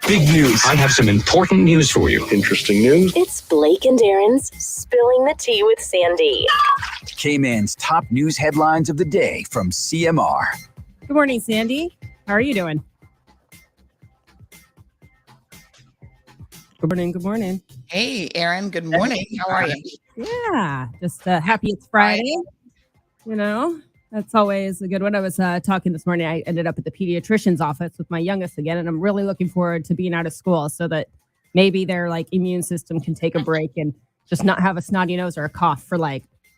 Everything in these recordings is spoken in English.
Big news. I have some important news for you. Interesting news? It's Blake and Darren's Spilling the Tea with Sandy. Cayman's top news headlines of the day from CMR. Good morning, Sandy. How are you doing? Good morning. Good morning. Hey, Erin. Good morning. How are you? Yeah, just happy it's Friday. You know, that's always a good one. I was talking this morning. I ended up at the pediatrician's office with my youngest again, and I'm really looking forward to being out of school so that maybe their immune system can take a break and just not have a snotty nose or a cough for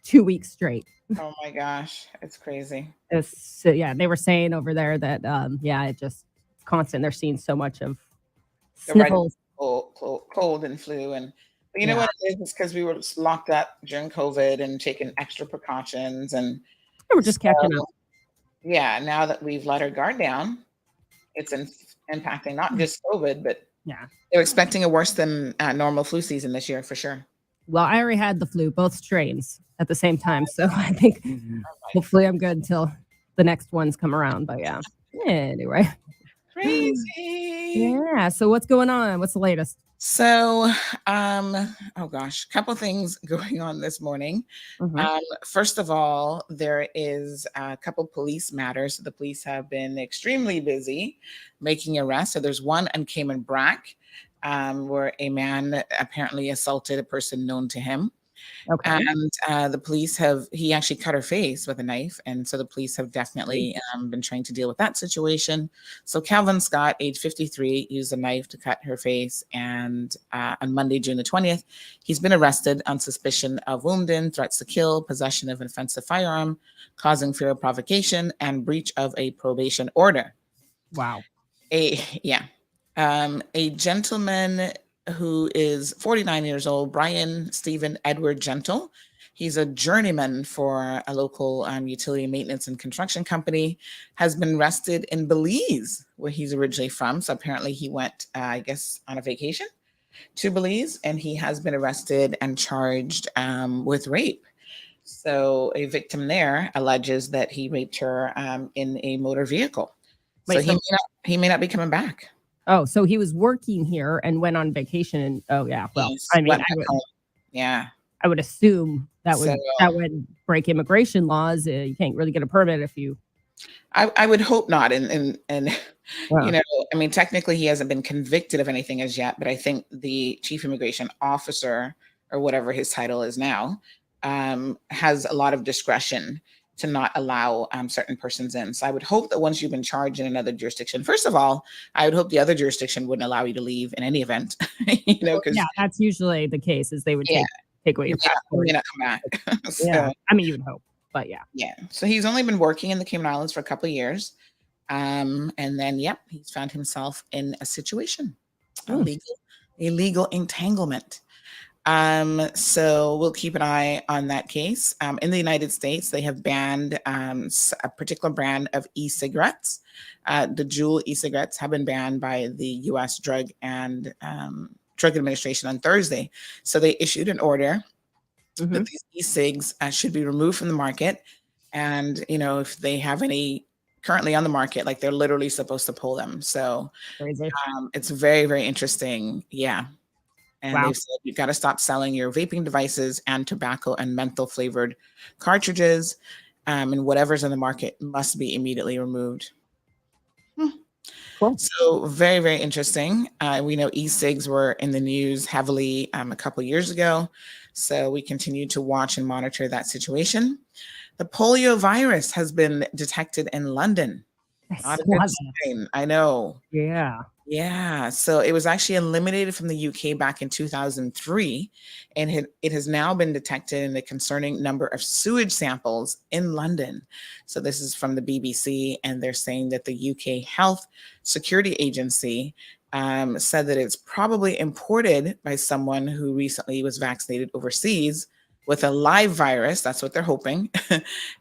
2 weeks straight. Oh my gosh, it's crazy. They were saying over there that it just constant. They're seeing so much of The right sniffles. cold and flu, but you know what it is? It's because we were locked up during COVID and taking extra precautions, and We're just catching up. yeah, now that we've let our guard down, it's impacting not just COVID, but they're expecting a worse than normal flu season this year for sure. Well, I already had the flu, both strains at the same time. So I think hopefully I'm good until the next ones come around. But anyway. Crazy. Yeah. So what's going on? What's the latest? So, couple things going on this morning. First of all, there is a couple police matters. The police have been extremely busy making arrests. So there's one on Cayman Brack, where a man apparently assaulted a person known to him. Okay. And the police he actually cut her face with a knife. And so the police have definitely been trying to deal with that situation. So Calvin Scott, age 53, used a knife to cut her face. And on Monday, June the 20th, he's been arrested on suspicion of wounding, threats to kill, possession of an offensive firearm, causing fear of provocation, and breach of a probation order. Wow. A gentleman who is 49 years old, Brian Stephen Edward Gentle. He's a journeyman for a local utility maintenance and construction company, has been arrested in Belize, where he's originally from. So apparently he went, on a vacation to Belize, and he has been arrested and charged with rape. So a victim there alleges that he raped her in a motor vehicle. Wait, so he may not be coming back. Oh, so he was working here and went on vacation. And I would assume that would break immigration laws. You can't really get a permit if you. I would hope not. And technically he hasn't been convicted of anything as yet, but I think the chief immigration officer, or whatever his title is now, has a lot of discretion to not allow certain persons in. So I would hope that once you've been charged in another jurisdiction, first of all, I would hope the other jurisdiction wouldn't allow you to leave in any event. Because that's usually the case, is they would take away your passport. May not come back. So, I mean, you would hope, but yeah. So he's only been working in the Cayman Islands for a couple of years, and then he's found himself in a situation, illegal entanglement. So we'll keep an eye on that case. In the United States, they have banned a particular brand of e-cigarettes. The Juul e-cigarettes have been banned by the U.S. Drug Administration on Thursday. So they issued an order that these e-cigs should be removed from the market. And, if they have any currently on the market, they're literally supposed to pull them. So it's very, very interesting. Yeah. And they've said you've got to stop selling your vaping devices and tobacco and menthol flavored cartridges, and whatever's in the market must be immediately removed. Cool. So very, very interesting. We know e-cigs were in the news heavily a couple years ago. So we continue to watch and monitor that situation. The polio virus has been detected in London. Not a good sign. I know. Yeah. So it was actually eliminated from the UK back in 2003, and it has now been detected in a concerning number of sewage samples in London. So this is from the BBC, and they're saying that the UK Health Security Agency said that it's probably imported by someone who recently was vaccinated overseas with a live virus. That's what they're hoping.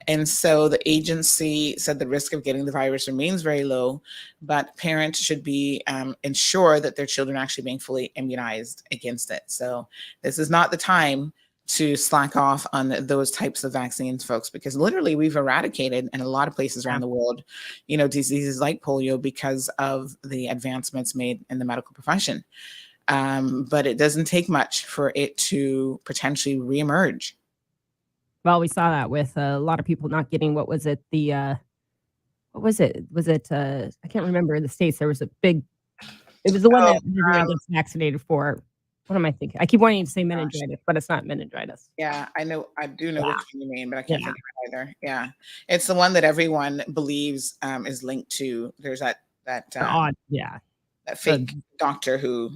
And so the agency said the risk of getting the virus remains very low, but parents should be ensure that their children are actually being fully immunized against it. So this is not the time to slack off on those types of vaccines, folks, because literally we've eradicated in a lot of places around the world, diseases like polio because of the advancements made in the medical profession. But it doesn't take much for it to potentially reemerge. Well, we saw that with a lot of people not getting, what was it? What was it? Was it, I can't remember in the States. There was it was the one that everyone gets vaccinated for. What am I thinking? I keep wanting to say meningitis, but it's not meningitis. Yeah, I do know which one you mean, but I can't think of it either. Yeah. It's the one that everyone believes is linked to. There's that fake doctor who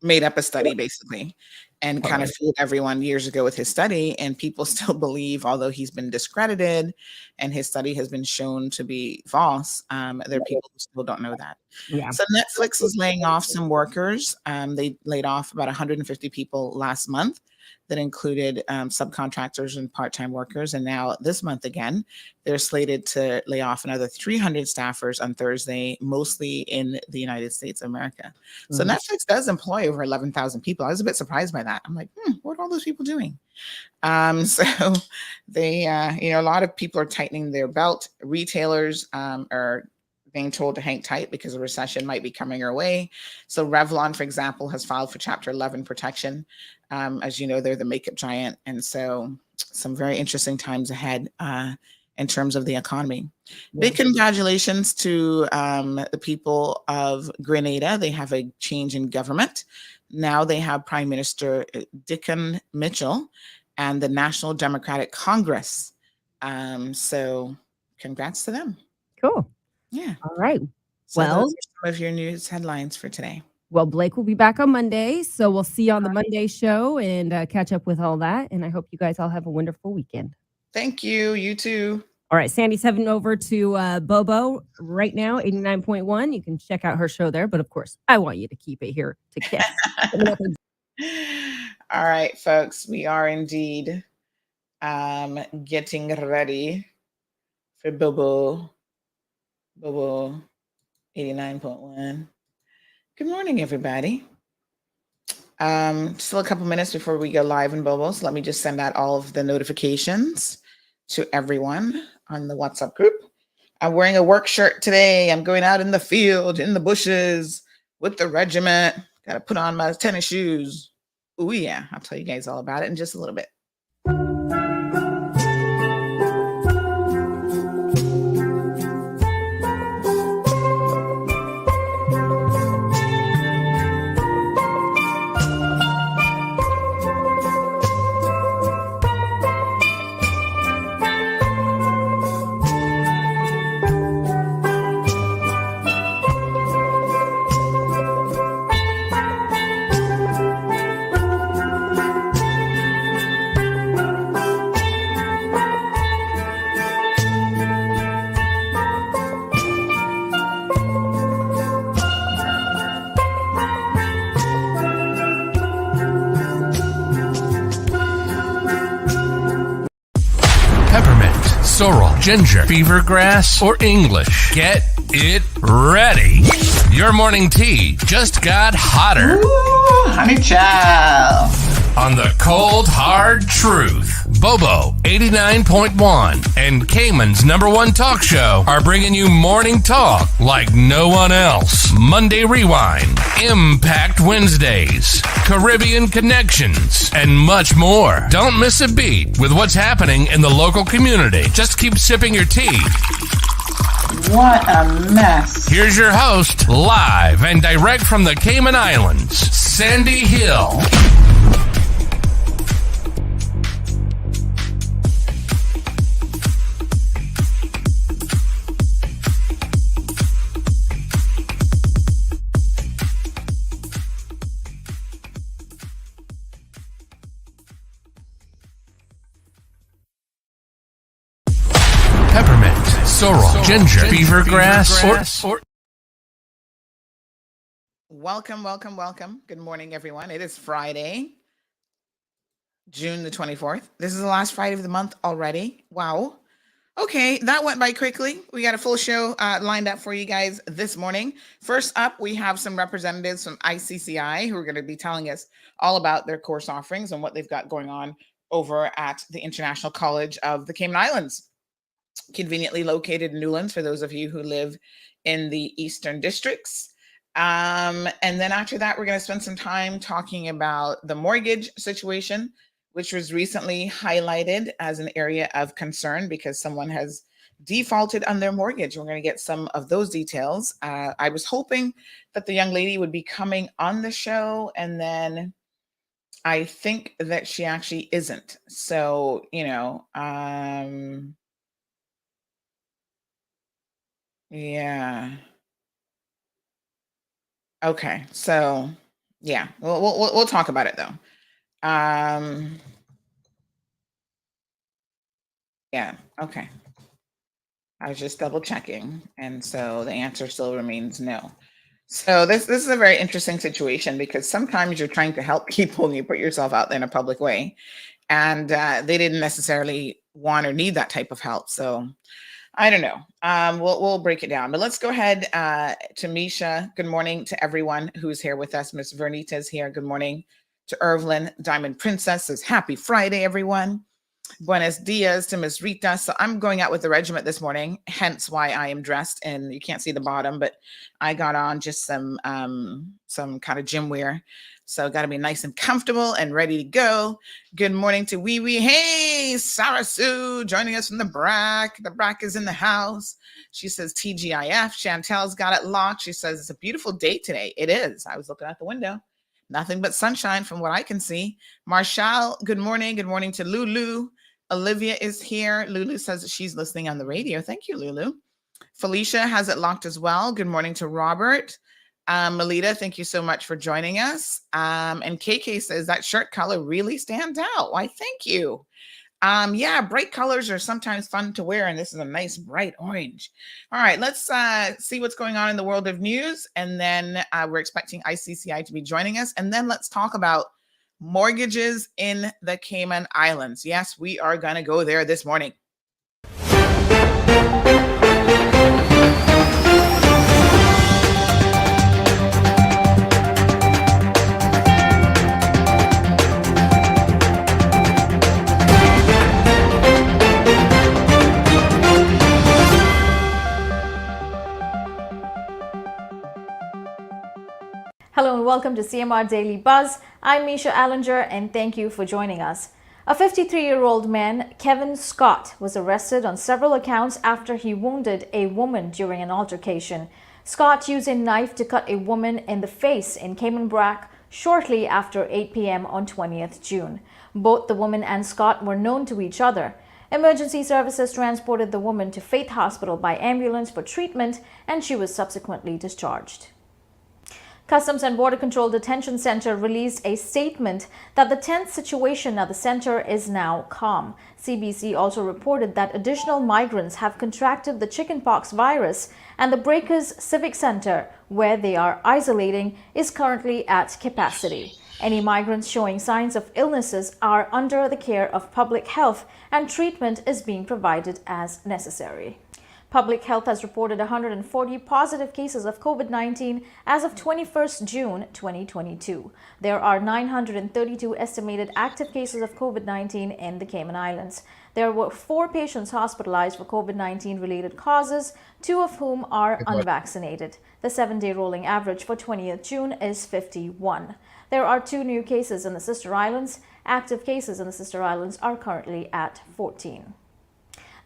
made up a study basically and kind of fooled everyone years ago with his study, and people still believe, although he's been discredited and his study has been shown to be false, there are people who still don't know that. Yeah. So Netflix is laying off some workers. They laid off about 150 people last month. That included subcontractors and part-time workers. And now this month again, they're slated to lay off another 300 staffers on Thursday, mostly in the United States of America. So Netflix does employ over 11,000 people. I was a bit surprised by that. I'm like, what are all those people doing? So they, a lot of people are tightening their belt. Retailers are being told to hang tight because a recession might be coming our way. So Revlon, for example, has filed for Chapter 11 protection. As you know, they're the makeup giant. And so some very interesting times ahead in terms of the economy. Big congratulations to the people of Grenada. They have a change in government. Now they have Prime Minister Dickon Mitchell and the National Democratic Congress. So congrats to them. Cool. Yeah. All right. So Well, those are some of your news headlines for today. Well, Blake will be back on Monday, so we'll see you on the Monday show and catch up with all that. And I hope you guys all have a wonderful weekend. Thank you. You too. All right, Sandy's heading over to Bobo right now, 89.1. You can check out her show there, but of course, I want you to keep it here to Kiss. All right, folks, we are indeed getting ready for Bobo 89.1. Good morning, everybody. Still a couple minutes before we go live in Bobo, so let me just send out all of the notifications to everyone on the WhatsApp group. I'm wearing a work shirt today. I'm going out in the field, in the bushes, with the regiment. Got to put on my tennis shoes. Oh yeah, I'll tell you guys all about it in just a little bit. Sorrel, ginger, beaver grass, or English. Get it ready. Your morning tea just got hotter. Ooh, honey child. On the cold, hard truth. Bobo 89.1 and Cayman's #1 talk show are bringing you morning talk like no one else. Monday Rewind, Impact Wednesdays, Caribbean Connections, and much more. Don't miss a beat with what's happening in the local community. Just keep sipping your tea. What a mess. Here's your host, live and direct from the Cayman Islands, Sandy Hill. Peppermint, sorrel, ginger, beaver grass, or Welcome. Good morning, everyone. It is Friday, June the 24th. This is the last Friday of the month already. Wow. Okay, that went by quickly. We got a full show lined up for you guys this morning. First up, we have some representatives from ICCI who are going to be telling us all about their course offerings and what they've got going on over at the International College of the Cayman Islands, conveniently located in Newlands for those of you who live in the Eastern Districts. And then after that, we're going to spend some time talking about the mortgage situation, which was recently highlighted as an area of concern because someone has defaulted on their mortgage. We're going to get some of those details. I was hoping that the young lady would be coming on the show, and then I think that she actually isn't. So, yeah. Okay. So, yeah, we'll talk about it though. Yeah. Okay. I was just double checking, and so the answer still remains no. So this is a very interesting situation because sometimes you're trying to help people and you put yourself out there in a public way, and they didn't necessarily want or need that type of help. So I don't know. We'll break it down, but let's go ahead to Misha. Good morning to everyone who's here with us. Miss Vernita is here. Good morning to Irvlyn. Diamond Princess says happy Friday, everyone. Buenos dias to Miss Rita. So I'm going out with the regiment this morning, hence why I am dressed, and you can't see the bottom, but I got on just some kind of gym wear. So got to be nice and comfortable and ready to go. Good morning to Wee Wee. Hey, Sarah Sue, joining us from the BRAC. The BRAC is in the house. She says TGIF. Chantel's got it locked. She says it's a beautiful day today. It is. I was looking out the window. Nothing but sunshine from what I can see. Marshall, good morning. Good morning to Lulu. Olivia is here. Lulu says that she's listening on the radio. Thank you, Lulu. Felicia has it locked as well. Good morning to Robert. Melita, thank you so much for joining us. And KK says that shirt color really stands out. Why, thank you. Yeah, bright colors are sometimes fun to wear, and this is a nice bright orange. All right, let's see what's going on in the world of news, and then we're expecting ICCI to be joining us, and then let's talk about mortgages in the Cayman Islands. Yes, we are going to go there this morning. Hello and welcome to CMR Daily Buzz. I'm Misha Allinger and thank you for joining us. A 53-year-old man, Kevin Scott, was arrested on several accounts after he wounded a woman during an altercation. Scott used a knife to cut a woman in the face in Cayman Brac shortly after 8 p.m. on 20th June. Both the woman and Scott were known to each other. Emergency services transported the woman to Faith Hospital by ambulance for treatment, and she was subsequently discharged. Customs and Border Control Detention Center released a statement that the tense situation at the center is now calm. CBC also reported that additional migrants have contracted the chickenpox virus, and the Breakers Civic Center, where they are isolating, is currently at capacity. Any migrants showing signs of illnesses are under the care of public health, and treatment is being provided as necessary. Public Health has reported 140 positive cases of COVID-19 as of 21st June 2022. There are 932 estimated active cases of COVID-19 in the Cayman Islands. There were 4 patients hospitalized for COVID-19 related causes, 2 of whom are unvaccinated. The 7-day rolling average for 20th June is 51. There are 2 new cases in the Sister Islands. Active cases in the Sister Islands are currently at 14.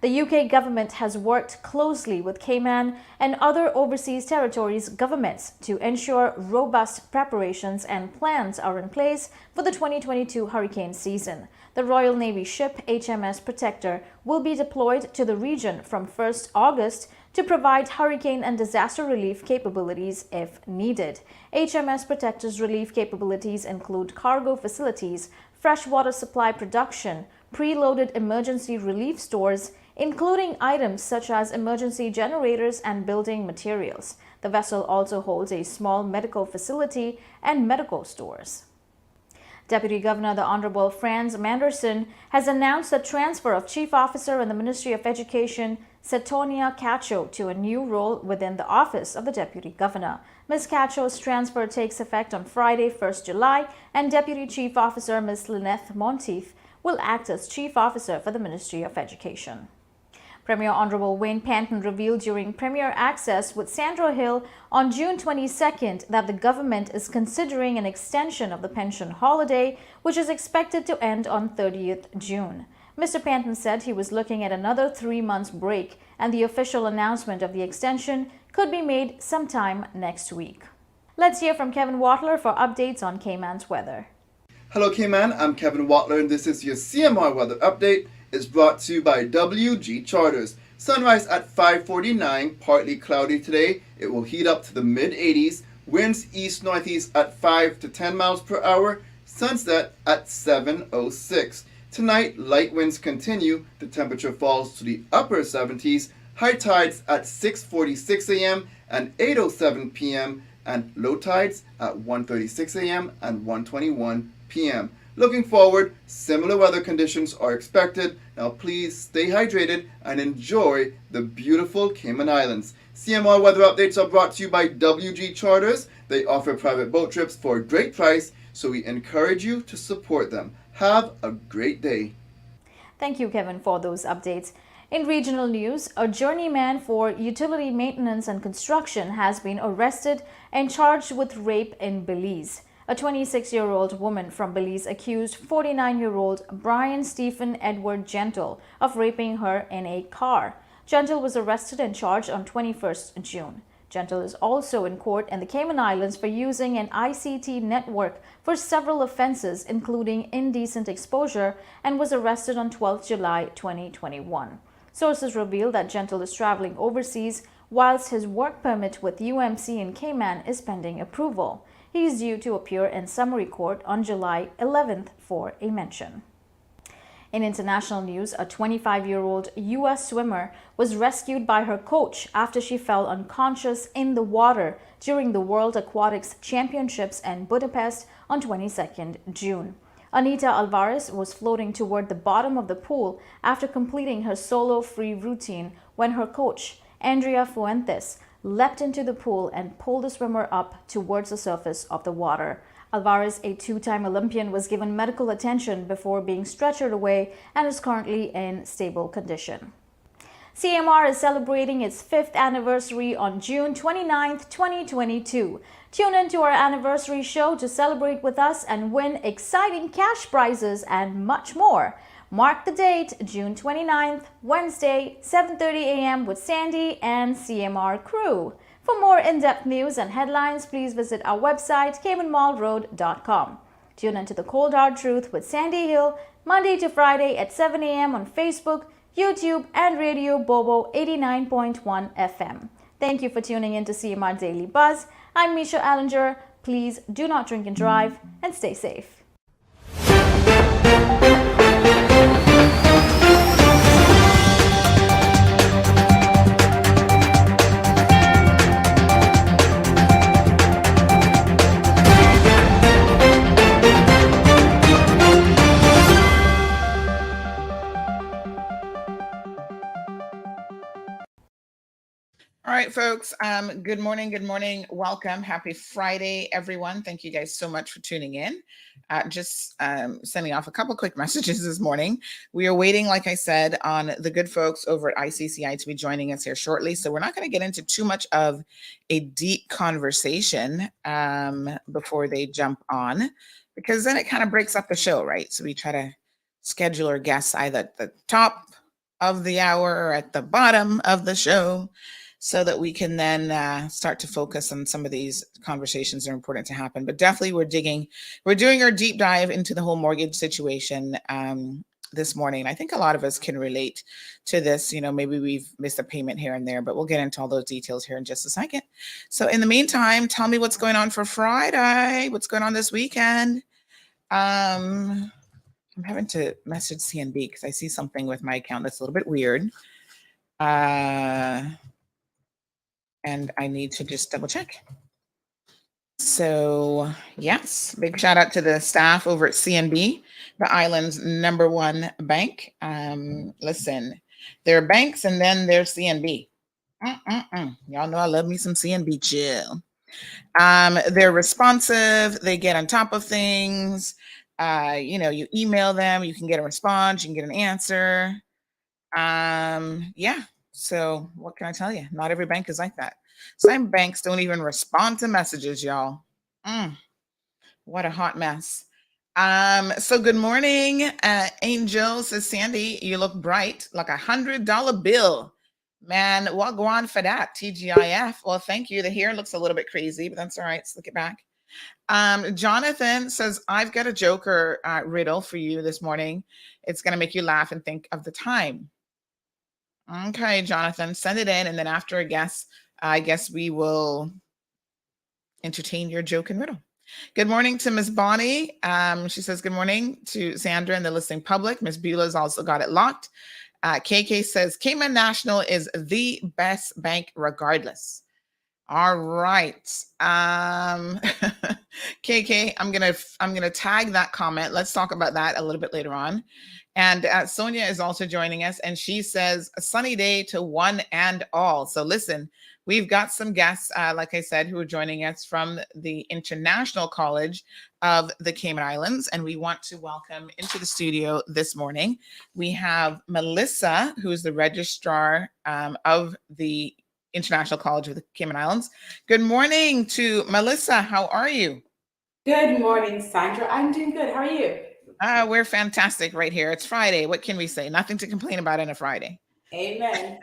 The UK government has worked closely with Cayman and other overseas territories' governments to ensure robust preparations and plans are in place for the 2022 hurricane season. The Royal Navy ship HMS Protector will be deployed to the region from 1st August to provide hurricane and disaster relief capabilities if needed. HMS Protector's relief capabilities include cargo facilities, freshwater supply production, preloaded emergency relief stores, including items such as emergency generators and building materials. The vessel also holds a small medical facility and medical stores. Deputy Governor the Honorable Franz Manderson has announced the transfer of Chief Officer in the Ministry of Education, Setonia Cacho, to a new role within the Office of the Deputy Governor. Ms. Cacho's transfer takes effect on Friday, 1st July, and Deputy Chief Officer Ms. Lynette Monteith will act as chief officer for the Ministry of Education. Premier Honorable Wayne Panton revealed during Premier Access with Sandra Hill on June 22nd that the government is considering an extension of the pension holiday, which is expected to end on 30th June. Mr. Panton said he was looking at another 3 months break, and the official announcement of the extension could be made sometime next week. Let's hear from Kevin Watler for updates on Cayman's weather. Hello Cayman, I'm Kevin Watler and this is your CMR weather update. It's brought to you by WG Charters. Sunrise at 5:49, partly cloudy today. It will heat up to the mid-80s. Winds east-northeast at 5 to 10 miles per hour. Sunset at 7:06. Tonight, light winds continue. The temperature falls to the upper 70s. High tides at 6:46 a.m. and 8:07 p.m. and low tides at 1:36 a.m. and 1:21 p.m. Looking forward, similar weather conditions are expected. Now please stay hydrated and enjoy the beautiful Cayman Islands. CMR weather updates are brought to you by WG Charters. They offer private boat trips for a great price, so we encourage you to support them. Have a great day. Thank you, Kevin, for those updates. In regional news, a journeyman for utility maintenance and construction has been arrested and charged with rape in Belize. A 26-year-old woman from Belize accused 49-year-old Brian Stephen Edward Gentle of raping her in a car. Gentle was arrested and charged on 21st June. Gentle is also in court in the Cayman Islands for using an ICT network for several offenses, including indecent exposure, and was arrested on 12 July 2021. Sources reveal that Gentle is traveling overseas whilst his work permit with UMC in Cayman is pending approval. He is due to appear in summary court on July 11th for a mention. In international news, a 25-year-old U.S. swimmer was rescued by her coach after she fell unconscious in the water during the World Aquatics Championships in Budapest on 22nd June. Anita Alvarez was floating toward the bottom of the pool after completing her solo free routine when her coach, Andrea Fuentes, leapt into the pool and pulled the swimmer up towards the surface of the water. Alvarez, a two-time Olympian, was given medical attention before being stretchered away and is currently in stable condition. CMR is celebrating its 5th anniversary on June 29th, 2022. Tune in to our anniversary show to celebrate with us and win exciting cash prizes and much more. Mark the date, June 29th, Wednesday, 7:30 a.m. with Sandy and CMR crew. For more in-depth news and headlines, please visit our website, caymanmallroad.com. Tune into the Cold Hard Truth with Sandy Hill, Monday to Friday at 7 a.m. on Facebook, YouTube, and Radio Bobo 89.1 FM. Thank you for tuning in to CMR Daily Buzz. I'm Misha Allinger. Please do not drink and drive, and stay safe. All right, folks. Good morning. Good morning. Welcome. Happy Friday, everyone. Thank you guys so much for tuning in. Just sending off a couple quick messages this morning. We are waiting, like I said, on the good folks over at ICCI to be joining us here shortly. So we're not going to get into too much of a deep conversation before they jump on, because then it kind of breaks up the show, right? So we try to schedule our guests either at the top of the hour or at the bottom of the show, so that we can then start to focus on some of these conversations that are important to happen. But definitely we're doing our deep dive into the whole mortgage situation this morning. I think a lot of us can relate to this. You know, maybe we've missed a payment here and there, but we'll get into all those details here in just a second. So in the meantime, tell me what's going on for Friday. What's going on this weekend? I'm having to message CNB because I see something with my account that's a little bit weird. And I need to just double check. So yes, big shout out to the staff over at CNB, the island's #1 bank. Listen, there are banks and then there's CNB. Y'all know I love me some CNB chill. They're responsive. They get on top of things. You email them, you can get a response, you can get an answer. Yeah. So what can I tell you? Not every bank is like that. Some banks don't even respond to messages, y'all. What a hot mess. So good morning, Angel, says Sandy. You look bright, like $100 bill. Man, what go on for that? TGIF. Well, thank you. The hair looks a little bit crazy, but that's all right. Slick it back. Jonathan says, I've got a Joker riddle for you this morning. It's going to make you laugh and think of the time. Okay, Jonathan, send it in. And then after I guess we will entertain your joke and riddle. Good morning to Miss Bonnie. She says, good morning to Sandra and the listening public. Miss Beulah's also got it locked. KK says, Cayman National is the best bank regardless. All right. KK, I'm gonna tag that comment. Let's talk about that a little bit later on. And Sonia is also joining us, and she says, a sunny day to one and all. So listen, we've got some guests, like I said, who are joining us from the International College of the Cayman Islands, and we want to welcome into the studio this morning. We have Melissa, who is the registrar of the International College of the Cayman Islands. Good morning to Melissa. How are you? Good morning, Sandra. I'm doing good. How are you? We're fantastic right here. It's Friday. What can we say? Nothing to complain about on a Friday. Amen.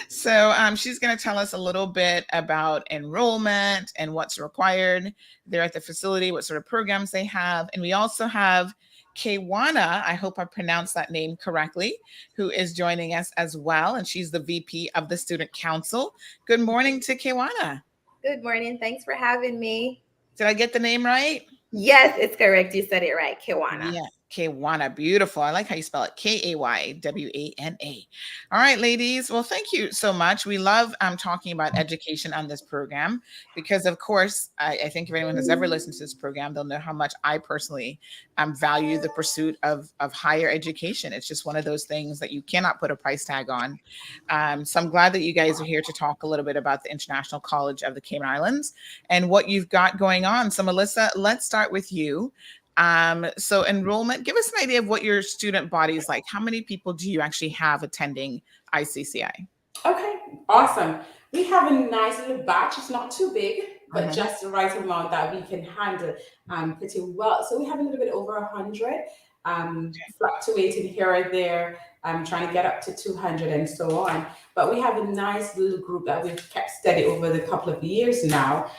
So she's going to tell us a little bit about enrollment and what's required there at the facility, what sort of programs they have. And we also have Kewana, I hope I pronounced that name correctly, who is joining us as well. And she's the VP of the Student Council. Good morning to Kewana. Good morning. Thanks for having me. Did I get the name right? Yes, it's correct. You said it right, Kewana. Yeah, Kewana. Beautiful. I like how you spell it. Kaywana. All right, ladies. Well, thank you so much. We love talking about education on this program because, of course, I think if anyone has ever listened to this program, they'll know how much I personally value the pursuit of higher education. It's just one of those things that you cannot put a price tag on. So I'm glad that you guys are here to talk a little bit about the International College of the Cayman Islands and what you've got going on. So, Melissa, let's start with you. So enrollment, give us an idea of what your student body is like. How many people do you actually have attending ICCI? Okay, awesome. We have a nice little batch. It's not too big, but just the right amount that we can handle pretty well. So we have a little bit over 100, fluctuating here or there, trying to get up to 200 and so on. But we have a nice little group that we've kept steady over the couple of years now.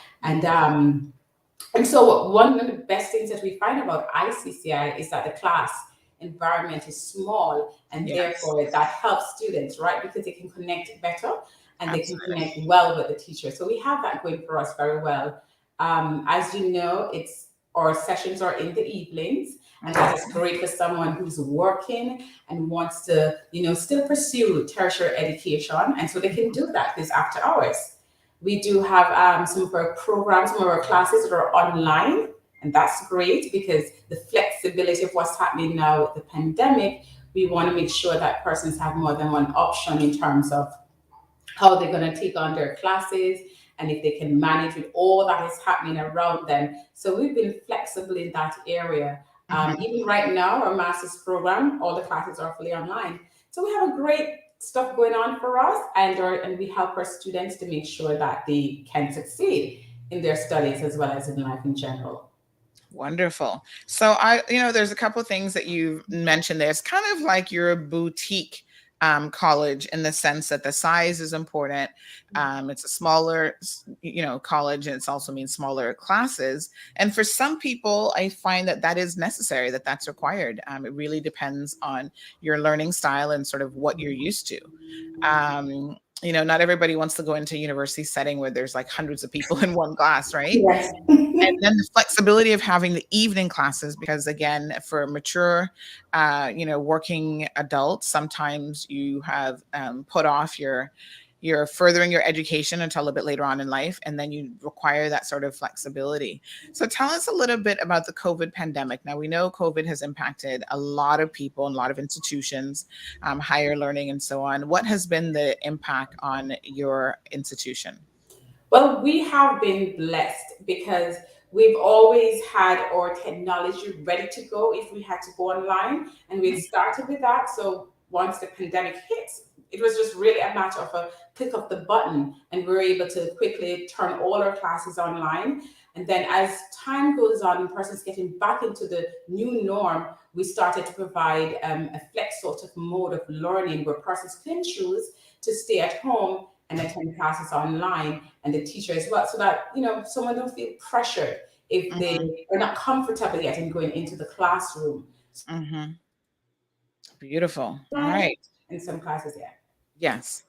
And so one of the best things that we find about ICCI is that the class environment is small, and therefore that helps students, right? Because they can connect better and they can connect well with the teacher. So we have that going for us very well. As you know, our sessions are in the evenings, and that is great for someone who's working and wants to, still pursue tertiary education. And so they can do that this after hours. We do have some of our programs, some of our classes that are online, and that's great because the flexibility of what's happening now with the pandemic, we want to make sure that persons have more than one option in terms of how they're going to take on their classes and if they can manage with all that is happening around them. So we've been flexible in that area. Even right now, our master's program, all the classes are fully online. So we have a great stuff going on for us, and we help our students to make sure that they can succeed in their studies as well as in life in general. Wonderful. So there's a couple of things that you mentioned there. It's kind of like you're a boutique college in the sense that the size is important. It's a smaller, college, and it also means smaller classes. And for some people, I find that is necessary, that's required. It really depends on your learning style and sort of what you're used to. Not everybody wants to go into a university setting where there's like hundreds of people in one class, right? Yes. And then the flexibility of having the evening classes, because again, for mature, working adults, sometimes you have put off you're furthering your education until a bit later on in life, and then you require that sort of flexibility. So tell us a little bit about the COVID pandemic. Now, we know COVID has impacted a lot of people and a lot of institutions, higher learning and so on. What has been the impact on your institution? Well, we have been blessed because we've always had our technology ready to go if we had to go online, and we started with that. So once the pandemic hits, it was just really a matter of a click of the button, and we were able to quickly turn all our classes online. And then as time goes on and persons getting back into the new norm, we started to provide a flex sort of mode of learning where persons can choose to stay at home and attend classes online, and the teacher as well, so that someone don't feel pressured if they are not comfortable yet in going into the classroom. Beautiful. All right. In some classes, yeah. Yes.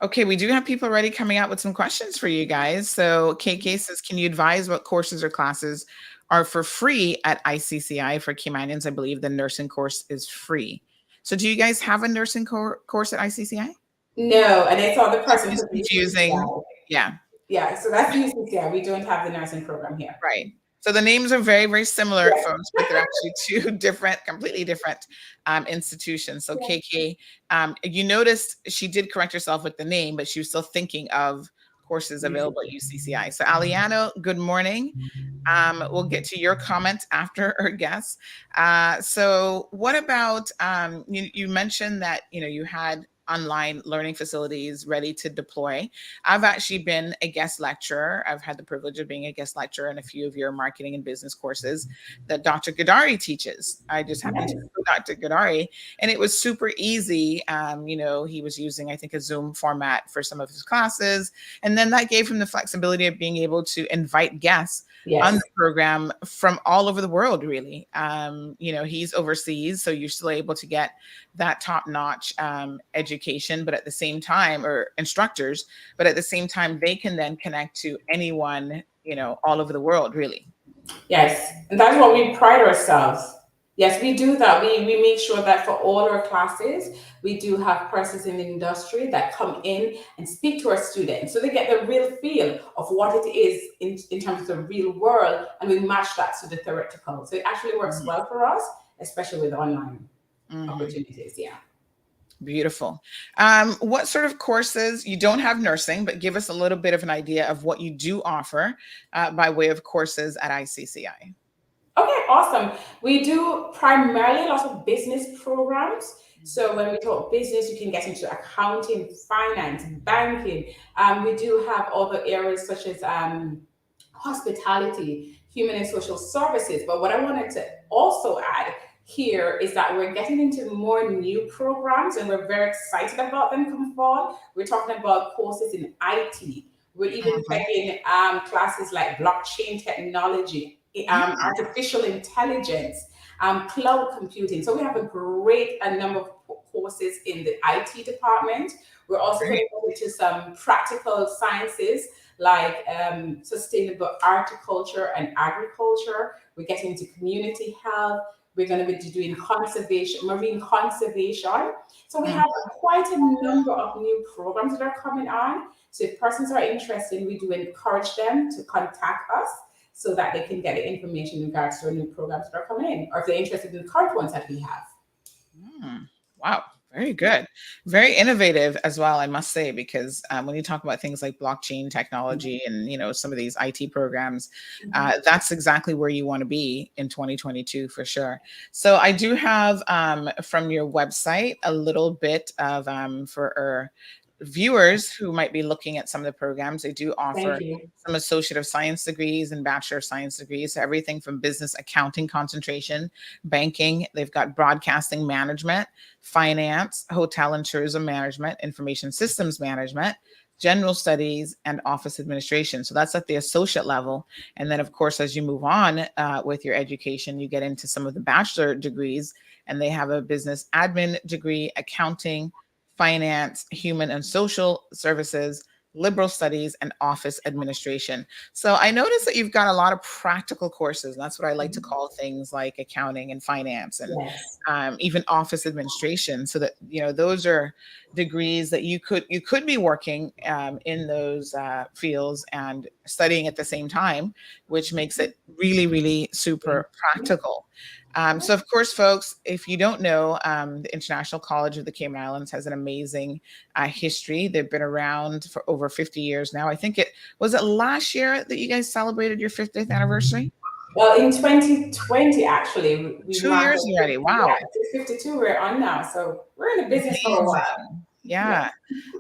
Okay, we do have people already coming out with some questions for you guys. So KK says, can you advise what courses or classes are for free at ICCI for Caymanians? I believe the nursing course is free. So do you guys have a nursing course at ICCI? No, and it's all the person. It's confusing. Yeah. Yeah, so that's UCCI. We don't have the nursing program here. Right. So the names are very, very similar, folks, but they're actually two completely different institutions. So KK, you noticed she did correct herself with the name, but she was still thinking of courses available at UCCI. So Aliano, good morning. We'll get to your comment after our guess. So what about, you mentioned that, you had online learning facilities ready to deploy. I've actually been a guest lecturer. I've had the privilege of being a guest lecturer in a few of your marketing and business courses that Dr. Gadari teaches. I just happened to know Dr. Gadari, and it was super easy. He was using, I think, a Zoom format for some of his classes. And then that gave him the flexibility of being able to invite guests on the program from all over the world, really. He's overseas, so you're still able to get that top-notch education, but at the same time, or instructors, but at the same time, they can then connect to anyone, all over the world, really. Yes, and that's what we pride ourselves. Yes, we do that. We make sure that for all our classes, we do have persons in the industry that come in and speak to our students, so they get the real feel of what it is in terms of the real world, and we match that to the theoretical. So it actually works well for us, especially with online opportunities. Yeah. Beautiful. What sort of courses, you don't have nursing, but give us a little bit of an idea of what you do offer by way of courses at ICCI. Okay, awesome. We do primarily a lot of business programs. So when we talk business, you can get into accounting, finance, banking. We do have other areas such as hospitality, human and social services. But what I wanted to also add here is that we're getting into more new programs, and we're very excited about them come fall. We're talking about courses in IT. We're even taking classes like blockchain technology, artificial intelligence, cloud computing. So we have a great number of courses in the IT department. We're also going to go into some practical sciences like sustainable horticulture and agriculture. We're getting into community health. We're going to be doing conservation, marine conservation. So we have quite a number of new programs that are coming on. So if persons are interested, we do encourage them to contact us so that they can get the information in regards to our new programs that are coming in, or if they're interested in the current ones that we have. Wow. Very good. Very innovative as well, I must say, because when you talk about things like blockchain technology and, some of these IT programs, that's exactly where you want to be in 2022 for sure. So I do have from your website a little bit of for our viewers who might be looking at some of the programs. They do offer some Associate of Science degrees and Bachelor of Science degrees. So everything from business accounting concentration, banking. They've got broadcasting management, finance, hotel and tourism management, information systems management, general studies, and office administration. So that's at the associate level. And then, of course, as you move on with your education, you get into some of the bachelor degrees, and they have a business admin degree, accounting, finance, human and social services, liberal studies, and office administration. So I noticed that you've got a lot of practical courses. And that's what I like to call things like accounting and finance and even office administration. So that, those are degrees that you could be working in those fields and studying at the same time, which makes it really, really super practical. So, of course, folks, if you don't know, the International College of the Cayman Islands has an amazing history. They've been around for over 50 years now. I think it last year that you guys celebrated your 50th anniversary? Well, in 2020, actually, we 2 years already. Wow. 52 we're on now. So we're in the business for a while. Yeah.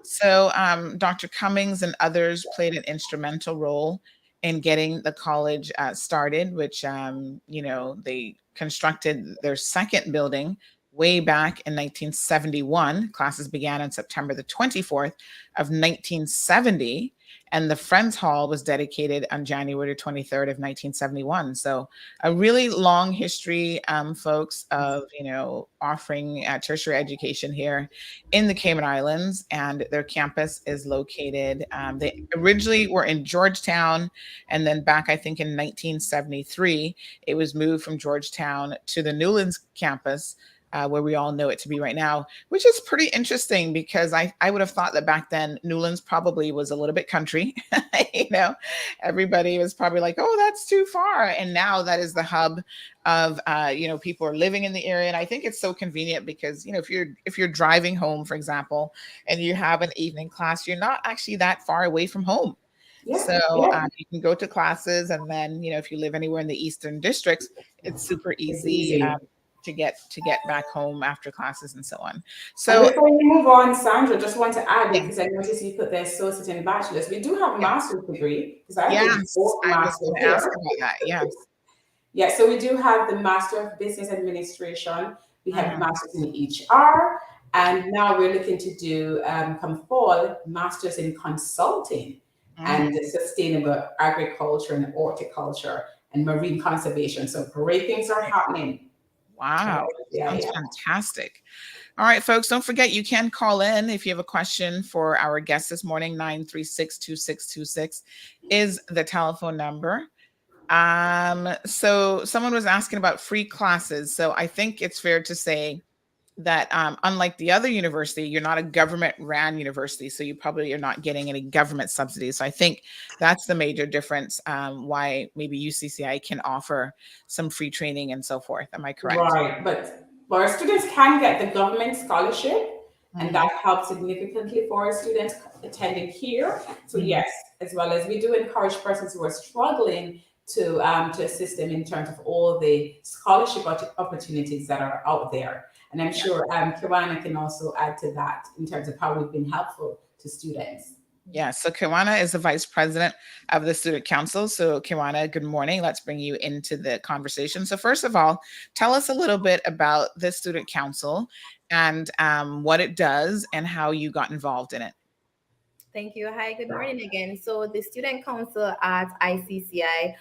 So Dr. Cummings and others played an instrumental role in getting the college started, which, they constructed their second building way back in 1971. Classes began on September the 24th of 1970. And the Friends Hall was dedicated on January 23rd of 1971. So a really long history, folks, of, offering tertiary education here in the Cayman Islands, and their campus is located. They originally were in Georgetown, and then back, I think, in 1973, it was moved from Georgetown to the Newlands campus, where we all know it to be right now, which is pretty interesting because I would have thought that back then Newlands probably was a little bit country. Everybody was probably like, oh, that's too far. And now that is the hub of, people are living in the area. And I think it's so convenient because, if you're driving home, for example, and you have an evening class, you're not actually that far away from home. You can go to classes, and then, if you live anywhere in the Eastern districts, it's super easy. To get back home after classes and so on. So and before you move on, Sandra, just want to add, because I noticed you put the associate and bachelor's. We do have a master's degree, because I did both masters here. Ask about that. Yes. Yeah, so we do have the Master of Business Administration. We have masters in HR, and now we're looking to do come fall masters in consulting and sustainable agriculture and horticulture and marine conservation. So great things are happening. Wow. Sounds fantastic. All right, folks, don't forget you can call in if you have a question for our guest this morning. 936-2626 is the telephone number. So someone was asking about free classes. So I think it's fair to say that unlike the other university, you're not a government-ran university, so you probably are not getting any government subsidies. So I think that's the major difference, why maybe UCCI can offer some free training and so forth. Am I correct? Right, but our students can get the government scholarship, and that helps significantly for our students attending here. So yes, as well as we do encourage persons who are struggling to assist them in terms of all the scholarship opportunities that are out there. And I'm sure Kiwana can also add to that in terms of how we've been helpful to students. Yeah, so Kiwana is the vice president of the Student Council. So Kiwana, good morning. Let's bring you into the conversation. So first of all, tell us a little bit about the Student Council and what it does and how you got involved in it. Thank you. Hi, good morning again. So the Student Council at ICCI,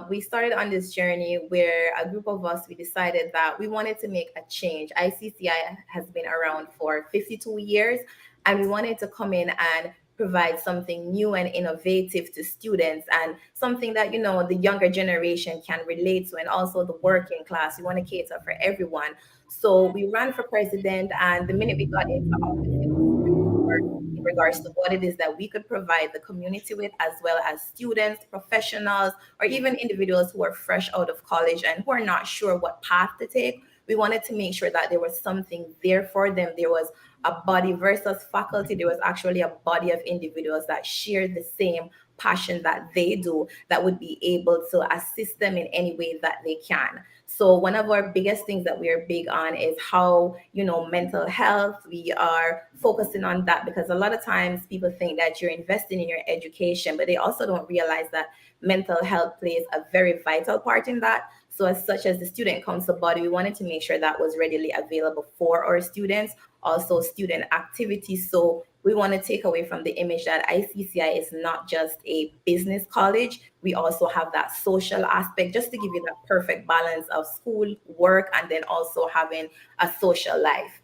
we started on this journey where a group of us, we decided that we wanted to make a change. ICCI has been around for 52 years, and we wanted to come in and provide something new and innovative to students, and something that, the younger generation can relate to, and also the working class. We want to cater for everyone. So we ran for president, and the minute we got into office, it was in regards to what it is that we could provide the community with, as well as students, professionals, or even individuals who are fresh out of college and who are not sure what path to take. We wanted to make sure that there was something there for them. There was a body versus faculty. There was actually a body of individuals that shared the same passion that they do, that would be able to assist them in any way that they can. So one of our biggest things that we are big on is how, mental health. We are focusing on that because a lot of times people think that you're investing in your education, but they also don't realize that mental health plays a very vital part in that. So as such as the Student Council body, we wanted to make sure that was readily available for our students, also student activities. So we want to take away from the image that ICCI is not just a business college. We also have that social aspect, just to give you that perfect balance of school, work, and then also having a social life.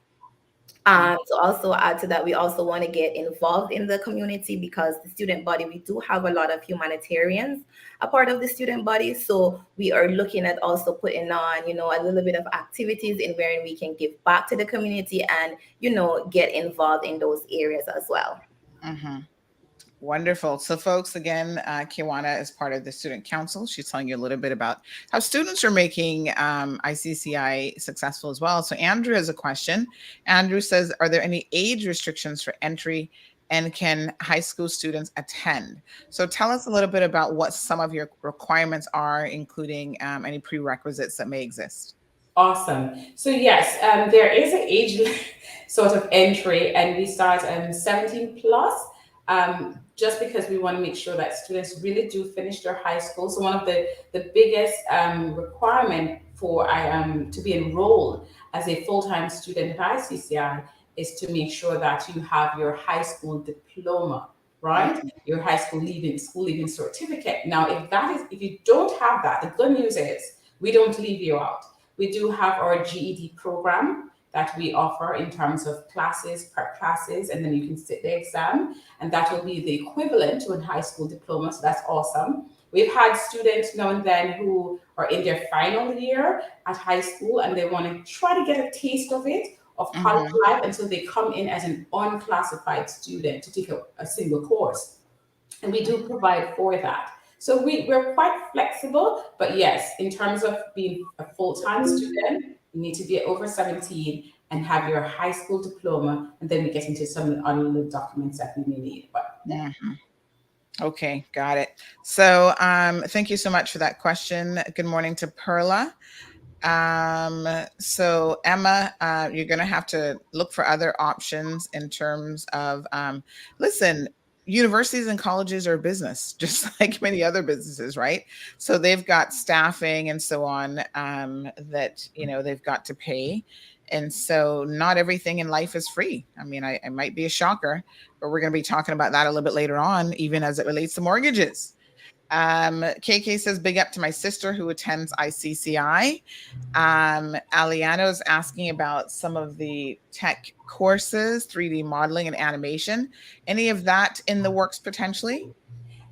To also add to that, we also want to get involved in the community because the student body, we do have a lot of humanitarians a part of the student body. So we are looking at also putting on, a little bit of activities in wherein we can give back to the community and, get involved in those areas as well. Wonderful. So, folks, again, Kiwana is part of the Student Council. She's telling you a little bit about how students are making ICCI successful as well. So, Andrew has a question. Andrew says, are there any age restrictions for entry, and can high school students attend? So, tell us a little bit about what some of your requirements are, including any prerequisites that may exist. Awesome. So yes, there is an age sort of entry, and we start 17 plus, just because we want to make sure that students really do finish their high school. So one of the biggest requirement for to be enrolled as a full-time student at ICCI is to make sure that you have your high school diploma, right? Your high school leaving certificate. Now, if you don't have that, the good news is we don't leave you out. We do have our GED program that we offer in terms of classes, prep classes, and then you can sit the exam, and that will be the equivalent to a high school diploma. So that's awesome. We've had students now and then who are in their final year at high school and they want to try to get a taste of it, of college life, and so they come in as an unclassified student to take a single course. And we do provide for that. So we're quite flexible, but yes, in terms of being a full-time student, you need to be over 17 and have your high school diploma, and then we get into some other documents that we may need. But Okay, got it. So thank you so much for that question. Good morning to Perla. So Emma, you're going to have to look for other options in terms of, listen, universities and colleges are a business, just like many other businesses, right? So they've got staffing and so on that, they've got to pay. And so not everything in life is free. I mean, I might be a shocker, but we're going to be talking about that a little bit later on, even as it relates to mortgages. KK says, big up to my sister who attends ICCI. Aliano is asking about some of the tech courses, 3D modeling and animation. Any of that in the works potentially?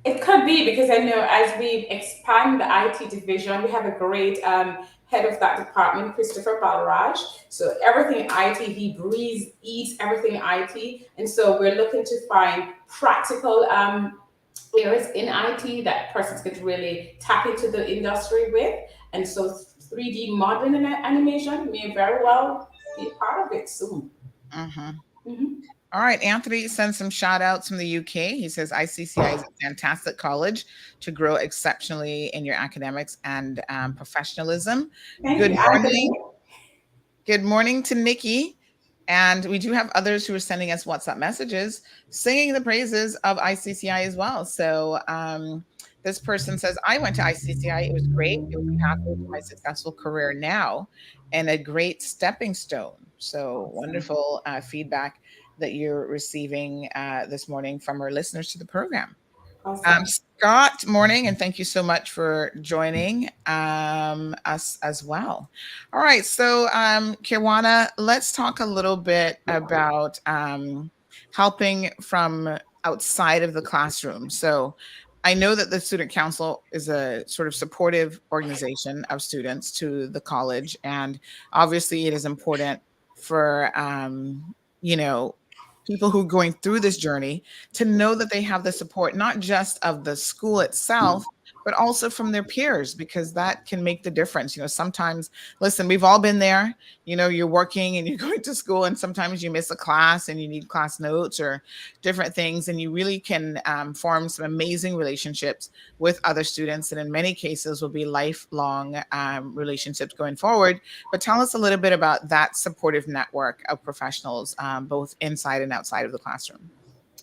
it could be, because I know as we expand the IT division, we have a great head of that department, Christopher Balraj. So everything IT, he breathes, eats everything IT. And so we're looking to find practical areas in IT that persons could really tap into the industry with. And so 3D modeling and animation may very well be part of it soon. All right, Anthony sends some shout outs from the UK. He says ICCI is a fantastic college to grow exceptionally in your academics and professionalism. Good morning. Good morning to Nikki. And we do have others who are sending us WhatsApp messages singing the praises of ICCI as well. So this person says, I went to ICCI. It was great. It was a pathway to my successful career now and a great stepping stone. So wonderful feedback that you're receiving this morning from our listeners to the program. Scott, morning, and thank you so much for joining us as well. All right, so Kiwana, let's talk a little bit about helping from outside of the classroom. So I know that the Student Council is a sort of supportive organization of students to the college, and obviously it is important for people who are going through this journey to know that they have the support, not just of the school itself, but also from their peers, because that can make the difference. Sometimes, listen, we've all been there, you're working and you're going to school and sometimes you miss a class and you need class notes or different things. And you really can form some amazing relationships with other students. And in many cases will be lifelong relationships going forward. But tell us a little bit about that supportive network of professionals, both inside and outside of the classroom.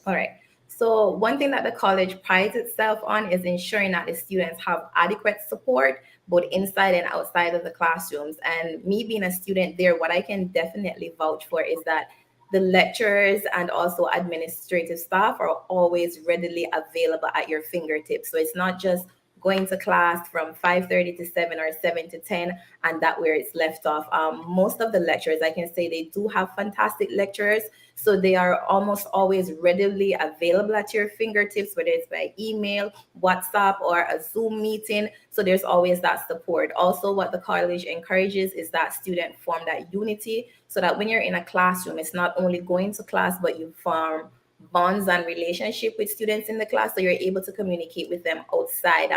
All right. So one thing that the college prides itself on is ensuring that the students have adequate support both inside and outside of the classrooms. And me being a student there, what I can definitely vouch for is that the lecturers and also administrative staff are always readily available at your fingertips. So it's not just going to class from 5:30 to 7 or 7 to 10, and that where it's left off. Most of the lecturers, I can say they do have fantastic lecturers. So they are almost always readily available at your fingertips, whether it's by email, WhatsApp, or a Zoom meeting. So there's always that support. Also, what the college encourages is that student form that unity, so that when you're in a classroom, it's not only going to class, but you form bonds and relationship with students in the class, so you're able to communicate with them outside.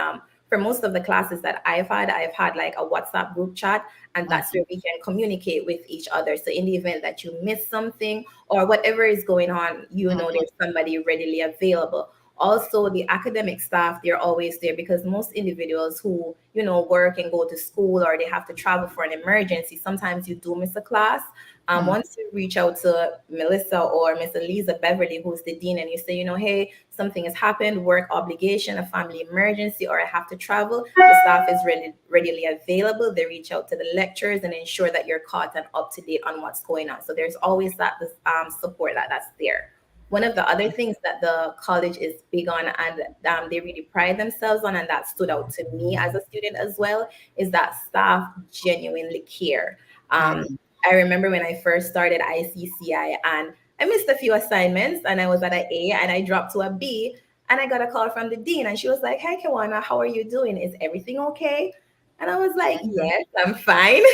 For most of the classes that I've had like a WhatsApp group chat, and that's where we can communicate with each other. So in the event that you miss something or whatever is going on, there's somebody readily available. Also, the academic staff, they're always there, because most individuals who work and go to school, or they have to travel for an emergency, sometimes you do miss a class. Once you reach out to Melissa or Miss Eliza Beverly, who's the dean, and you say, hey, something has happened, work obligation, a family emergency, or I have to travel, the staff is readily available. They reach out to the lecturers and ensure that you're caught and up to date on what's going on. So there's always that support that's there. One of the other things that the college is big on, and they really pride themselves on, and that stood out to me as a student as well, is that staff genuinely care. I remember when I first started ICCI, and I missed a few assignments, and I was at an A and I dropped to a B, and I got a call from the dean, and she was like, "Hey, Kawana, how are you doing? Is everything okay?" And I was like, "Yes, I'm fine."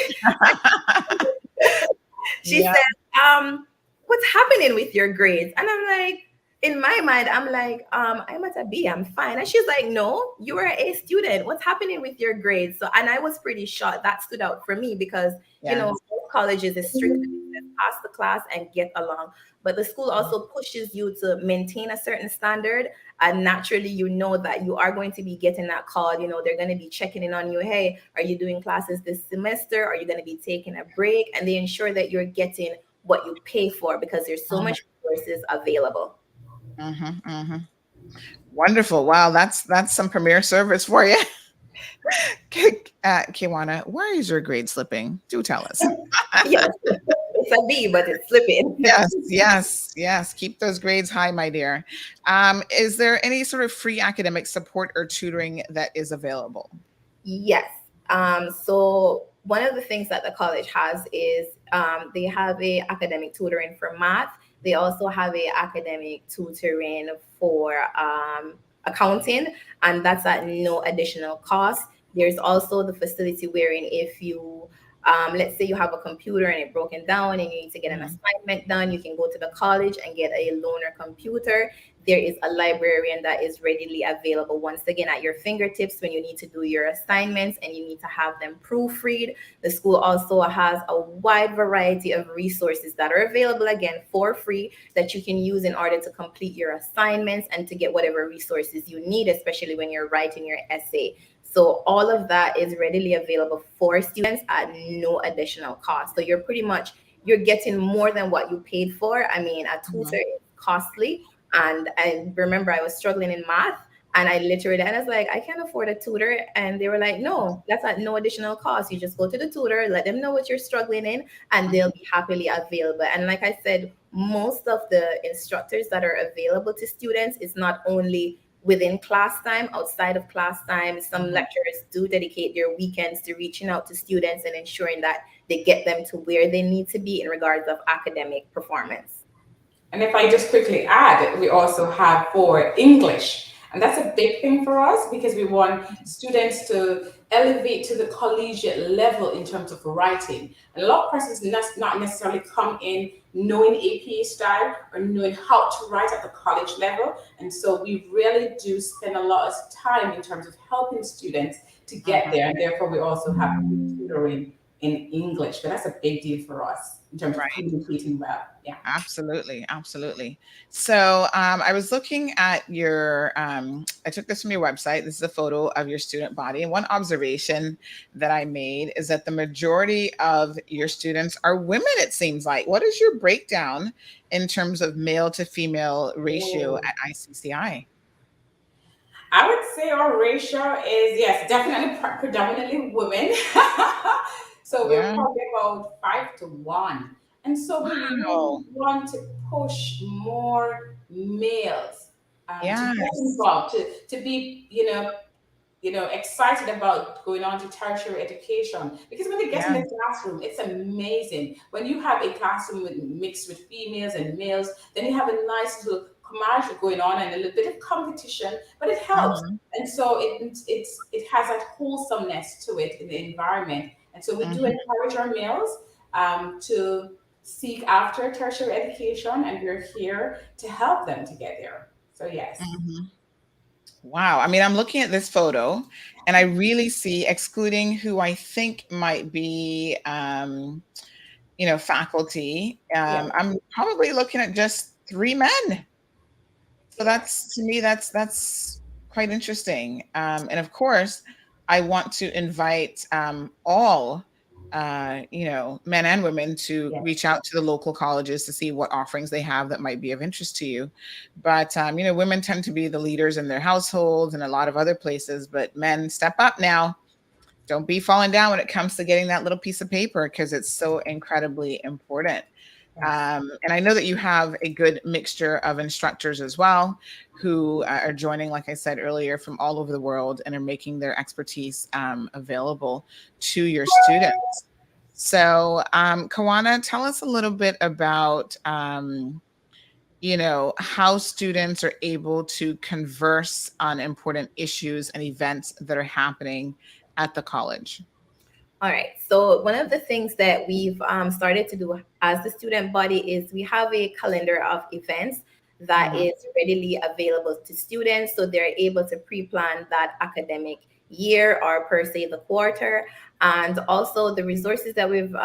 She said, "What's happening with your grades?" And I'm like, in my mind, I'm like, I'm at a B, I'm fine. And she's like, "No, you are a student. What's happening with your grades?" So, and I was pretty shocked. That stood out for me because, most colleges is strictly pass the class and get along. But the school also pushes you to maintain a certain standard. And naturally, that you are going to be getting that call. They're going to be checking in on you. Hey, are you doing classes this semester? Are you going to be taking a break? And they ensure that you're getting what you pay for, because there's so much resources available. Wonderful. Wow, that's some premier service for you. Kiwana, where is your grade slipping? Do tell us. Yes, it's a B, but it's slipping. Yes. Keep those grades high, my dear. Is there any sort of free academic support or tutoring that is available? Yes. So one of the things that the college has is they have a academic tutoring for math. They also have a academic tutoring for accounting, and that's at no additional cost. There's also the facility wherein if you, let's say you have a computer and it's broken down and you need to get an assignment done, you can go to the college and get a loaner computer. There is a librarian that is readily available, once again, at your fingertips when you need to do your assignments and you need to have them proofread. The school also has a wide variety of resources that are available, again, for free, that you can use in order to complete your assignments and to get whatever resources you need, especially when you're writing your essay. So all of that is readily available for students at no additional cost. So you're getting more than what you paid for. I mean, a tutor is costly. And I remember I was struggling in math, and I was like, I can't afford a tutor. And they were like, no, that's at no additional cost. You just go to the tutor, let them know what you're struggling in, and they'll be happily available. And like I said, most of the instructors that are available to students is not only within class time, outside of class time. Some lecturers do dedicate their weekends to reaching out to students and ensuring that they get them to where they need to be in regards of academic performance. And if I just quickly add, we also have for English. And that's a big thing for us because we want students to elevate to the collegiate level in terms of writing. And a lot of persons not necessarily come in knowing APA style or knowing how to write at the college level. And so we really do spend a lot of time in terms of helping students to get there. And therefore, we also have tutoring in English. But that's a big deal for us in terms of communicating well. Yeah, absolutely. So I was looking at your, I took this from your website. This is a photo of your student body. And one observation that I made is that the majority of your students are women, it seems like. What is your breakdown in terms of male to female ratio at ICCI? I would say our ratio is, yes, definitely predominantly women. So we're probably about 5-1. And so we really want to push more males to get involved, to be, excited about going on to tertiary education. Because when they get in the classroom, it's amazing. When you have a classroom mixed with females and males, then you have a nice little camaraderie going on and a little bit of competition, but it helps. And so it has that wholesomeness to it in the environment. And so we do encourage our males to seek after tertiary education, and we're here to help them to get there. So yes. Mhm. Wow. I mean, I'm looking at this photo and I really see, excluding who I think might be, faculty, Yeah. I'm probably looking at just 3 men. So Yeah. that's, to me, that's quite interesting. And of course, I want to invite all, men and women to Yeah. reach out to the local colleges to see what offerings they have that might be of interest to you. But women tend to be the leaders in their households and a lot of other places. But men, step up now. Don't be falling down when it comes to getting that little piece of paper because it's so incredibly important. Yes. And I know that you have a good mixture of instructors as well who are joining, like I said earlier, from all over the world and are making their expertise available to your students. So, Kawana, tell us a little bit about, how students are able to converse on important issues and events that are happening at the college. All right. So one of the things that we've started to do as the student body is we have a calendar of events that Mhm. is readily available to students, so they're able to pre-plan that academic year or per se the quarter. And also the resources that we've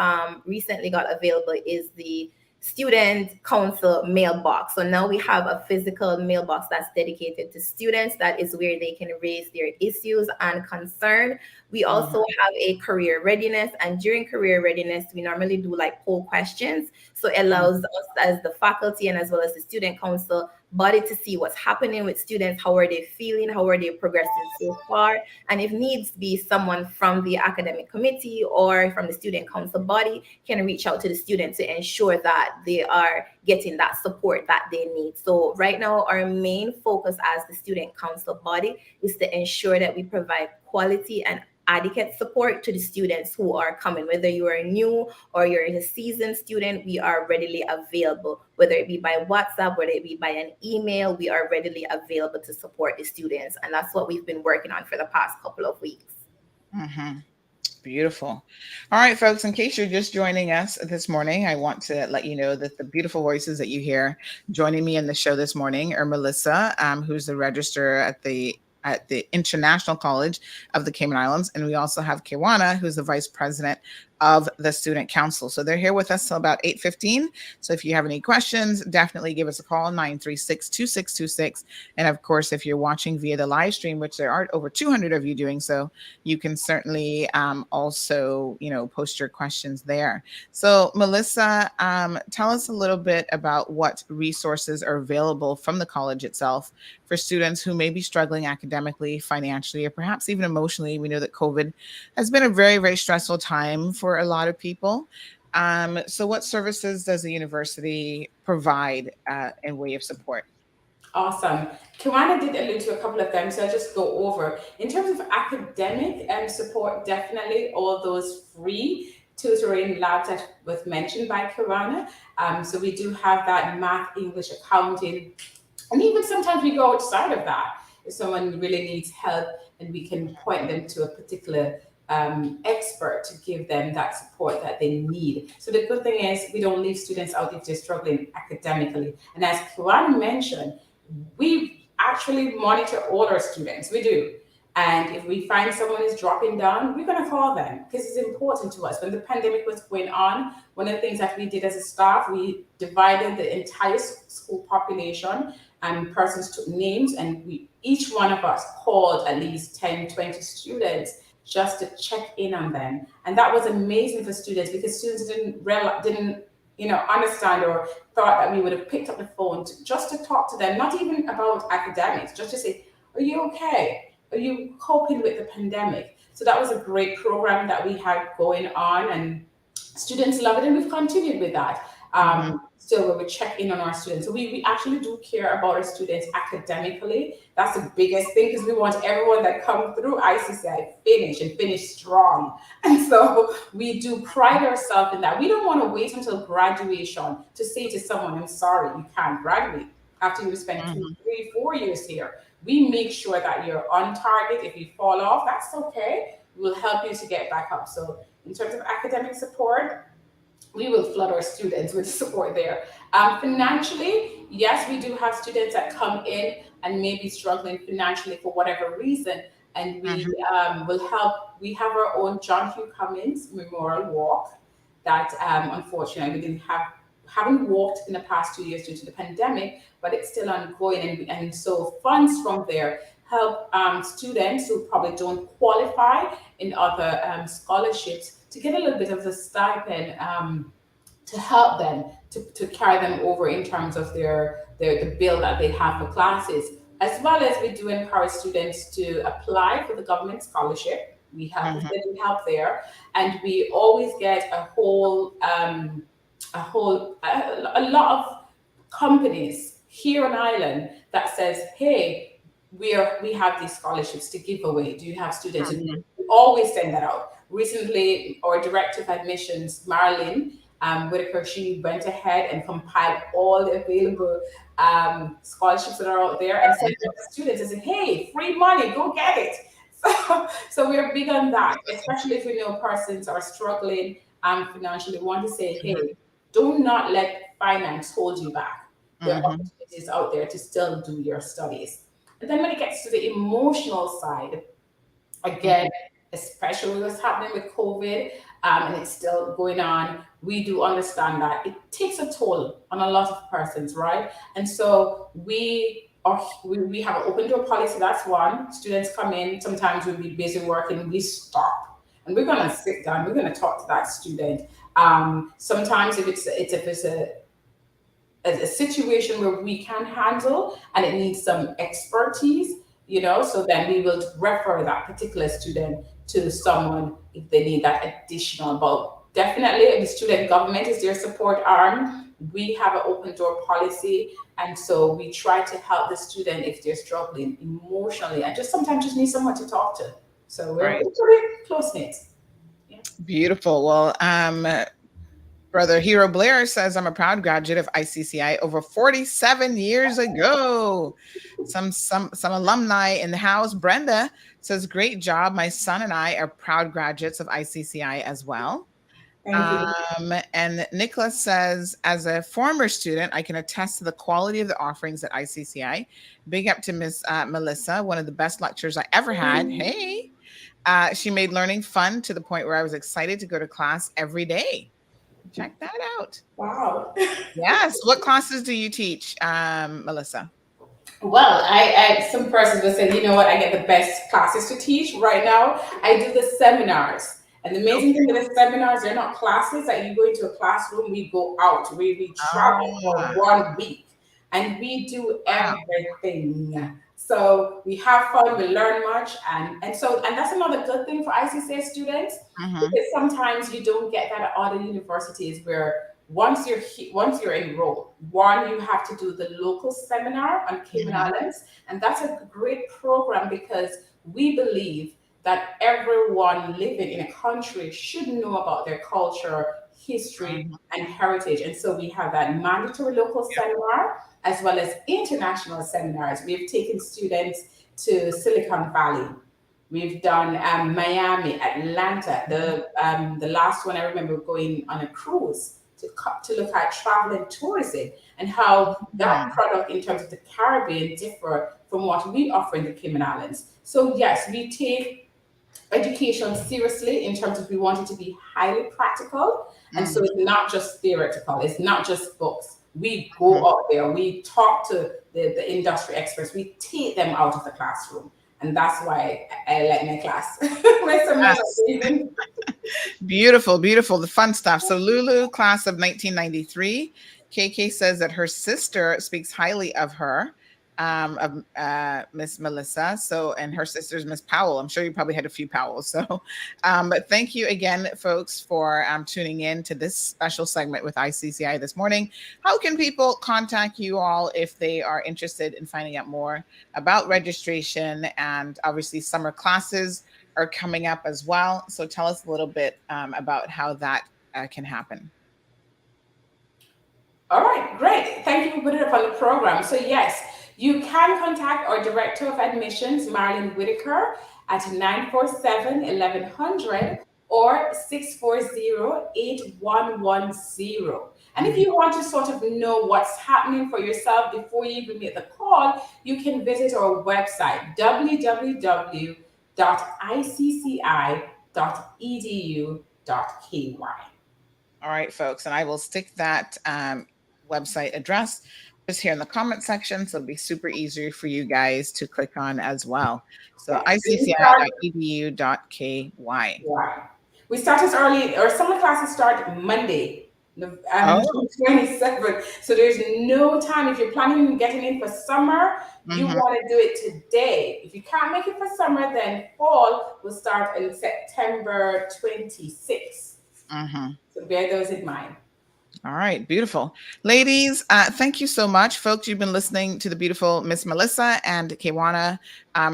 recently got available is the student council mailbox. So now we have a physical mailbox that's dedicated to students. That is where they can raise their issues and concern. We also have a career readiness, and during career readiness, we normally do like poll questions. So it allows us as the faculty and as well as the student council body to see what's happening with students, how are they feeling, how are they progressing so far, and if needs be, someone from the academic committee or from the student council body can reach out to the student to ensure that they are getting that support that they need. So right now, our main focus as the student council body is to ensure that we provide quality and adequate support to the students who are coming. Whether you are new or you're a seasoned student, we are readily available. Whether it be by WhatsApp, whether it be by an email, we are readily available to support the students. And that's what we've been working on for the past couple of weeks. Mhm. Beautiful. All right, folks, in case you're just joining us this morning, I want to let you know that the beautiful voices that you hear joining me in the show this morning are Melissa, who's the registrar at the International College of the Cayman Islands. And we also have Kewana, who's the vice president of the Student Council. So they're here with us till about 8:15. So if you have any questions, definitely give us a call, 936-2626. And of course, if you're watching via the live stream, which there are over 200 of you doing so, you can certainly also, post your questions there. So Melissa, tell us a little bit about what resources are available from the college itself for students who may be struggling academically, financially, or perhaps even emotionally. We know that COVID has been a very, very stressful time for a lot of people. So what services does the university provide in way of support? Awesome. Kiwana did allude to a couple of them, so I'll just go over. In terms of academic support, definitely all those free tutoring labs that was mentioned by Kiwana. So we do have that math, English, accounting, and even sometimes we go outside of that. If someone really needs help, and we can point them to a particular expert to give them that support that they need. So the good thing is we don't leave students out if they're struggling academically. And as Kiwana mentioned, we actually monitor all our students. We do. And if we find someone is dropping down, we're going to call them because it's important to us. When the pandemic was going on, one of the things that we did as a staff, we divided the entire school population and persons took names, and each one of us called at least 10, 20 students just to check in on them. And that was amazing for students because students didn't understand or thought that we would have picked up the phone just to talk to them, not even about academics, just to say, are you okay? Are you coping with the pandemic? So that was a great program that we had going on, and students love it, and we've continued with that. So we would check in on our students. So we actually do care about our students academically. That's the biggest thing because we want everyone that comes through ICCI finish strong. And so we do pride ourselves in that. We don't want to wait until graduation to say to someone, I'm sorry, you can't graduate after you spend 2, 3, 4 years here. We make sure that you're on target. If you fall off, that's okay. We'll help you to get back up. So in terms of academic support, we will flood our students with support there. Financially, yes, we do have students that come in and may be struggling financially for whatever reason, and we will help. We have our own John Hugh Cummins Memorial Walk that unfortunately we haven't walked in the past 2 years due to the pandemic, but it's still ongoing, and so funds from there help students who probably don't qualify in other scholarships to get a little bit of a stipend to help them to carry them over in terms of their the bill that they have for classes. As well as we do encourage students to apply for the government scholarship. We help with getting help there, and we always get a lot of companies here on island that says, "Hey, we have these scholarships to give away. Do you have students?" And we always send that out. Recently, our director of admissions, Marilyn Whitaker, she went ahead and compiled all the available scholarships that are out there and sent them to students and said, "Hey, free money, go get it." So we're big on that, especially if we know persons are struggling financially. We want to say, "Hey, do not let finance hold you back. There are opportunities out there to still do your studies." And then when it gets to the emotional side, again, especially what's happening with COVID, and it's still going on, we do understand that it takes a toll on a lot of persons, right? And so we have an open door policy. That's one. Students come in, sometimes we'll be busy working, we stop. And we're gonna sit down, we're gonna talk to that student. Sometimes if it's a situation where we can handle and it needs some expertise, so then we will refer that particular student to someone if they need that additional. But definitely the student government is their support arm. We have an open door policy, and so we try to help the student if they're struggling emotionally and just sometimes just need someone to talk to. So we're pretty close knit. Yeah. Beautiful. Well, Brother Hero Blair says, "I'm a proud graduate of ICCI over 47 years ago." Some alumni in the house. Brenda says, "Great job. My son and I are proud graduates of ICCI as well." Thank you. And Nicholas says, "As a former student, I can attest to the quality of the offerings at ICCI. Big up to Miss Melissa, one of the best lectures I ever had." Hey, she made learning fun to the point where I was excited to go to class every day. Check that out. Wow. Yes. What classes do you teach, Melissa? Well, I some persons will say, "You know what, I get the best classes to teach right now. I do the seminars." And the amazing thing with the seminars, they're not classes that you go into a classroom, we go out, we travel for 1 week and we do everything. So we have fun, we learn much, and that's another good thing for ICCA students, because sometimes you don't get that at other universities where once you're enrolled, you have to do the local seminar on Cayman Islands, and that's a great program because we believe that everyone living in a country should know about their culture, history, and heritage. And so we have that mandatory local seminar as well as international seminars. We've taken students to Silicon Valley. We've done Miami, Atlanta. The last one I remember going on a cruise to look at travel and tourism and how that product in terms of the Caribbean differ from what we offer in the Cayman Islands. So yes, we take education seriously in terms of we want it to be highly practical. And so it's not just theoretical, it's not just books. We go out there, we talk to the industry experts, we take them out of the classroom. And that's why I like my class. Beautiful, beautiful. The fun stuff. So Lulu, class of 1993. KK says that her sister speaks highly of her, of Miss Melissa. So, and her sister's Miss Powell. I'm sure you probably had a few Powells. So, but thank you again, folks, for tuning in to this special segment with ICCI this morning. How can people contact you all if they are interested in finding out more about registration? And obviously summer classes are coming up as well. So tell us a little bit about how that can happen. All right, great. Thank you for putting it up on the program. So yes, you can contact our Director of Admissions, Marilyn Whitaker, at 947-1100, or 640-8110. And if you want to sort of know what's happening for yourself before you even make the call, you can visit our website, www.icci.edu.ky. All right, folks, and I will stick that website address just here in the comment section, so it'll be super easy for you guys to click on as well. So icci.edu.ky. Yeah. We start as early, our summer classes start Monday, June 27th. So there's no time. If you're planning on getting in for summer, you want to do it today. If you can't make it for summer, then fall will start on September 26th. So bear those in mind. All right, beautiful. Ladies, thank you so much. Folks, you've been listening to the beautiful Miss Melissa and Kewana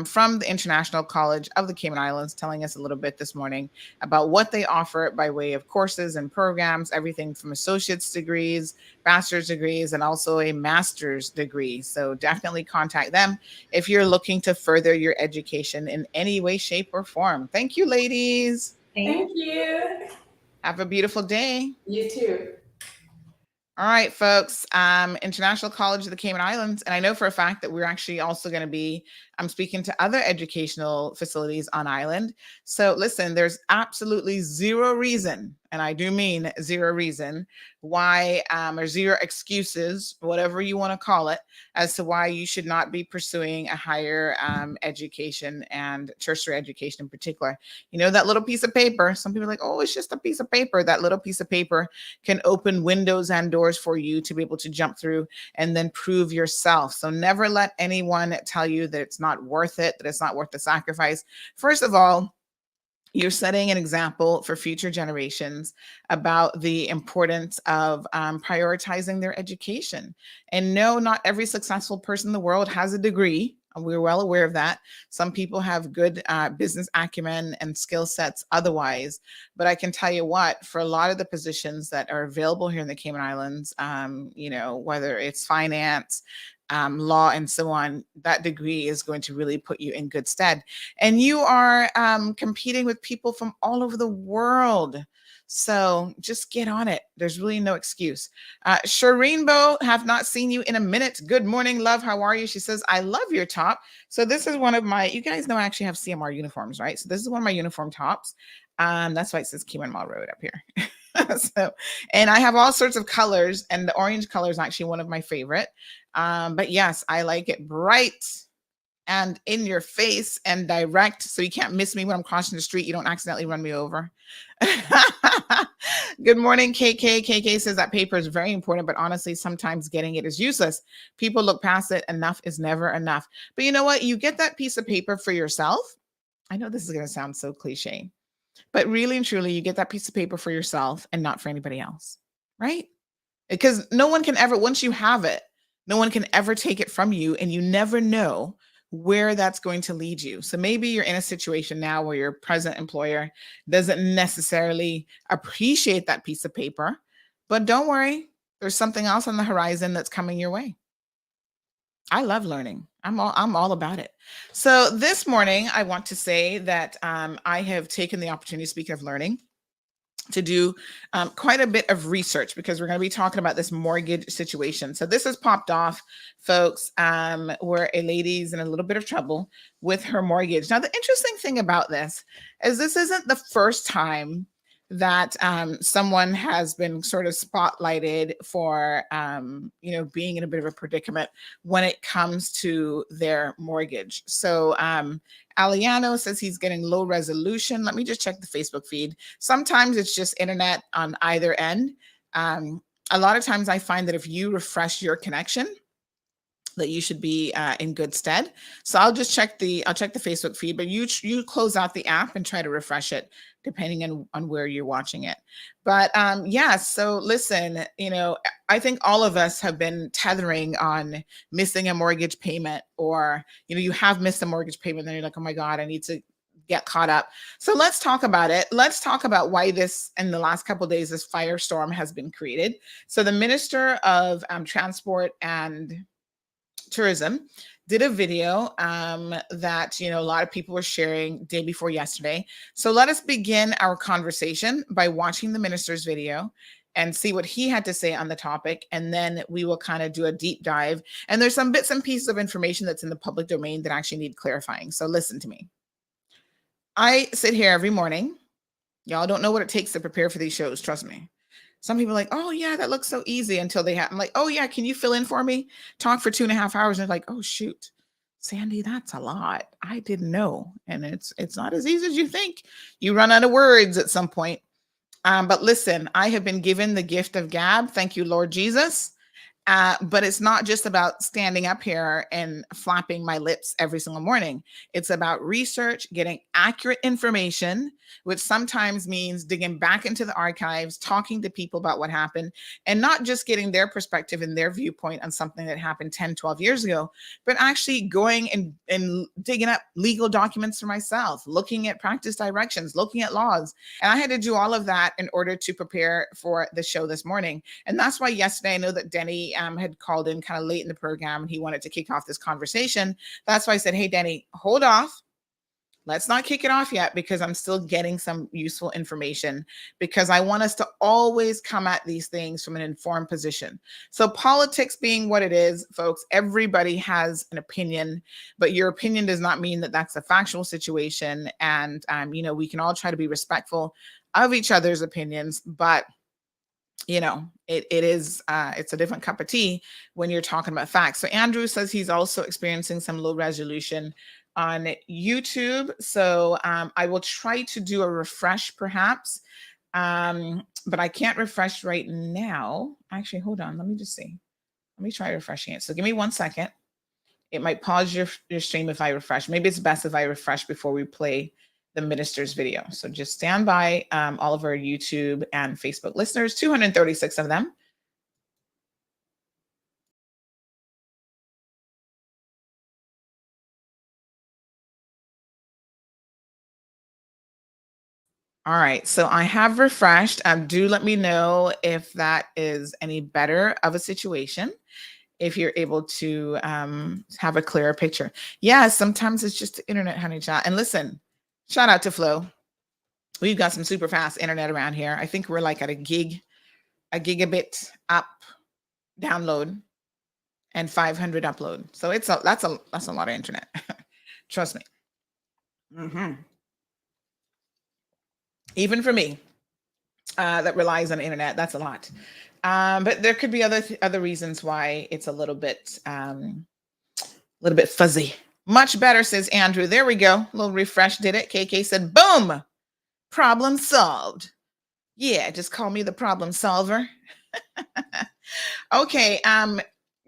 from the International College of the Cayman Islands, telling us a little bit this morning about what they offer by way of courses and programs, everything from associate's degrees, bachelor's degrees, and also a master's degree. So definitely contact them if you're looking to further your education in any way, shape, or form. Thank you, ladies. Thank you. Have a beautiful day. You too. All right, folks, International College of the Cayman Islands. And I know for a fact that we're actually also going to be speaking to other educational facilities on island. So listen, there's absolutely zero reason, and I do mean zero reason, why or zero excuses, whatever you want to call it, as to why you should not be pursuing a higher education and tertiary education in particular. You know, that little piece of paper, some people are like, oh, it's just a piece of paper. That little piece of paper can open windows and doors for you to be able to jump through and then prove yourself. So never let anyone tell you that it's not worth it, that it's not worth the sacrifice. First of all, you're setting an example for future generations about the importance of prioritizing their education. And no, not every successful person in the world has a degree. We're well aware of that. Some people have good business acumen and skill sets otherwise. But I can tell you what, for a lot of the positions that are available here in the Cayman Islands, you know, whether it's finance, law, and so on, that degree is going to really put you in good stead. And you are competing with people from all over the world. So just get on it. There's really no excuse. Shireen Bo, have not seen you in a minute. Good morning, love. How are you? She says, I love your top. So this is one of my, you guys know I actually have CMR uniforms, right? So this is one of my uniform tops. That's why it says Cayman Mall Road up here. So, and I have all sorts of colors, and the orange color is actually one of my favorite. But yes, I like it bright and in your face and direct, so you can't miss me when I'm crossing the street. You don't accidentally run me over. Good morning, KK. KK says that paper is very important, but honestly, sometimes getting it is useless. People look past it. Enough is never enough. But you know what? You get that piece of paper for yourself. I know this is going to sound so cliche, but really and truly, you get that piece of paper for yourself and not for anybody else, right? Because no one can ever, once you have it, no one can ever take it from you, and you never know where that's going to lead you. So maybe you're in a situation now where your present employer doesn't necessarily appreciate that piece of paper, but don't worry, there's something else on the horizon that's coming your way. I love learning. I'm all about it. So this morning, I want to say that I have taken the opportunity, speaking of learning, to do quite a bit of research, because we're going to be talking about this mortgage situation. So this has popped off, folks, where a lady's in a little bit of trouble with her mortgage. Now, the interesting thing about this isn't the first time that someone has been sort of spotlighted for, being in a bit of a predicament when it comes to their mortgage. So Aliano says he's getting low resolution. Let me just check the Facebook feed. Sometimes it's just internet on either end. A lot of times I find that if you refresh your connection, that you should be in good stead. So I'll check the Facebook feed, but you close out the app and try to refresh it depending on where you're watching it. But so listen, I think all of us have been tethering on missing a mortgage payment, or, you have missed a mortgage payment, then you're like, oh my God, I need to get caught up. So let's talk about it. Let's talk about why this, in the last couple of days, this firestorm has been created. So the Minister of Transport and Tourism did a video that, a lot of people were sharing day before yesterday. So let us begin our conversation by watching the minister's video and see what he had to say on the topic. And then we will kind of do a deep dive. And there's some bits and pieces of information that's in the public domain that actually need clarifying. So listen to me. I sit here every morning. Y'all don't know what it takes to prepare for these shows. Trust me. Some people are like, oh yeah, that looks so easy until they have. I'm like, oh yeah, can you fill in for me? Talk for 2.5 hours. And they're like, oh shoot, Sandy, that's a lot. I didn't know. And it's not as easy as you think. You run out of words at some point. But listen, I have been given the gift of gab. Thank you, Lord Jesus. But it's not just about standing up here and flapping my lips every single morning. It's about research, getting accurate information, which sometimes means digging back into the archives, talking to people about what happened, and not just getting their perspective and their viewpoint on something that happened 10, 12 years ago, but actually going and digging up legal documents for myself, looking at practice directions, looking at laws. And I had to do all of that in order to prepare for the show this morning. And that's why yesterday, I know that Denny had called in kind of late in the program and he wanted to kick off this conversation. That's why I said, hey, Denny, hold off. Let's not kick it off yet because I'm still getting some useful information because I want us to always come at these things from an informed position. So politics being what it is, folks, everybody has an opinion, but your opinion does not mean that that's a factual situation. And, we can all try to be respectful of each other's opinions, but it's a different cup of tea when you're talking about facts. So Andrew says he's also experiencing some low resolution on YouTube. So I will try to do a refresh perhaps, but I can't refresh right now. Actually, hold on. Let me just see. Let me try refreshing it. So give me 1 second. It might pause your stream if I refresh. Maybe it's best if I refresh before we play the minister's video. So just stand by, all of our YouTube and Facebook listeners, 236 of them. All right, so I have refreshed. Do let me know if that is any better of a situation, if you're able to have a clearer picture. Yeah, sometimes it's just the internet, honey child. And listen, shout out to Flo. We've got some super fast internet around here. I think we're like at a gigabit up download and 500 upload. So that's a lot of internet. Trust me. Even for me, that relies on the internet, that's a lot. But there could be other reasons why it's a little bit fuzzy. Much better, says Andrew. There we go. A little refresh did it. KK said, boom, problem solved. Yeah, just call me the problem solver. Okay,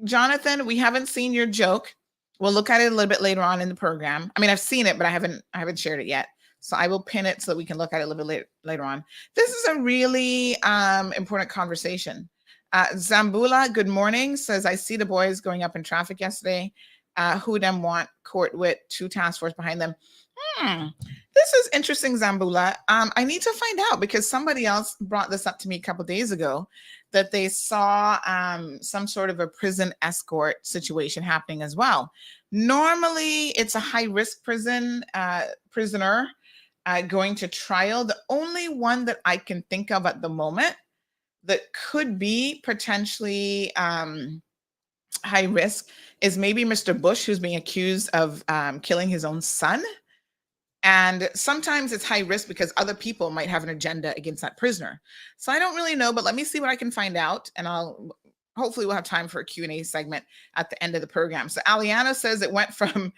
Jonathan, we haven't seen your joke. We'll look at it a little bit later on in the program. I mean, I've seen it, but I haven't shared it yet. So I will pin it so that we can look at it a little bit later on. This is a really important conversation. Zambula, good morning, says, I see the boys going up in traffic yesterday. Who them want court with 2 task force behind them? This is interesting, Zambula. I need to find out because somebody else brought this up to me a couple days ago that they saw some sort of a prison escort situation happening as well. Normally, it's a high-risk prisoner going to trial. The only one that I can think of at the moment that could be potentially high risk is maybe Mr. Bush, who's being accused of killing his own son. And sometimes it's high risk because other people might have an agenda against that prisoner. So I don't really know, but let me see what I can find out. And hopefully we'll have time for a Q&A segment at the end of the program. So Aliana says it went from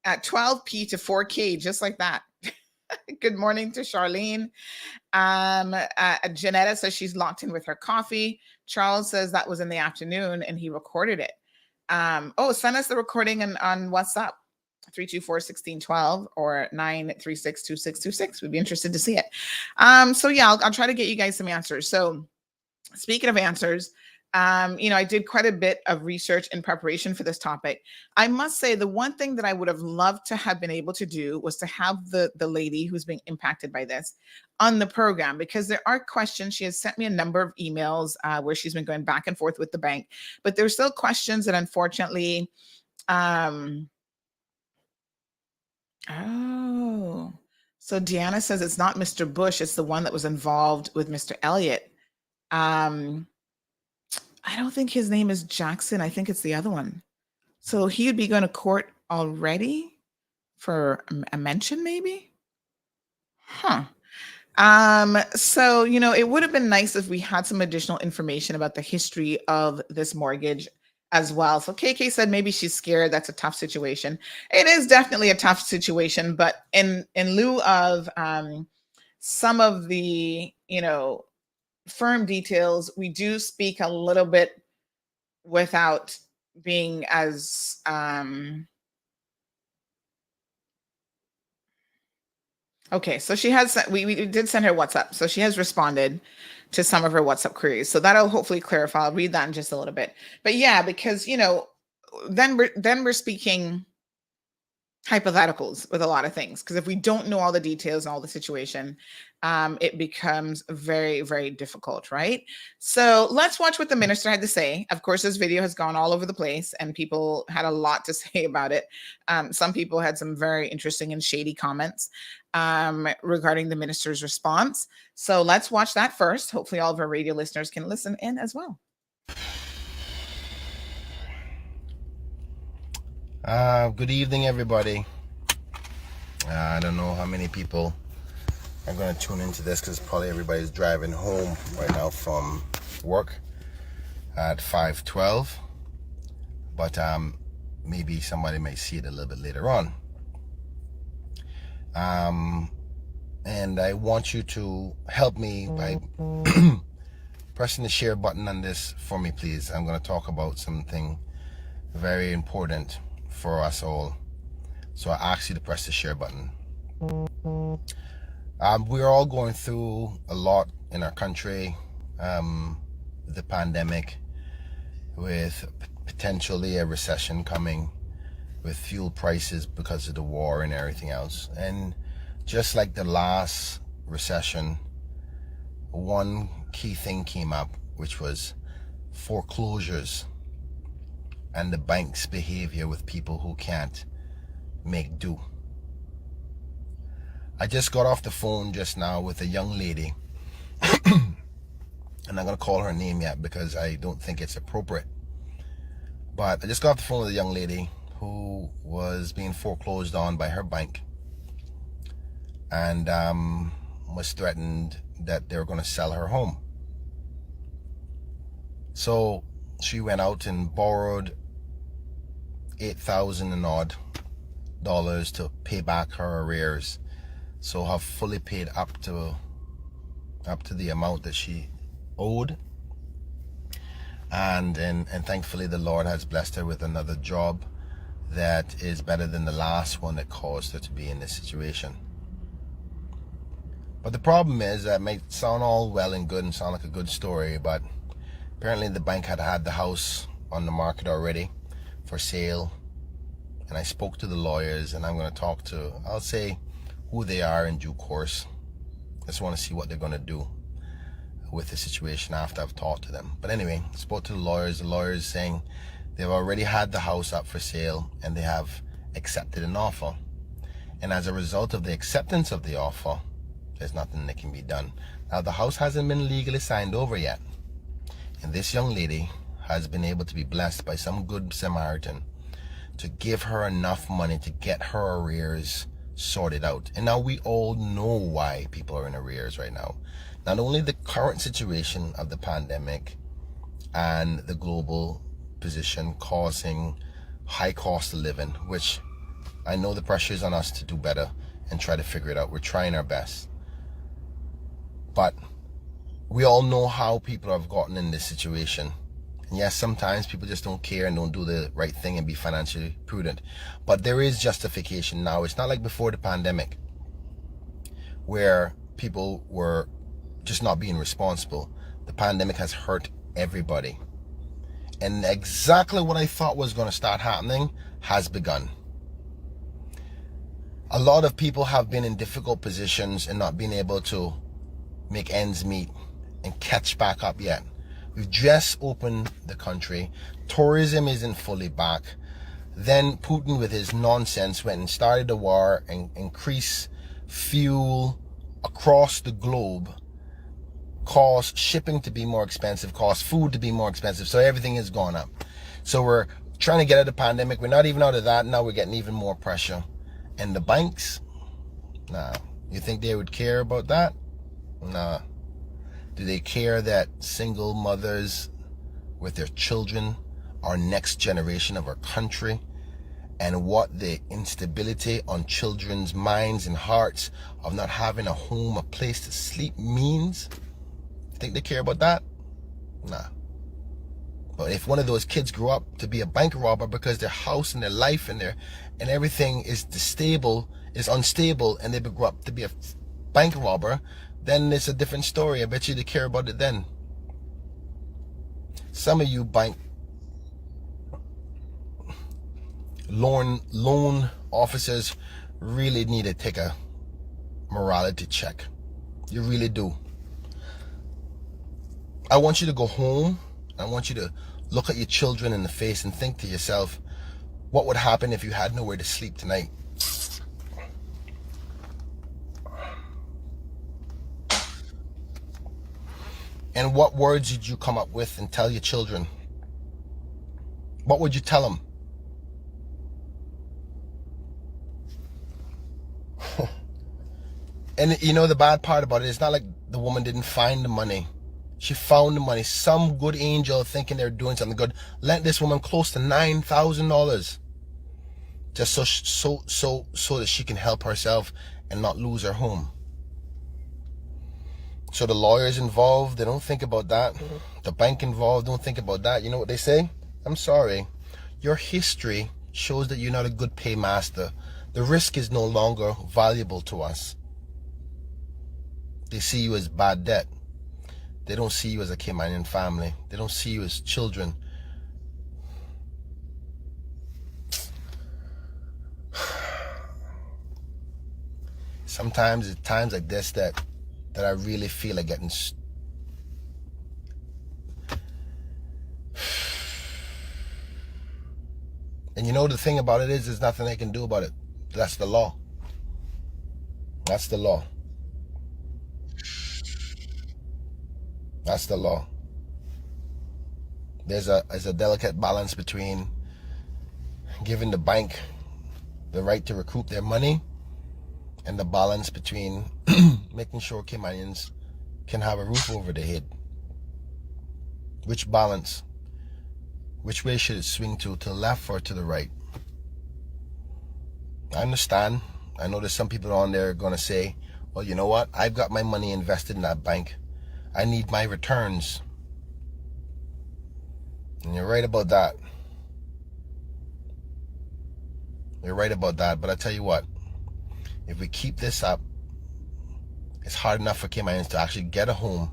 12p to 4K, just like that. Good morning to Charlene. Janetta says she's locked in with her coffee. Charles says that was in the afternoon and he recorded it. Send us the recording on WhatsApp, 324-1612 or 936-2626. We'd be interested to see it. I'll try to get you guys some answers. So speaking of answers, I did quite a bit of research in preparation for this topic. I must say the one thing that I would have loved to have been able to do was to have the lady who's being impacted by this on the program, because there are questions. She has sent me a number of emails where she's been going back and forth with the bank, but there's still questions that unfortunately, so Deanna says it's not Mr. Bush, it's the one that was involved with Mr. Elliott. I don't think his name is Jackson. I think it's the other one. So he would be going to court already for a mention, maybe? Huh. So, it would have been nice if we had some additional information about the history of this mortgage as well. So KK said maybe she's scared. That's a tough situation. It is definitely a tough situation, but in lieu of some of the, firm details, we do speak a little bit without being as okay. So she has, we did send her WhatsApp, so she has responded to some of her WhatsApp queries, so that'll hopefully clarify. I'll read that in just a little bit. But yeah, because then we're speaking hypotheticals with a lot of things, because if we don't know all the details and all the situation, it becomes very, very difficult, right? So let's watch what the minister had to say. Of course, this video has gone all over the place and people had a lot to say about it. Some people had some very interesting and shady comments regarding the minister's response. So let's watch that first. Hopefully all of our radio listeners can listen in as well. Good evening, everybody. I don't know how many people are going to tune into this, because probably everybody's driving home right now from work at 5:12. But maybe somebody may see it a little bit later on. And I want you to help me by pressing the share button on this for me, please. I'm going to talk about something very important for us all. So I ask you to press the share button. We're all going through a lot in our country, the pandemic, with potentially a recession coming, with fuel prices because of the war and everything else. And just like the last recession, one key thing came up, which was foreclosures and the bank's behavior with people who can't make do. I just got off the phone just now with a young lady, and I'm not going to call her name yet because I don't think it's appropriate. But I just got off the phone with a young lady who was being foreclosed on by her bank, and was threatened that they were going to sell her home. So she went out and borrowed $8,000 and odd to pay back her arrears, so have fully paid up to the amount that she owed. And thankfully the Lord has blessed her with another job that is better than the last one that caused her to be in this situation. But the problem is that it might sound all well and good and sound like a good story, but apparently the bank had the house on the market already for sale. And I spoke to the lawyers, and I'm going to talk to, I'll say who they are in due course. I just want to see what they're going to do with the situation after I've talked to them. But anyway, I spoke to the lawyers saying they've already had the house up for sale and they have accepted an offer. And as a result of the acceptance of the offer, there's nothing that can be done. Now, the house hasn't been legally signed over yet. And this young lady has been able to be blessed by some good Samaritan to give her enough money to get her arrears sorted out. And now we all know why people are in arrears right now. Not only the current situation of the pandemic and the global position causing high cost of living, which I know the pressure is on us to do better and try to figure it out. We're trying our best. But we all know how people have gotten in this situation. And yes, sometimes people just don't care and don't do the right thing and be financially prudent. But there is justification now. It's not like before the pandemic, where people were just not being responsible. The pandemic has hurt everybody. And exactly what I thought was going to start happening has begun. A lot of people have been in difficult positions and not been able to make ends meet and catch back up yet. We've just opened the country. Tourism isn't fully back. Then Putin with his nonsense went and started a war and increased fuel across the globe, caused shipping to be more expensive, caused food to be more expensive. So everything has gone up. So we're trying to get out of the pandemic. We're not even out of that. Now we're getting even more pressure. And the banks, nah. You think they would care about that? Nah. Do they care that single mothers with their children are next generation of our country, and what the instability on children's minds and hearts of not having a home, a place to sleep means? Think they care about that? Nah. But if one of those kids grew up to be a bank robber because their house and their life and everything is unstable, and they grew up to be a bank robber, then it's a different story. I bet you they care about it then. Some of you bank loan officers really need to take a morality check. You really do. I want you to go home. I want you to look at your children in the face and think to yourself, what would happen if you had nowhere to sleep tonight? And what words did you come up with and tell your children? What would you tell them? And you know the bad part about it, it's not like the woman didn't find the money. She found the money. Some good angel thinking they're doing something good lent this woman close to $9,000 just so that she can help herself and not lose her home. So the lawyers involved, they don't think about that. The bank involved don't think about that. You know what they say? I'm sorry. Your history shows that you're not a good paymaster. The risk is no longer valuable to us. They see you as bad debt. They don't see you as a Caymanian family. They don't see you as children. Sometimes it's times like this that I really feel like getting and you know the thing about it is there's nothing they can do about it. That's the law. That's the law. That's the law. There's a delicate balance between giving the bank the right to recoup their money and the balance between making sure Caymanians can have a roof over their head. Which balance? Which way should it swing to the left or to the right? I understand. I know there's some people on there going to say, well, you know what? I've got my money invested in that bank. I need my returns. And you're right about that. You're right about that. But I tell you what, if we keep this up, it's hard enough for Caymanians to actually get a home,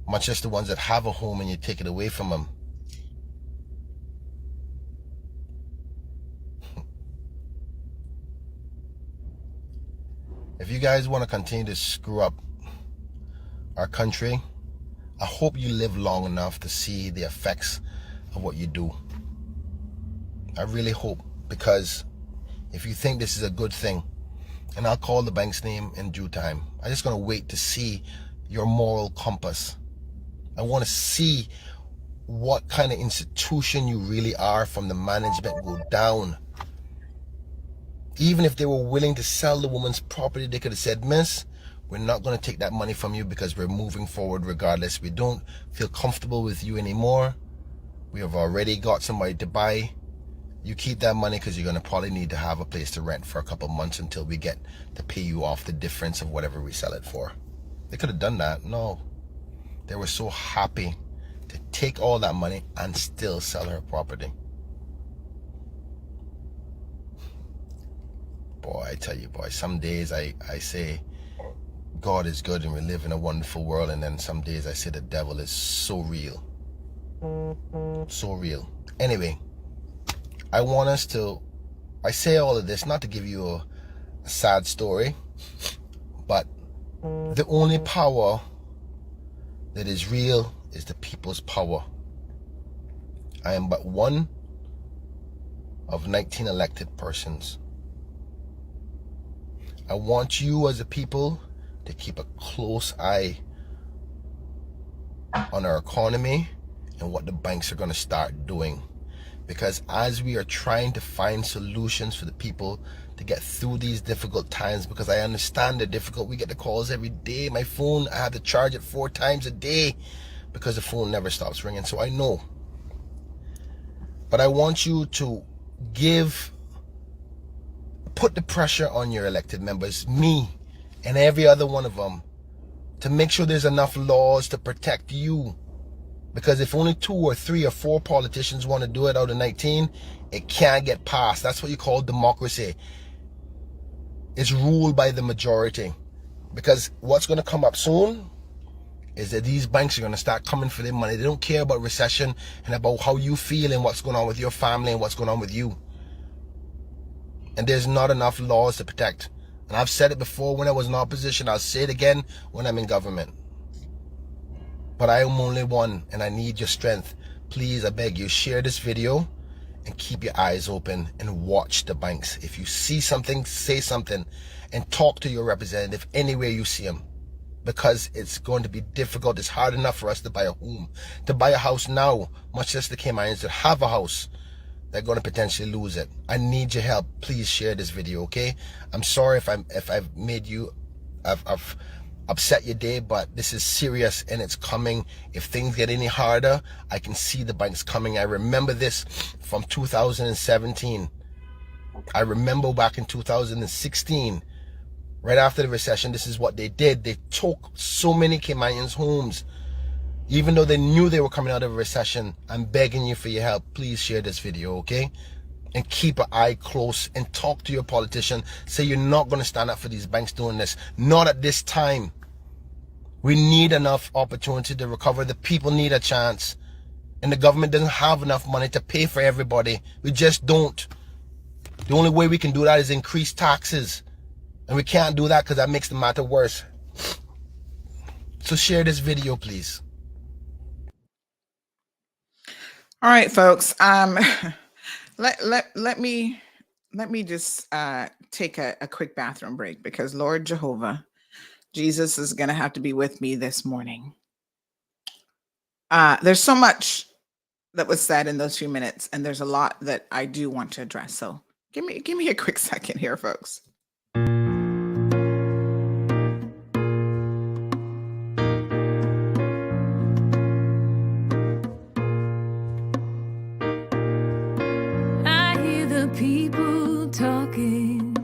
much less the ones that have a home and you take it away from them. If you guys want to continue to screw up our country, I hope you live long enough to see the effects of what you do. I really hope, because if you think this is a good thing, and I'll call the bank's name in due time, I'm just going to wait to see your moral compass. I want to see what kind of institution you really are from the management go down. Even if they were willing to sell the woman's property, they could have said, miss, we're not going to take that money from you because we're moving forward regardless. We don't feel comfortable with you anymore. We have already got somebody to buy. You keep that money because you're going to probably need to have a place to rent for a couple months until we get to pay you off the difference of whatever we sell it for. They could have done that. No. They were so happy to take all that money and still sell her property. Boy, I tell you, boy, some days I say God is good and we live in a wonderful world, and then some days I say the devil is so real. So real. Anyway, I say all of this not to give you a sad story, but the only power that is real is the people's power. I am but one of 19 elected persons. I want you as a people to keep a close eye on our economy and what the banks are going to start doing. Because as we are trying to find solutions for the people to get through these difficult times, because I understand they're difficult. We get the calls every day. My phone, I have to charge it 4 times a day because the phone never stops ringing. So I know. But I want you to put the pressure on your elected members, me and every other one of them, to make sure there's enough laws to protect you. Because if only 2 or 3 or 4 politicians want to do it out of 19, it can't get passed. That's what you call democracy. It's ruled by the majority. Because what's going to come up soon is that these banks are going to start coming for their money. They don't care about recession and about how you feel and what's going on with your family and what's going on with you. And there's not enough laws to protect. And I've said it before when I was in opposition. I'll say it again when I'm in government. But I am only one, and I need your strength. Please, I beg you, share this video and keep your eyes open and watch the banks. If you see something, say something and talk to your representative anywhere you see them. Because it's going to be difficult. It's hard enough for us to buy a home. To buy a house now, much less the Caymanians that have a house, they're going to potentially lose it. I need your help. Please share this video, okay? I'm sorry if I've made you, I've upset your day, but this is serious and it's coming. If things get any harder, I can see the banks coming. I remember this from 2017. I remember back in 2016, right after the recession, this is what they did. They took so many Caymanians' homes. Even though they knew they were coming out of a recession, I'm begging you for your help. Please share this video, okay? And keep an eye close and talk to your politician. Say you're not going to stand up for these banks doing this. Not at this time. We need enough opportunity to recover. The people need a chance. And the government doesn't have enough money to pay for everybody. We just don't. The only way we can do that is increase taxes. And we can't do that because that makes the matter worse. So share this video, please. All right, folks. Let me just take a quick bathroom break, because Lord Jehovah, Jesus is going to have to be with me this morning. There's so much that was said in those few minutes, and there's a lot that I do want to address. So give me a quick second here, folks. People talking,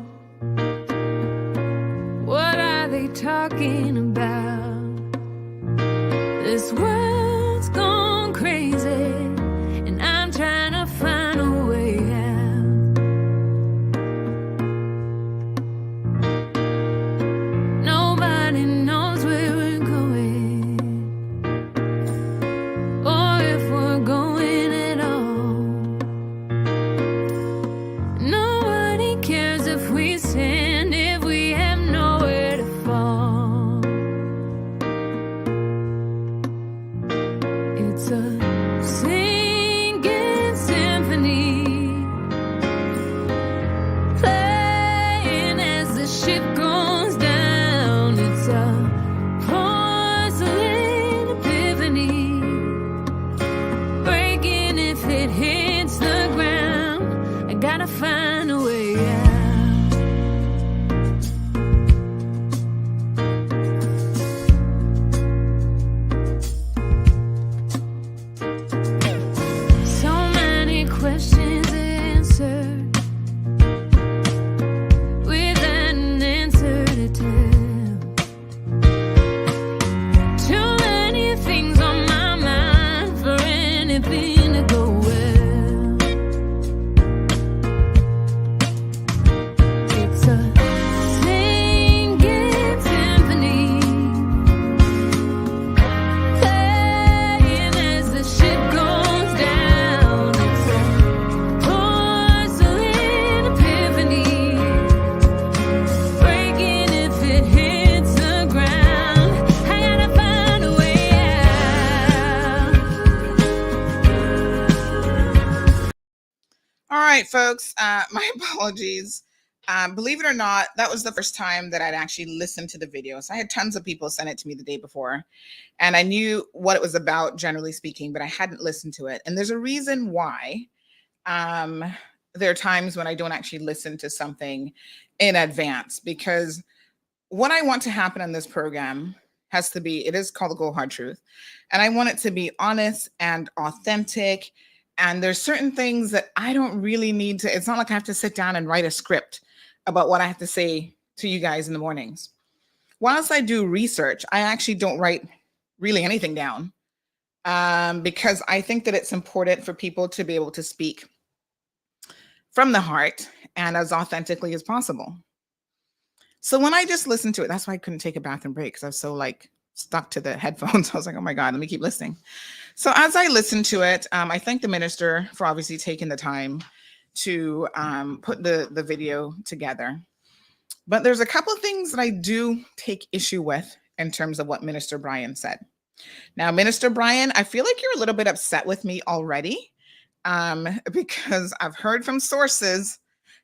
what are they talking about? This world's gone crazy, and I'm trying to find a way out. Nobody knows where we're going, or if we're going at all. Nobody cares if we stand, if we have nowhere to fall. It's a singing symphony, playing as the ship goes down. It's a porcelain epiphany, breaking if it hits the ground. I gotta find a way out. So many questions answered without an answer to tell. Too many things on my mind for anything to go well. folks, my apologies. Believe it or not, that was the first time that I'd actually listened to the video. So I had tons of people send it to me the day before, and I knew what it was about, generally speaking, but I hadn't listened to it. And there's a reason why. There are times when I don't actually listen to something in advance, because what I want to happen on this program has to be, it is called the Gold Hard Truth. And I want it to be honest and authentic. And there's certain things that I don't really need to, it's not like I have to sit down and write a script about what I have to say to you guys in the mornings. Whilst I do research, I actually don't write really anything down, because I think that it's important for people to be able to speak from the heart and as authentically as possible. So when I just listened to it, that's why I couldn't take a bathroom break, because I was so like stuck to the headphones. I was like, oh my God, let me keep listening. So as I listened to it, I thank the minister for obviously taking the time to put the video together. But there's a couple of things that I do take issue with in terms of what Minister Brian said. Now, Minister Brian, I feel like you're a little bit upset with me already, because I've heard from sources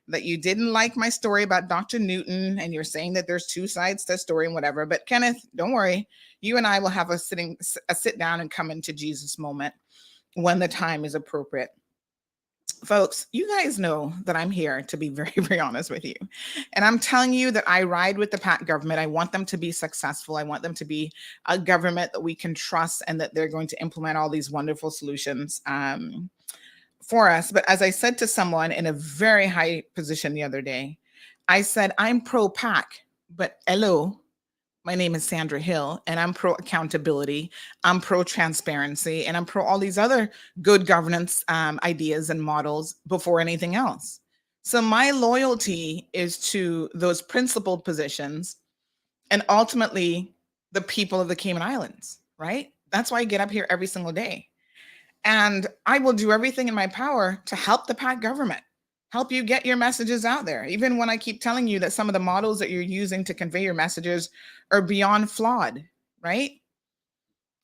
that you didn't like my story about Dr. Newton, and you're saying that there's two sides to the story and whatever. But Kenneth, don't worry. You and I will have a sit down and come into Jesus moment when the time is appropriate. Folks, you guys know that I'm here to be very, very honest with you. And I'm telling you that I ride with the PAC government. I want them to be successful. I want them to be a government that we can trust, and that they're going to implement all these wonderful solutions for us. But as I said to someone in a very high position the other day, I said, I'm pro-PAC, but hello, my name is Sandra Hill, and I'm pro accountability, I'm pro transparency, and I'm pro all these other good governance ideas and models before anything else. So my loyalty is to those principled positions, and ultimately the people of the Cayman Islands, right? That's why I get up here every single day. And I will do everything in my power to help the PAC government, help you get your messages out there. Even when I keep telling you that some of the models that you're using to convey your messages are beyond flawed, right?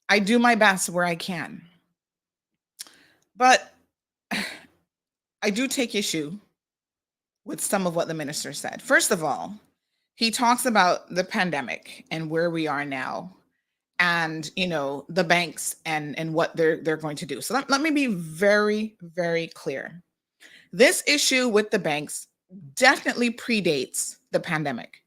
I do my best where I can. But I do take issue with some of what the minister said. First of all, he talks about the pandemic and where we are now, and the banks and what they're going to do. So let me be very, very clear. This issue with the banks definitely predates the pandemic.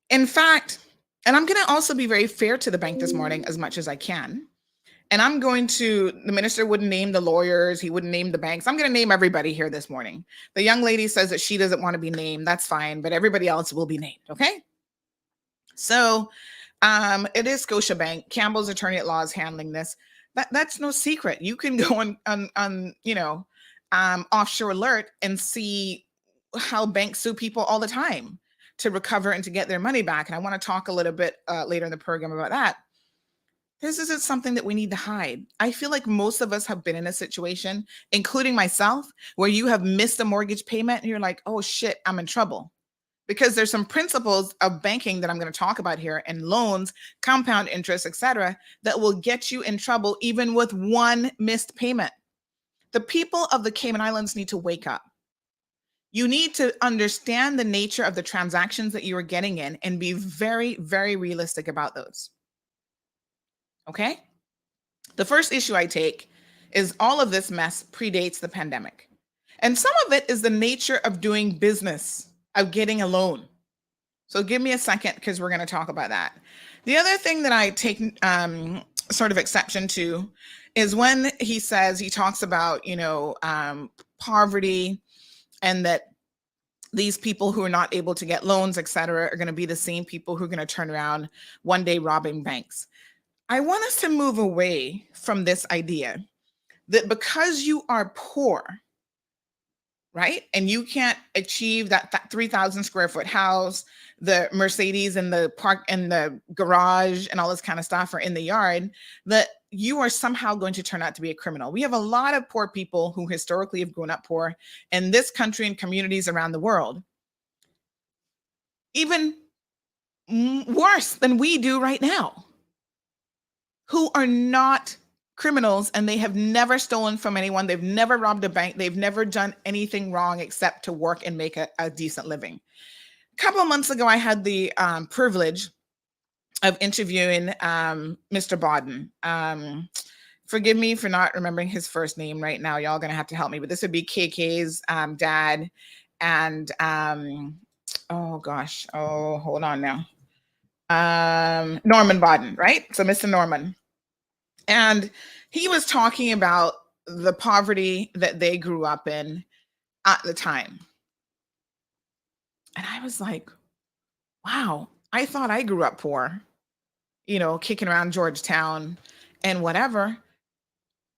In fact, and I'm going to also be very fair to the bank this morning as much as I can. And the minister wouldn't name the lawyers, he wouldn't name the banks. I'm going to name everybody here this morning. The young lady says that she doesn't want to be named. That's fine, but everybody else will be named, okay? So it is Scotiabank. Campbell's attorney at law is handling this. That's no secret. You can go on Offshore Alert and see how banks sue people all the time to recover and to get their money back. And I want to talk a little bit later in the program about that. This isn't something that we need to hide. I feel like most of us have been in a situation, including myself, where you have missed a mortgage payment and you're like, oh shit, I'm in trouble. Because there's some principles of banking that I'm going to talk about here, and loans, compound interest, etc., that will get you in trouble even with one missed payment. The people of the Cayman Islands need to wake up. You need to understand the nature of the transactions that you are getting in and be very, very realistic about those. Okay? The first issue I take is all of this mess predates the pandemic. And some of it is the nature of doing business, of getting a loan. So give me a second, because we're going to talk about that. The other thing that I take sort of exception to is when he talks about, poverty, and that these people who are not able to get loans, et cetera, are going to be the same people who are going to turn around one day robbing banks. I want us to move away from this idea that because you are poor, right, and you can't achieve that 3,000 square foot house, the Mercedes in the park and the garage and all this kind of stuff, or in the yard, that you are somehow going to turn out to be a criminal. We have a lot of poor people who historically have grown up poor in this country and communities around the world, even worse than we do right now, who are not criminals, and they have never stolen from anyone. They've never robbed a bank. They've never done anything wrong except to work and make a decent living. A couple of months ago, I had the privilege of interviewing Mr. Bodden. Forgive me for not remembering his first name right now. Y'all gonna have to help me, but this would be KK's dad. And hold on now. Norman Bodden, right? So Mr. Norman. And he was talking about the poverty that they grew up in at the time. And I was like, wow, I thought I grew up poor, kicking around Georgetown and whatever.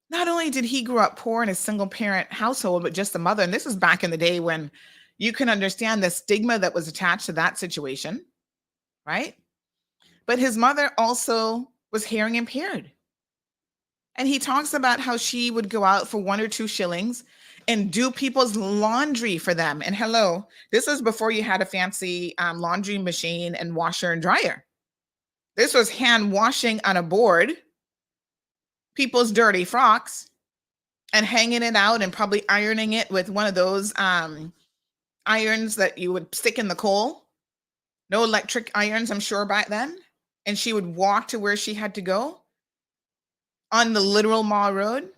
Not only did he grow up poor in a single parent household, but just the mother. And this is back in the day when you can understand the stigma that was attached to that situation, right? But his mother also was hearing impaired. And he talks about how she would go out for 1 or 2 shillings and do people's laundry for them. And hello, this is before you had a fancy laundry machine and washer and dryer. This was hand washing on a board, people's dirty frocks, and hanging it out and probably ironing it with one of those irons that you would stick in the coal. No electric irons, I'm sure, back then. And she would walk to where she had to go on the literal Mall Road.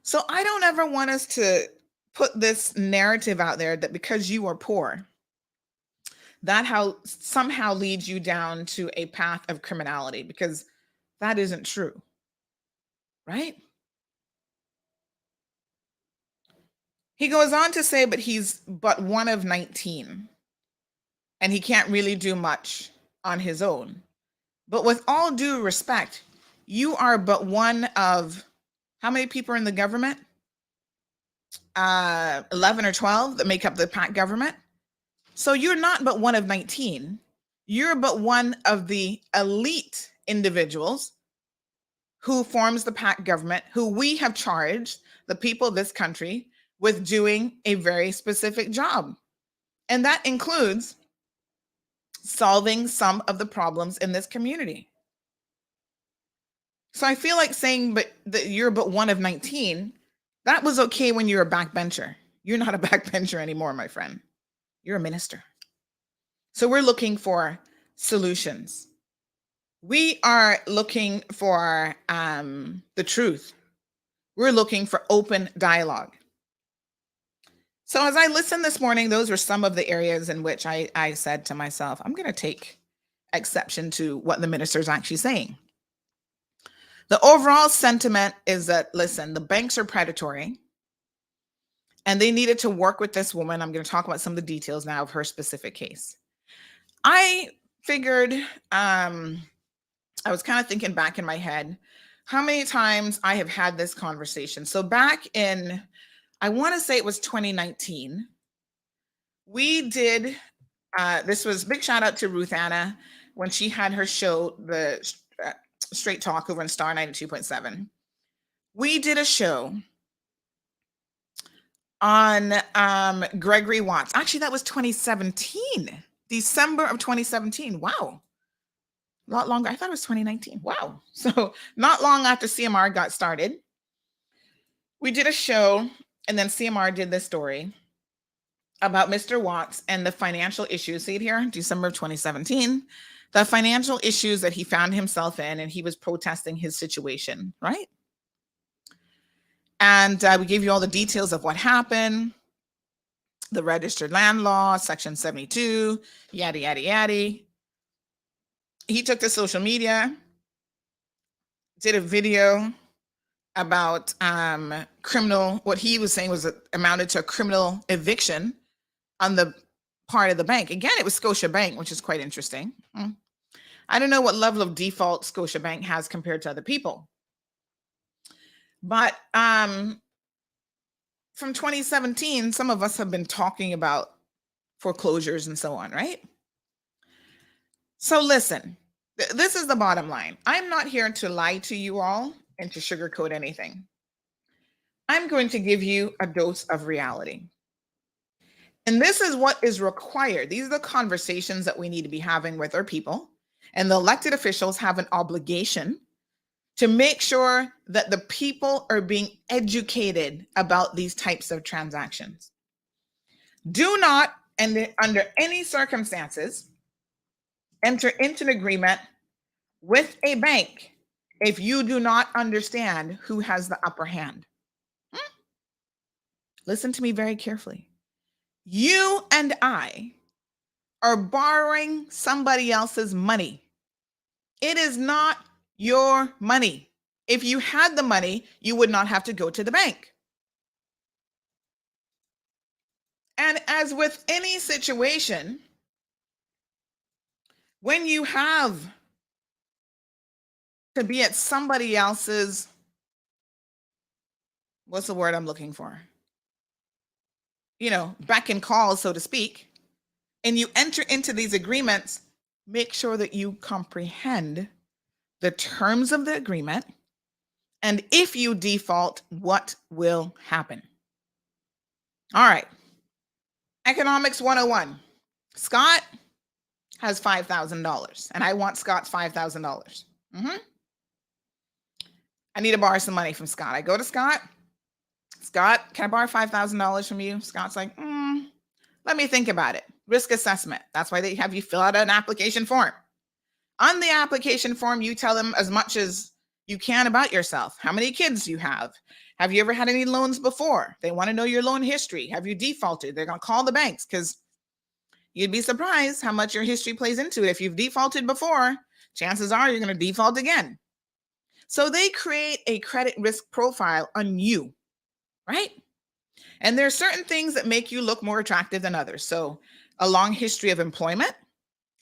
So I don't ever want us to put this narrative out there that because you are poor, that somehow leads you down to a path of criminality, because that isn't true, right? He goes on to say, but he's but one of 19, and he can't really do much on his own. But with all due respect, you are but one of how many people are in the government? 11 or 12 that make up the PAC government. So you're not but one of 19. You're but one of the elite individuals who forms the PAC government, who we have charged the people of this country with doing a very specific job. And that includes solving some of the problems in this community. So I feel like saying that you're but one of 19, that was okay when you're a backbencher. You're not a backbencher anymore, my friend. You're a minister. So we're looking for solutions. We are looking for the truth. We're looking for open dialogue. So as I listened this morning, those were some of the areas in which I said to myself, I'm going to take exception to what the minister is actually saying. The overall sentiment is that, listen, the banks are predatory and they needed to work with this woman. I'm going to talk about some of the details now of her specific case. I figured, I was kind of thinking back in my head, how many times I have had this conversation. So back in, I want to say it was 2019, we did, this was big shout out to Ruth Anna when she had her show, the Straight Talk over on Star 92.7. We did a show on Gregory Watts. Actually, that was 2017, December of 2017. Wow. A lot longer. I thought it was 2019. Wow. So not long after CMR got started, we did a show, and then CMR did this story about Mr. Watts and the financial issues. See it here, December of 2017. The financial issues that he found himself in, and he was protesting his situation, right? And we gave you all the details of what happened, the registered land law, section 72, yada, yada, yada. He took to social media, did a video about criminal, what he was saying was amounted to a criminal eviction on the part of the bank. Again, it was Scotia Bank, which is quite interesting. I don't know what level of default Scotia Bank has compared to other people. But from 2017, some of us have been talking about foreclosures and so on, right? So listen, this is the bottom line. I'm not here to lie to you all and to sugarcoat anything. I'm going to give you a dose of reality. And this is what is required. These are the conversations that we need to be having with our people. And the elected officials have an obligation to make sure that the people are being educated about these types of transactions. Do not, and under any circumstances, enter into an agreement with a bank if you do not understand who has the upper hand. Listen to me very carefully. You and I are borrowing somebody else's money. It is not your money. If you had the money, you would not have to go to the bank. And as with any situation, when you have to be at somebody else's, what's the word I'm looking for? Beck and call, so to speak, and you enter into these agreements, make sure that you comprehend the terms of the agreement, and if you default, what will happen. All right. Economics 101. Scott has $5,000, and I want Scott's $5,000. I need to borrow some money from Scott. I go to Scott. Scott, can I borrow $5,000 from you? Scott's like, let me think about it. Risk assessment. That's why they have you fill out an application form. On the application form, you tell them as much as you can about yourself. How many kids you have? Have you ever had any loans before? They want to know your loan history. Have you defaulted? They're going to call the banks because you'd be surprised how much your history plays into it. If you've defaulted before, chances are you're going to default again. So they create a credit risk profile on you, right? And there are certain things that make you look more attractive than others. So a long history of employment.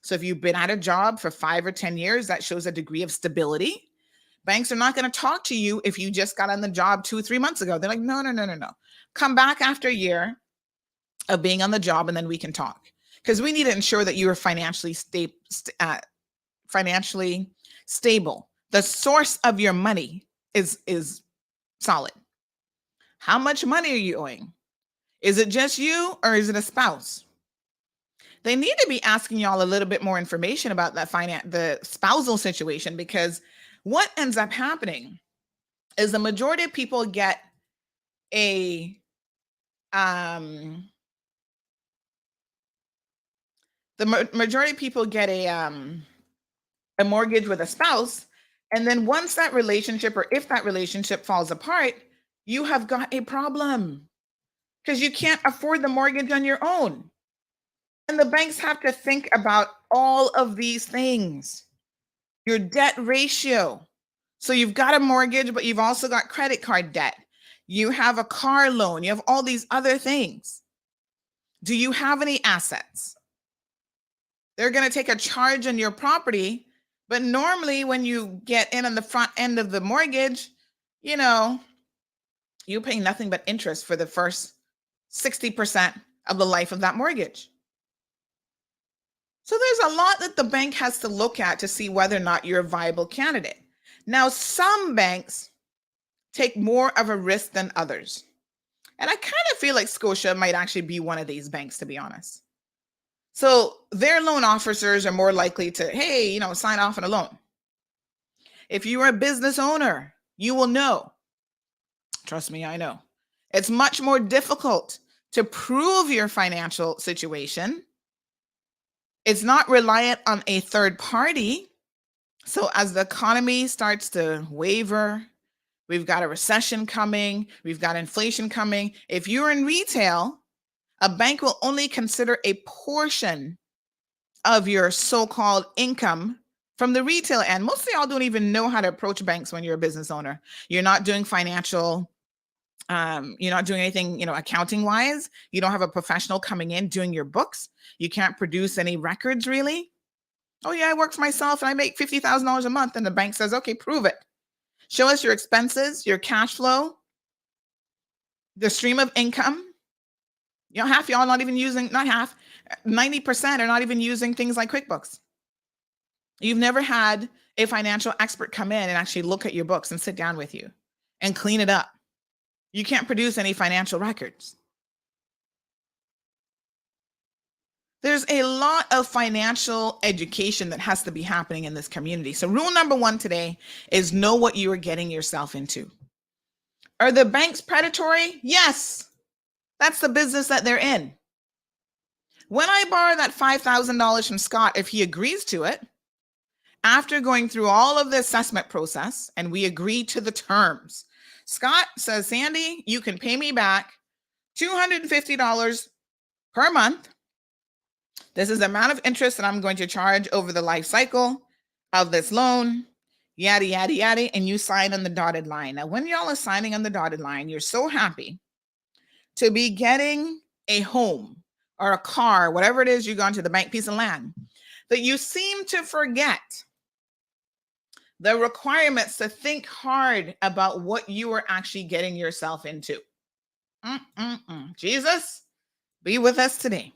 So if you've been at a job for 5 or 10 years, that shows a degree of stability. Banks are not going to talk to you if you just got on the job 2 or 3 months ago. They're like, no. Come back after a year of being on the job and then we can talk. Because we need to ensure that you are financially stable. The source of your money is solid. How much money are you owing? Is it just you or is it a spouse? They need to be asking y'all a little bit more information about that the spousal situation, because what ends up happening is the majority of people get a mortgage with a spouse, and then once that relationship, or if that relationship falls apart, you have got a problem because you can't afford the mortgage on your own. And the banks have to think about all of these things. Your debt ratio. So you've got a mortgage, but you've also got credit card debt. You have a car loan. You have all these other things. Do you have any assets? They're going to take a charge on your property, but normally when you get in on the front end of the mortgage, you pay nothing but interest for the first 60% of the life of that mortgage. So there's a lot that the bank has to look at to see whether or not you're a viable candidate. Now, some banks take more of a risk than others. And I kind of feel like Scotia might actually be one of these banks, to be honest. So their loan officers are more likely to, hey, sign off on a loan. If you are a business owner, you will know. Trust me, I know. It's much more difficult to prove your financial situation. It's not reliant on a third party. So as the economy starts to waver, we've got a recession coming, we've got inflation coming. If you're in retail, a bank will only consider a portion of your so-called income from the retail end. Most of y'all don't even know how to approach banks when you're a business owner. You're not doing financial, you're not doing anything, accounting wise. You don't have a professional coming in doing your books. You can't produce any records really. Oh yeah, I work for myself and I make $50,000 a month. And the bank says, okay, prove it. Show us your expenses, your cash flow, the stream of income. Half y'all not even using, not half, 90% are not even using things like QuickBooks. You've never had a financial expert come in and actually look at your books and sit down with you and clean it up. You can't produce any financial records. There's a lot of financial education that has to be happening in this community. So rule number 1 today is know what you are getting yourself into. Are the banks predatory? Yes. That's the business that they're in. When I borrow that $5,000 from Scott, if he agrees to it, after going through all of the assessment process and we agree to the terms, Scott says, Sandy, you can pay me back $250 per month. This is the amount of interest that I'm going to charge over the life cycle of this loan, yada, yada, yada, and you sign on the dotted line. Now, when y'all are signing on the dotted line, you're so happy to be getting a home or a car, whatever it is you got to the bank, piece of land, that you seem to forget the requirements to think hard about what you are actually getting yourself into. Jesus, be with us today.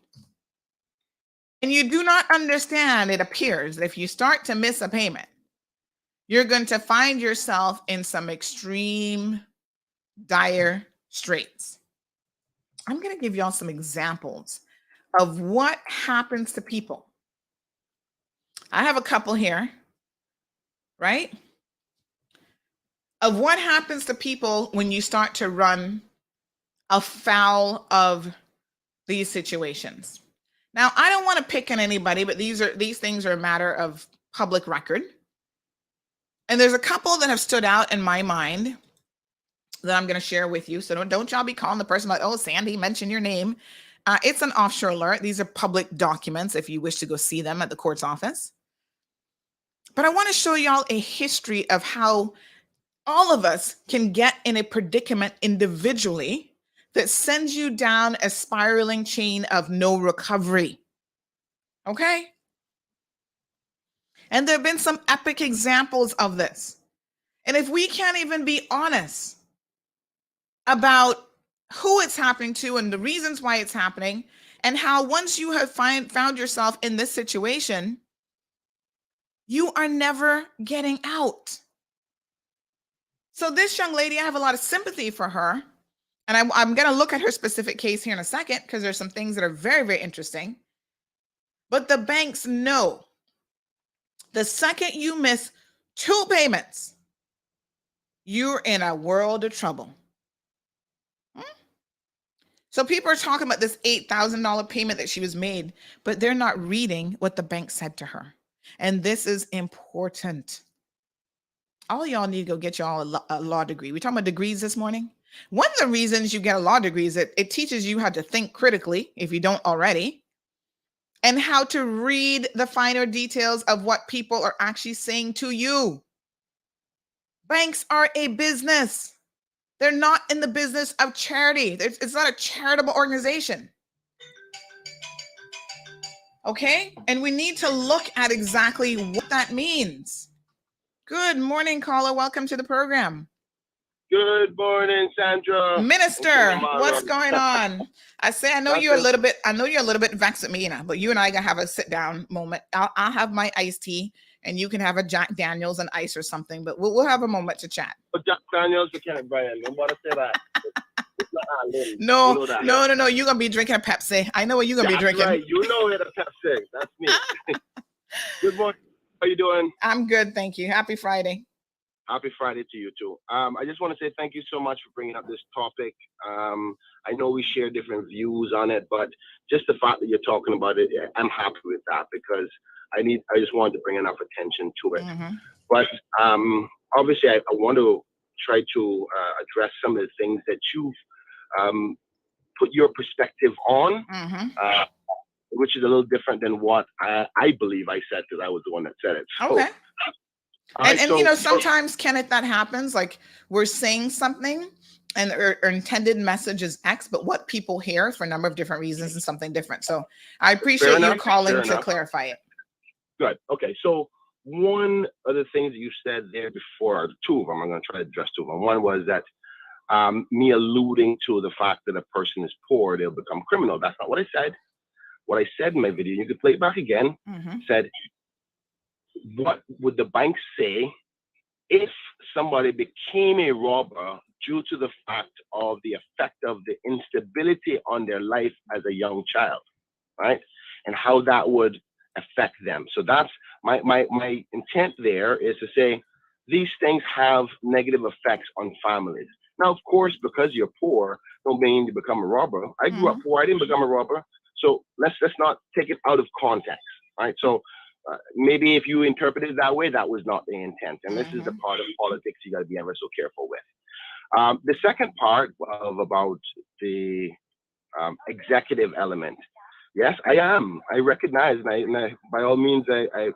And you do not understand, it appears, that if you start to miss a payment, you're going to find yourself in some extreme, dire straits. I'm going to give y'all some examples of what happens to people. I have a couple here, right? Of what happens to people when you start to run afoul of these situations. Now, I don't want to pick on anybody, but these things are a matter of public record. And there's a couple that have stood out in my mind that I'm going to share with you. So don't y'all be calling the person like, oh, Sandy, mention your name. It's an offshore alert. These are public documents if you wish to go see them at the court's office. But I want to show y'all a history of how all of us can get in a predicament individually that sends you down a spiraling chain of no recovery. Okay? And there have been some epic examples of this. And if we can't even be honest about who it's happening to and the reasons why it's happening, and how once you have found yourself in this situation, you are never getting out. So this young lady, I have a lot of sympathy for her. And I'm going to look at her specific case here in a second because there's some things that are very, very interesting. But the banks know the second you miss 2 payments, you're in a world of trouble. So people are talking about this $8,000 payment that she was made, but they're not reading what the bank said to her. And this is important. All y'all need to go get y'all a law degree. We talking about degrees this morning? One of the reasons you get a law degree is that it teaches you how to think critically, if you don't already, and how to read the finer details of what people are actually saying to you. Banks are a business. They're not in the business of charity. It's not a charitable organization. Okay? And we need to look at exactly what that means. Good morning, caller. Welcome to the program. Good morning, Sandra. Minister, what's going on? I know you're a little bit vexed at me, but you and I gotta have a sit down moment. I'll have my iced tea and you can have a Jack Daniels and ice or something, but we'll have a moment to chat. But Jack Daniels, you can't, Brian. Don't want to say that. It's not no, you know that. No. You're gonna be drinking a Pepsi. I know what you're gonna be drinking. Right. You know it, a Pepsi. That's me. Good morning. How you doing? I'm good, thank you. Happy Friday. Happy Friday to you too. I just want to say thank you so much for bringing up this topic. I know we share different views on it, but just the fact that you're talking about it, I'm happy with that because I just wanted to bring enough attention to it. Mm-hmm. But obviously, I want to try to address some of the things that you've put your perspective on, mm-hmm. Which is a little different than what I believe I said because I was the one that said it. So, okay. And sometimes, Kenneth, that happens. Like we're saying something and our intended message is X, but what people hear for a number of different reasons is something different. So I appreciate you calling to clarify it. Good. Okay. So one of the things that you said there before, 2 of them, I'm going to try to address 2 of them. One was that me alluding to the fact that a person is poor, they'll become criminal. That's not what I said. What I said in my video, you could play it back again, said, what would the bank say if somebody became a robber due to the fact of the effect of the instability on their life as a young child, right? and how that would affect them. So that's my intent there is to say these things have negative effects on families. Now, of course, because you're poor, don't mean you become a robber. I grew up poor. I didn't become a robber. So let's not take it out of context, right? So maybe if you interpret it that way, that was not the intent. And this is the part of politics you got to be ever so careful with. The second part of about the executive element. Yes, I am. I recognize, and I by all means,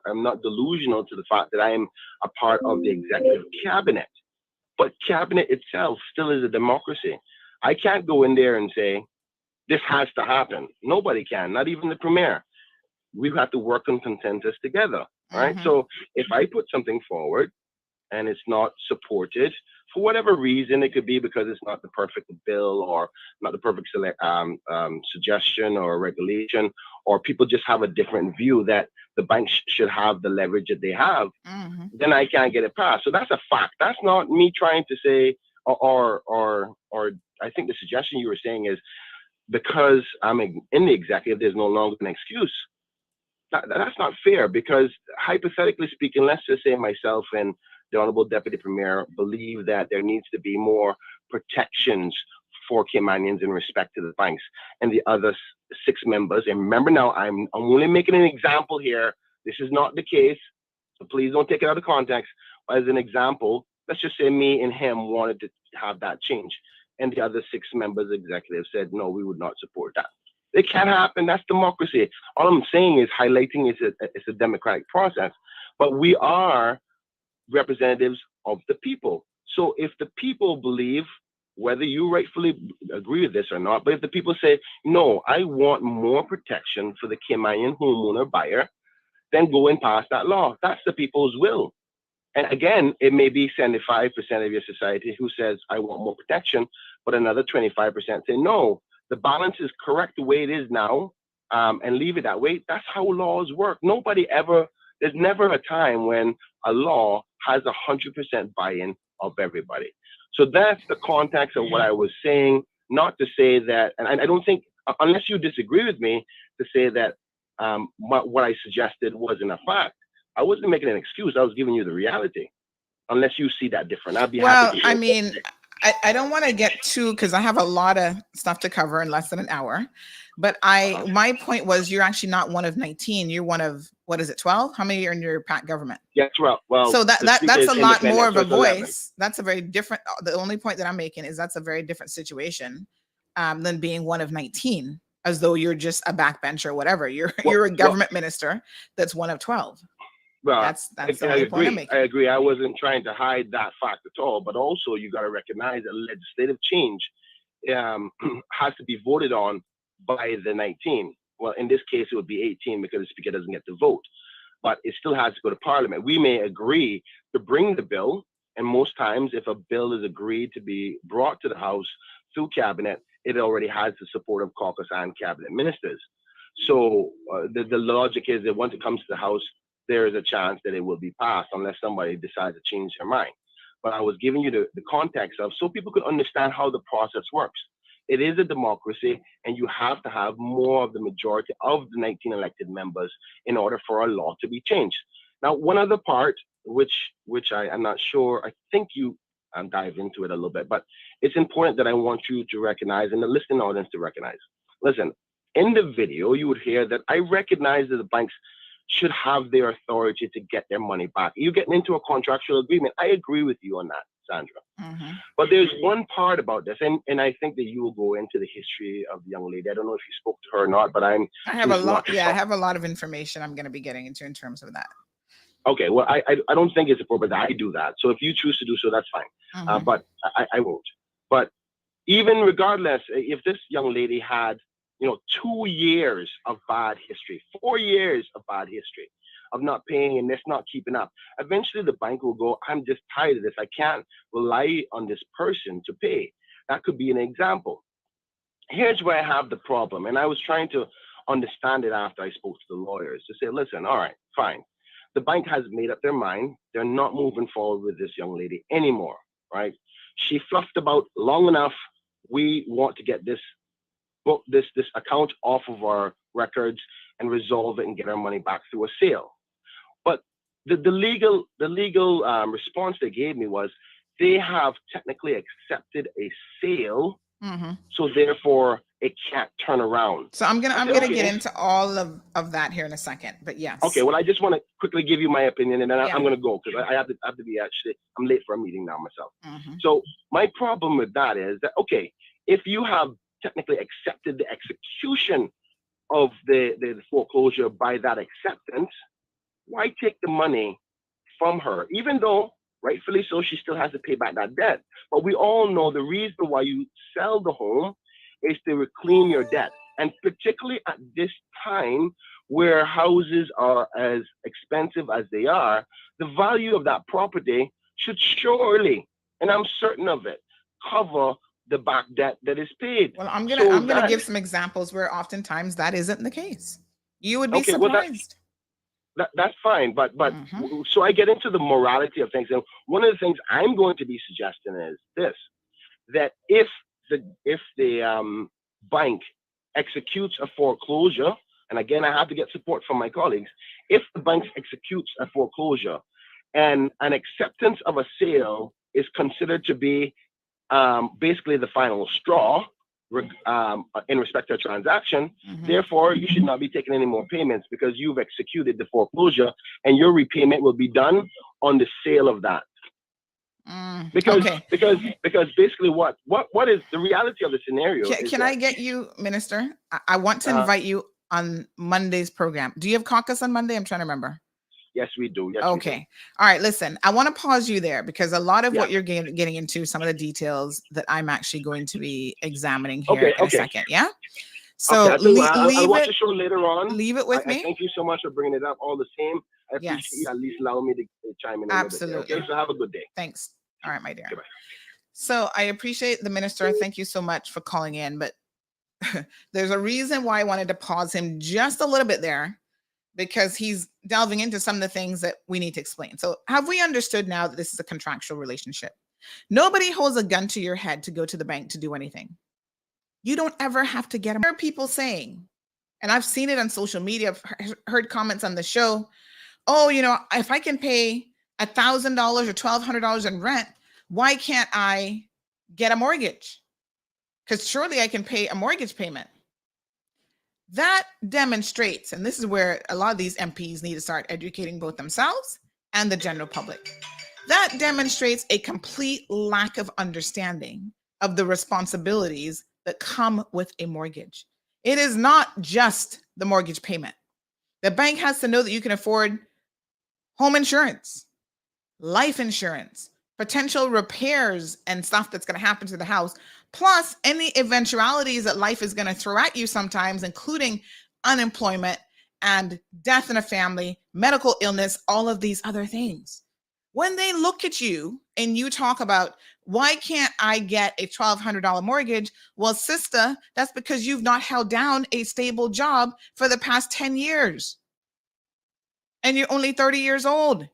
I'm not delusional to the fact that I am a part of the executive cabinet. But cabinet itself still is a democracy. I can't go in there and say, this has to happen. Nobody can, not even the premier. We have to work on consensus together, right? So if I put something forward and it's not supported, for whatever reason, it could be because it's not the perfect bill or not the perfect suggestion or regulation, or people just have a different view that the banks should have the leverage that they have, then I can't get it passed. So that's a fact. That's not me trying to say, or I think the suggestion you were saying is because I'm in the executive, there's no longer an excuse. That's not fair, because hypothetically speaking, let's just say myself and the Honorable Deputy Premier believe that there needs to be more protections for Caymanians in respect to the banks and the other 6 members. And remember now, I'm only making an example here. This is not the case, so please don't take it out of context. But as an example, let's just say me and him wanted to have that change, and the other 6 members executive said, no, we would not support that. It can't happen. That's democracy. All I'm saying is highlighting it's a democratic process, but we are representatives of the people. So if the people believe, whether you rightfully agree with this or not, but if the people say, no, I want more protection for the Caymanian homeowner buyer, then go and pass that law. That's the people's will. And again, it may be 75% of your society who says, I want more protection, but another 25% say, no, the balance is correct the way it is now, and leave it that way. That's how laws work. There's never a time when a law has 100% buy-in of everybody. So that's the context of what I was saying, not to say that, and I don't think, unless you disagree with me, to say that what I suggested wasn't a fact. I wasn't making an excuse. I was giving you the reality. Unless you see that different, I'd be happy to. Well, I mean, I don't want to get too, because I have a lot of stuff to cover in less than an hour. But my point was, you're actually not one of 19. You're one of, what is it, 12? How many are in your PAC government? Yeah, 12. Well, so that's a lot more of a voice. 11. That's a very different. The only point that I'm making is that's a very different situation than being one of 19, as though you're just a backbencher or whatever. You're a government minister that's one of 12. Well, that's the only point I'm making. I agree. I wasn't trying to hide that fact at all. But also, you got to recognize that legislative change has to be voted on by the 19. Well, in this case, it would be 18 because the speaker doesn't get to vote. But it still has to go to Parliament. We may agree to bring the bill, and most times, if a bill is agreed to be brought to the House through Cabinet, it already has the support of caucus and Cabinet ministers. So the logic is that once it comes to the House, there is a chance that it will be passed unless somebody decides to change their mind. But I was giving you the context of so people could understand how the process works. It is a democracy, and you have to have more of the majority of the 19 elected members in order for a law to be changed. Now, one other part, which I'm not sure, I think you dive into it a little bit, but it's important that I want you to recognize and the listening audience to recognize. Listen, in the video, you would hear that I recognize that the banks should have their authority to get their money back. You're getting into a contractual agreement. I agree with you on that, Sandra. But there's one part about this, and I think that you will go into the history of the young lady. I don't know if you spoke to her or not, but I have a lot of information I'm going to be getting into in terms of that. Okay, well, I don't think it's appropriate that I do that. So if you choose to do so, that's fine. But I won't. But even regardless, if this young lady had 2 years of bad history, 4 years of bad history of not paying and this not keeping up, eventually the bank will go, I'm just tired of this. I can't rely on this person to pay. That could be an example. Here's where I have the problem. And I was trying to understand it after I spoke to the lawyers to say, listen, all right, fine. The bank has made up their mind. They're not moving forward with this young lady anymore, right? She fluffed about long enough. We want to get this account off of our records, and resolve it and get our money back through a sale. But the legal response they gave me was they have technically accepted a sale, so therefore it can't turn around. So I'm gonna get into all of that here in a second, but yes. Okay, well, I just want to quickly give you my opinion, and then I'm going to go because I have to be actually, I'm late for a meeting now myself. So my problem with that is that, okay, if you have technically accepted the execution of the foreclosure by that acceptance, why take the money from her? Even though, rightfully so, she still has to pay back that debt. But we all know the reason why you sell the home is to reclaim your debt. And particularly at this time where houses are as expensive as they are, the value of that property should surely, and I'm certain of it, cover the back debt that is paid. Well, I'm gonna give some examples where oftentimes that isn't the case. You would be surprised. That's fine, but so I get into the morality of things, and one of the things I'm going to be suggesting is this: that if the bank executes a foreclosure, and again I have to get support from my colleagues, if the bank executes a foreclosure and an acceptance of a sale is considered to be basically the final straw in respect to a transaction, therefore you should not be taking any more payments because you've executed the foreclosure and your repayment will be done on the sale of that. Because basically what is the reality of the scenario? Can I get you, Minister? I want to invite you on Monday's program. Do you have caucus on Monday? I'm trying to remember. Yes, we do. Yes, okay. We do. All right. Listen, I want to pause you there because a lot of what you're getting into, some of the details that I'm actually going to be examining here in a second. Yeah. So I'll watch the show later on. Leave it with me. Thank you so much for bringing it up. All the same, I appreciate you at least allowing me to chime in. Absolutely. Okay, so have a good day. Thanks. All right, my dear. Goodbye. So I appreciate the minister. Thank you so much for calling in. But there's a reason why I wanted to pause him just a little bit there, because he's delving into some of the things that we need to explain. So have we understood now that this is a contractual relationship? Nobody holds a gun to your head to go to the bank to do anything. You don't ever have to get them. There are people saying, and I've seen it on social media, I've heard comments on the show, oh, if I can pay $1,000 or $1,200 in rent, why can't I get a mortgage? Because surely I can pay a mortgage payment. That demonstrates, and this is where a lot of these MPs need to start educating both themselves and the general public. That demonstrates a complete lack of understanding of the responsibilities that come with a mortgage. It is not just the mortgage payment. The bank has to know that you can afford home insurance, life insurance, potential repairs and stuff that's going to happen to the house, plus any eventualities that life is going to throw at you sometimes, including unemployment and death in a family, medical illness, all of these other things. When they look at you and you talk about, why can't I get a $1,200 mortgage? Well, sister, that's because you've not held down a stable job for the past 10 years. And you're only 30 years old.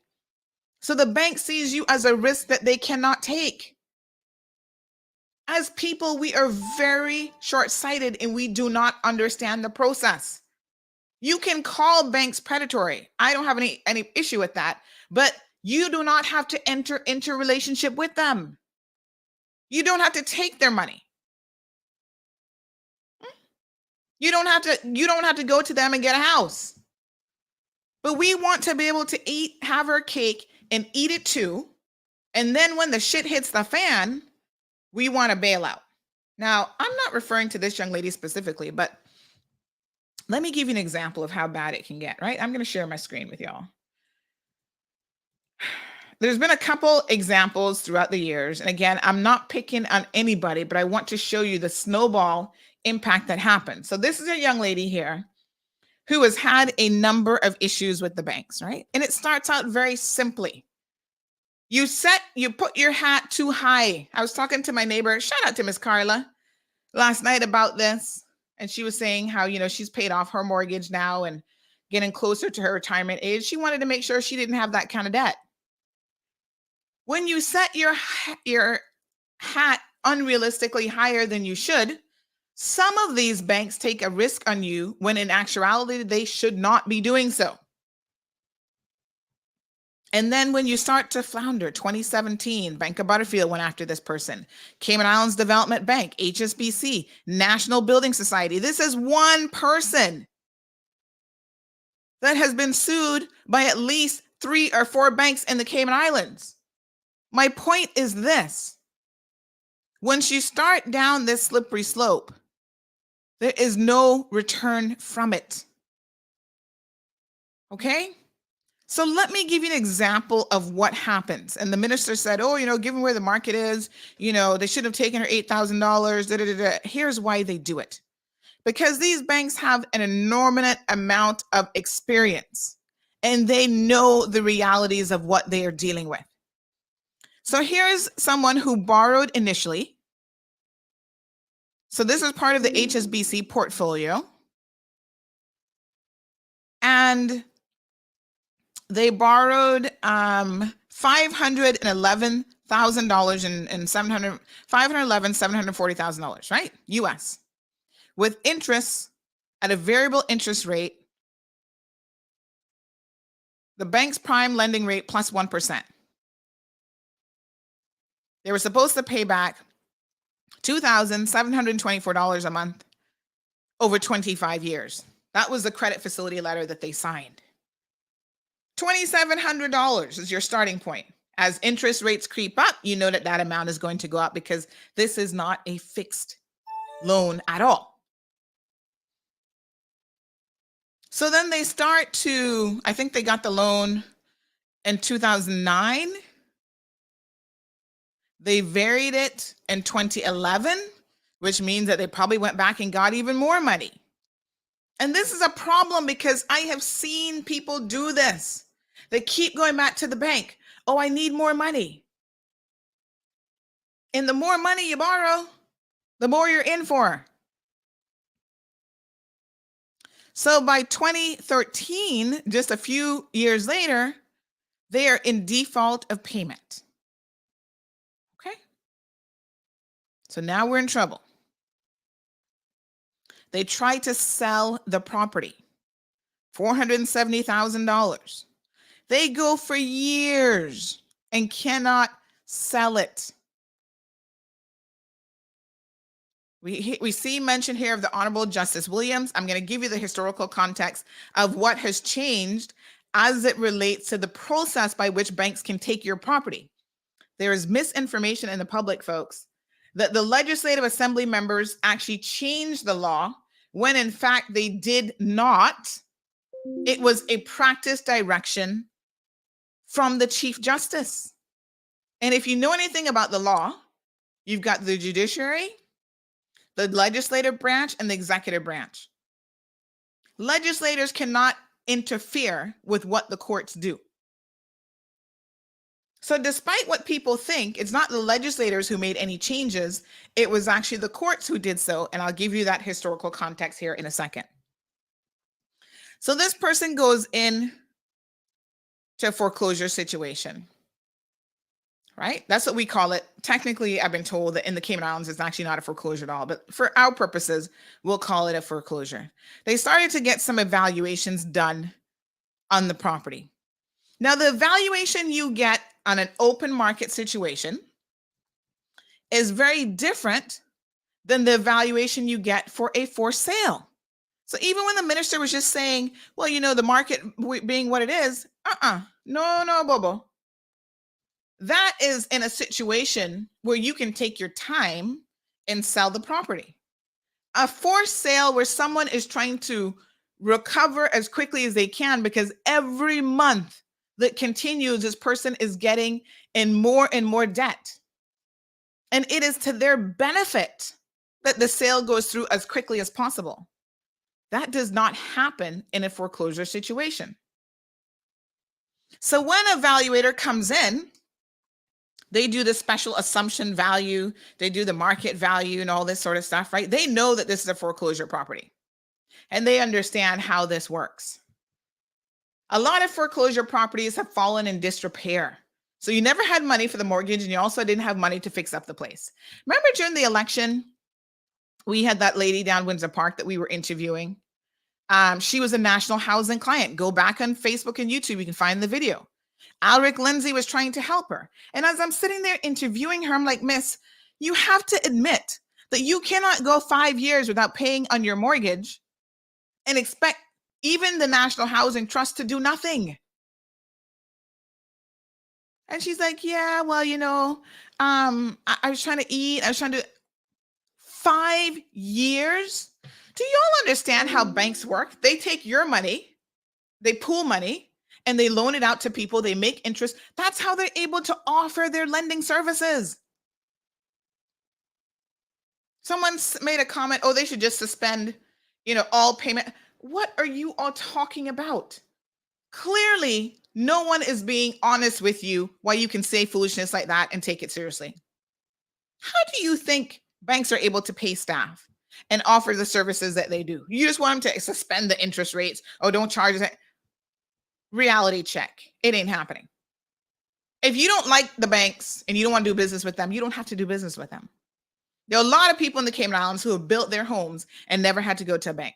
So the bank sees you as a risk that they cannot take. As people, we are very short-sighted and we do not understand the process. You can call banks predatory. I don't have any issue with that, but you do not have to enter into a relationship with them. You don't have to take their money. You don't have to go to them and get a house. But we want to be able to have our cake and eat it too. And then when the shit hits the fan, we want to bail out. Now, I'm not referring to this young lady specifically, but let me give you an example of how bad it can get, right? I'm going to share my screen with y'all. There's been a couple examples throughout the years. And again, I'm not picking on anybody, but I want to show you the snowball impact that happened. So this is a young lady here who has had a number of issues with the banks, right? And it starts out very simply. You put your hat too high. I was talking to my neighbor, shout out to Miss Carla, last night about this. And she was saying how, she's paid off her mortgage now and getting closer to her retirement age. She wanted to make sure she didn't have that kind of debt. When you set your hat unrealistically higher than you should, Some of these banks take a risk on you when in actuality, they should not be doing so. And then when you start to flounder, 2017, Bank of Butterfield went after this person. Cayman Islands Development Bank, HSBC, National Building Society. This is one person that has been sued by at least 3 or 4 banks in the Cayman Islands. My point is this. Once you start down this slippery slope, there is no return from it. Okay? So let me give you an example of what happens. And the minister said, oh, given where the market is, they should have taken her $8,000. Here's why they do it. Because these banks have an enormous amount of experience and they know the realities of what they are dealing with. So here's someone who borrowed initially. So this is part of the HSBC portfolio. And they borrowed $511,000 and $740,000, right? US, with interest at a variable interest rate, the bank's prime lending rate plus 1%. They were supposed to pay back $2,724 a month over 25 years. That was the credit facility letter that they signed. $2,700 is your starting point. As interest rates creep up, you know that amount is going to go up because this is not a fixed loan at all. So then they start to, I think they got the loan in 2009. They varied it in 2011, which means that they probably went back and got even more money. And this is a problem because I have seen people do this. They keep going back to the bank. Oh, I need more money. And the more money you borrow, the more you're in for. So by 2013, just a few years later, they are in default of payment. Okay? So now we're in trouble. They try to sell the property, $470,000. They go for years and cannot sell it. We see mention here of the Honorable Justice Williams. I'm going to give you the historical context of what has changed as it relates to the process by which banks can take your property. There is misinformation in the public, folks, that the Legislative Assembly members actually changed the law when in fact they did not. It was a practice direction from the Chief Justice. And if you know anything about the law, you've got the judiciary, the legislative branch, and the executive branch. Legislators cannot interfere with what the courts do. So despite what people think, it's not the legislators who made any changes. It was actually the courts who did so. And I'll give you that historical context here in a second. So this person goes in to a foreclosure situation, right? That's what we call it. Technically, I've been told that in the Cayman Islands, it's actually not a foreclosure at all. But for our purposes, we'll call it a foreclosure. They started to get some evaluations done on the property. Now, the evaluation you get on an open market situation is very different than the evaluation you get for a for sale. So even when the minister was just saying, well, the market being what it is, no, Bobo. That is in a situation where you can take your time and sell the property. A for sale where someone is trying to recover as quickly as they can because every month that continues, this person is getting in more and more debt. And it is to their benefit that the sale goes through as quickly as possible. That does not happen in a foreclosure situation. So when an evaluator comes in, they do the special assumption value, they do the market value and all this sort of stuff, right? They know that this is a foreclosure property and they understand how this works. A lot of foreclosure properties have fallen in disrepair. So you never had money for the mortgage and you also didn't have money to fix up the place. Remember during the election We had that lady down Windsor Park that we were interviewing. She was a national housing client. Go back on Facebook and YouTube. You can find the video. Alric Lindsay was trying to help her. And as I'm sitting there interviewing her, I'm like, Miss, you have to admit that you cannot go 5 years without paying on your mortgage and expect even the National Housing Trust to do nothing. And she's like, yeah, well, I was trying to eat. I was trying to 5 years. Do y'all understand how banks work? They take your money, they pool money, and they loan it out to people. They make interest. That's how they're able to offer their lending services. Someone made a comment, oh, they should just suspend, all payment. What are you all talking about? Clearly, no one is being honest with you why you can say foolishness like that and take it seriously. How do you think banks are able to pay staff and offer the services that they do? You just want them to suspend the interest rates. Oh, don't charge it. Reality check. It ain't happening. If you don't like the banks and you don't want to do business with them, you don't have to do business with them. There are a lot of people in the Cayman Islands who have built their homes and never had to go to a bank.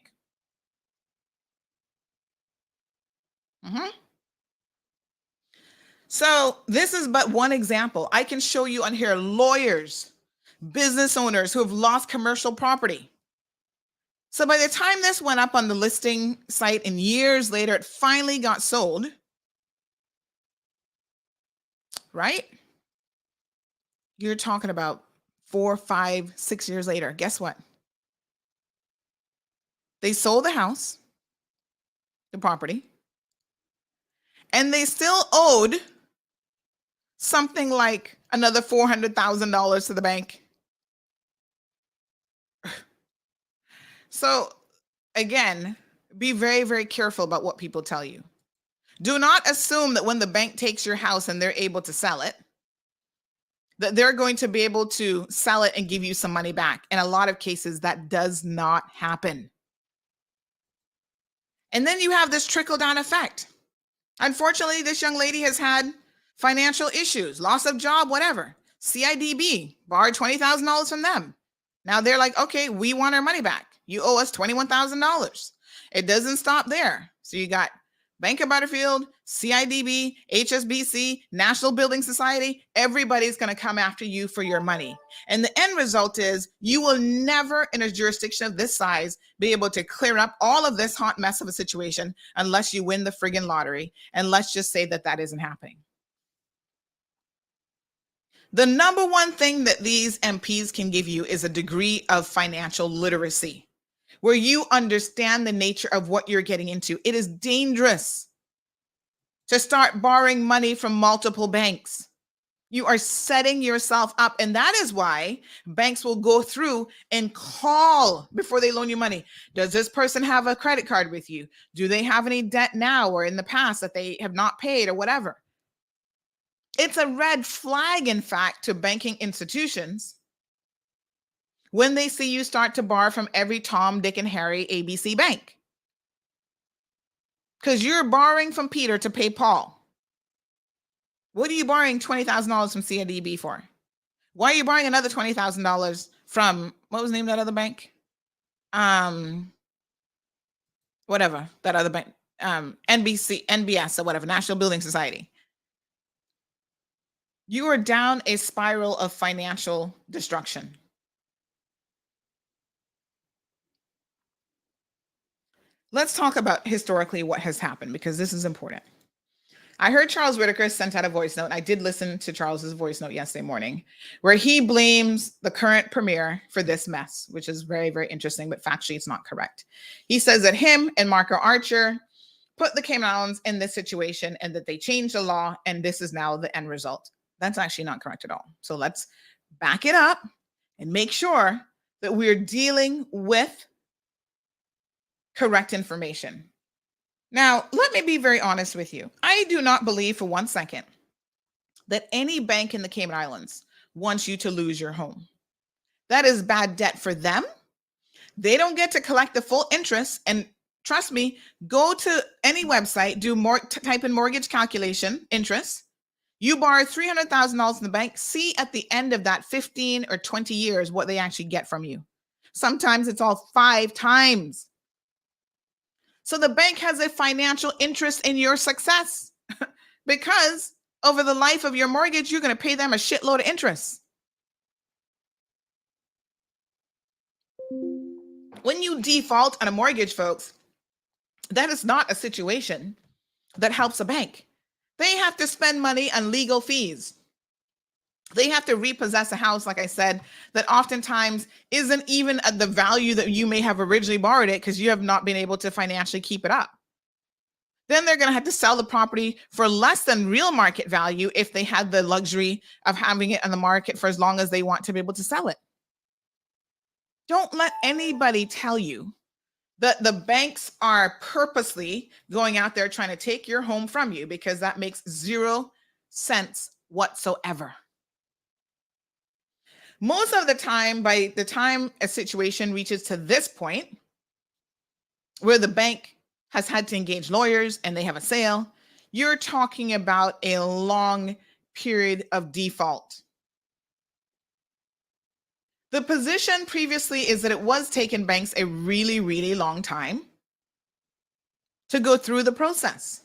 So this is but one example. I can show you on here lawyers, business owners who have lost commercial property. So by the time this went up on the listing site and years later, it finally got sold, right? You're talking about 4, 5, 6 years later. Guess what? They sold the house, the property, and they still owed something like another $400,000 to the bank. So again, be very, very careful about what people tell you. Do not assume that when the bank takes your house and they're able to sell it, that they're going to be able to sell it and give you some money back. In a lot of cases, that does not happen. And then you have this trickle-down effect. Unfortunately, this young lady has had financial issues, loss of job, whatever. CIDB borrowed $20,000 from them. Now they're like, okay, we want our money back. You owe us $21,000. It doesn't stop there. So you got Bank of Butterfield, CIDB, HSBC, National Building Society. Everybody's going to come after you for your money. And the end result is you will never, in a jurisdiction of this size, be able to clear up all of this hot mess of a situation unless you win the friggin' lottery. And let's just say that that isn't happening. The number one thing that these MPs can give you is a degree of financial literacy, where you understand the nature of what you're getting into. It is dangerous to start borrowing money from multiple banks. You are setting yourself up. And that is why banks will go through and call before they loan you money. Does this person have a credit card with you? Do they have any debt now or in the past that they have not paid or whatever? It's a red flag, in fact, to banking institutions when they see you start to borrow from every Tom, Dick, and Harry ABC bank. Because you're borrowing from Peter to pay Paul. What are you borrowing $20,000 from CIDB for? Why are you borrowing another $20,000 from, what was the name of that other bank? Whatever, that other bank, NBS or whatever, National Building Society. You are down a spiral of financial destruction. Let's talk about historically what has happened, because this is important. I heard Charles Whitaker sent out a voice note. I did listen to Charles's voice note yesterday morning, where he blames the current premier for this mess, which is very, very interesting, but factually it's not correct. He says that him and Marco Archer put the Cayman Islands in this situation and that they changed the law, and this is now the end result. That's actually not correct at all. So let's back it up and make sure that we're dealing with correct information. Now, let me be very honest with you. I do not believe for 1 second that any bank in the Cayman Islands wants you to lose your home. That is bad debt for them. They don't get to collect the full interest. And trust me, go to any website, type in mortgage calculation interest. You borrow $300,000 in the bank. See at the end of that 15 or 20 years what they actually get from you. Sometimes it's all 5 times. So the bank has a financial interest in your success because over the life of your mortgage, you're going to pay them a shitload of interest. When you default on a mortgage, folks, that is not a situation that helps a bank. They have to spend money on legal fees. They have to repossess a house, like I said, that oftentimes isn't even at the value that you may have originally borrowed it because you have not been able to financially keep it up. Then they're going to have to sell the property for less than real market value if they had the luxury of having it on the market for as long as they want to be able to sell it. Don't let anybody tell you that the banks are purposely going out there trying to take your home from you, because that makes 0 sense whatsoever. Most of the time, by the time a situation reaches to this point, where the bank has had to engage lawyers and they have a sale, you're talking about a long period of default. The position previously is that it was taking banks a really, really long time to go through the process.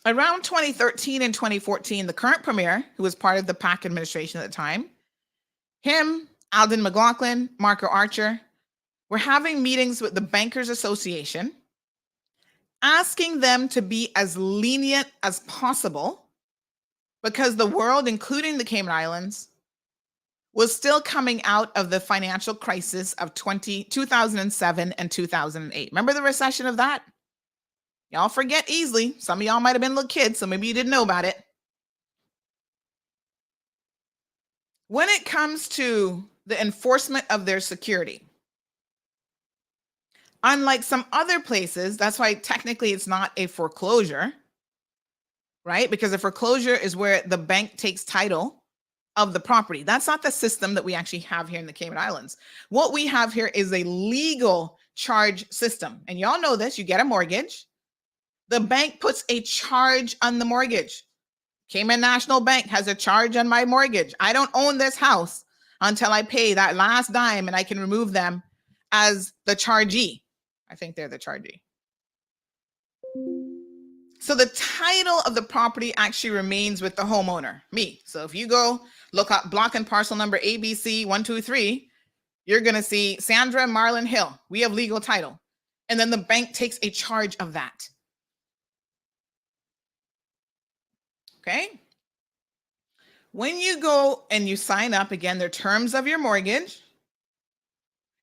Around 2013 and 2014, the current premier, who was part of the PAC administration at the time, him, Alden McLaughlin, Marco Archer, were having meetings with the Bankers Association, asking them to be as lenient as possible because the world, including the Cayman Islands, was still coming out of the financial crisis of 2007 and 2008. Remember the recession of that? Y'all forget easily. Some of y'all might have been little kids, so maybe you didn't know about it. When it comes to the enforcement of their security, unlike some other places, that's why technically it's not a foreclosure, right? Because a foreclosure is where the bank takes title of the property. That's not the system that we actually have here in the Cayman Islands. What we have here is a legal charge system. And y'all know this, you get a mortgage. The bank puts a charge on the mortgage. Cayman National Bank has a charge on my mortgage. I don't own this house until I pay that last dime, and I can remove them as the chargee. I think they're the chargee. So the title of the property actually remains with the homeowner, me. So if you go look up block and parcel number ABC123, you're going to see Sandra Marlin Hill. We have legal title. And then the bank takes a charge of that. Okay. When you go and you sign up, again, their terms of your mortgage,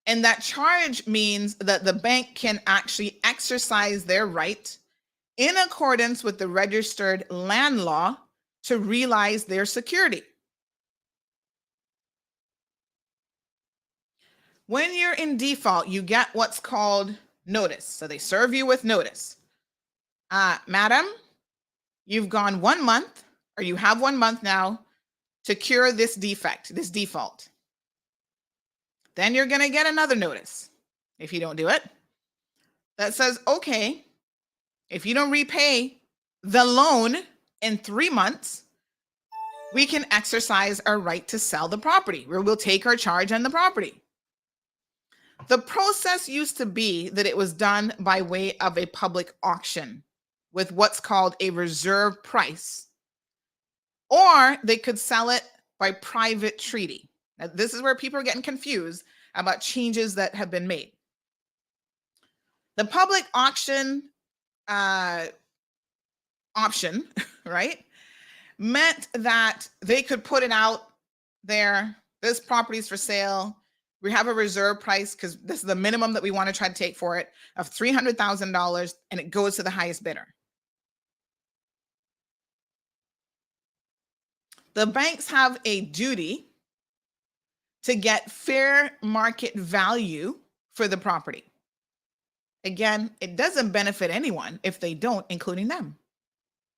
and that charge means that the bank can actually exercise their right in accordance with the registered land law to realize their security. When you're in default, you get what's called notice. So they serve you with notice. Madam, you've gone 1 month, or you have 1 month now to cure this defect, this default. Then you're going to get another notice if you don't do it that says, okay, if you don't repay the loan in 3 months, we can exercise our right to sell the property, where we'll take our charge on the property. The process used to be that it was done by way of a public auction with what's called a reserve price, or they could sell it by private treaty. Now, this is where people are getting confused about changes that have been made. The public auction option, right, meant that they could put it out there. This property is for sale. We have a reserve price because this is the minimum that we want to try to take for it of $300,000, and it goes to the highest bidder. The banks have a duty to get fair market value for the property. Again, it doesn't benefit anyone if they don't, including them.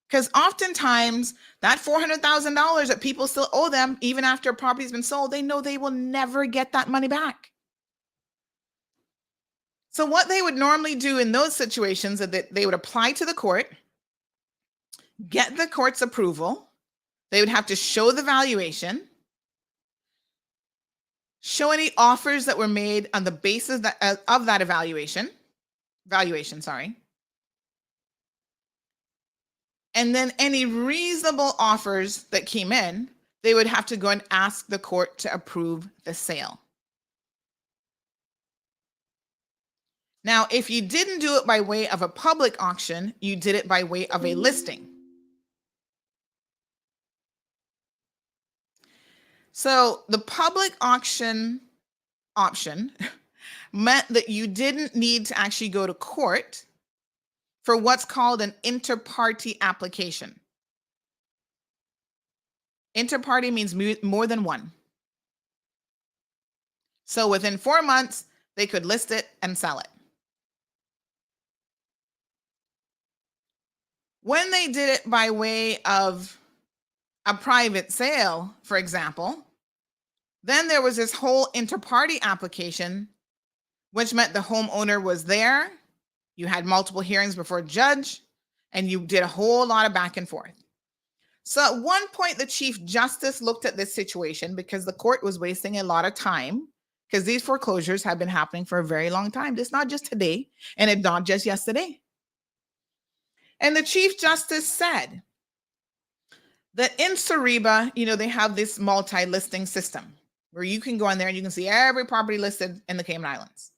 Because oftentimes that $400,000 that people still owe them, even after a property's been sold, they know they will never get that money back. So what they would normally do in those situations is that they would apply to the court, get the court's approval. They would have to show the valuation. show any offers that were made on the basis of that valuation, and then any reasonable offers that came in, they would have to go and ask the court to approve the sale. Now, if you didn't do it by way of a public auction, you did it by way of a listing. So the public auction option meant that you didn't need to actually go to court for what's called an inter-party application. Inter-party means more than one. So within 4 months, they could list it and sell it. When they did it by way of a private sale, for example, then there was this whole inter-party application, which meant the homeowner was there, you had multiple hearings before a judge, and you did a whole lot of back and forth. So at one point, the Chief Justice looked at this situation because the court was wasting a lot of time, because these foreclosures have been happening for a very long time. It's not just today, and it's not just yesterday. And the Chief Justice said that in Sariba, they have this multi-listing system where you can go on there and you can see every property listed in the Cayman Islands.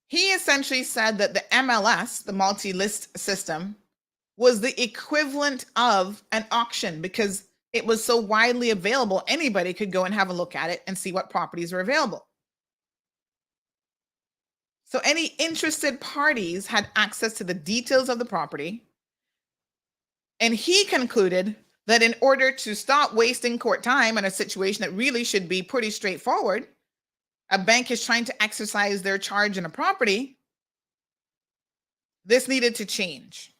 He essentially said that the MLS, the multi-list system, was the equivalent of an auction because it was so widely available, anybody could go and have a look at it and see what properties are available. So any interested parties had access to the details of the property. And he concluded that in order to stop wasting court time in a situation that really should be pretty straightforward, a bank is trying to exercise their charge in a property, this needed to change.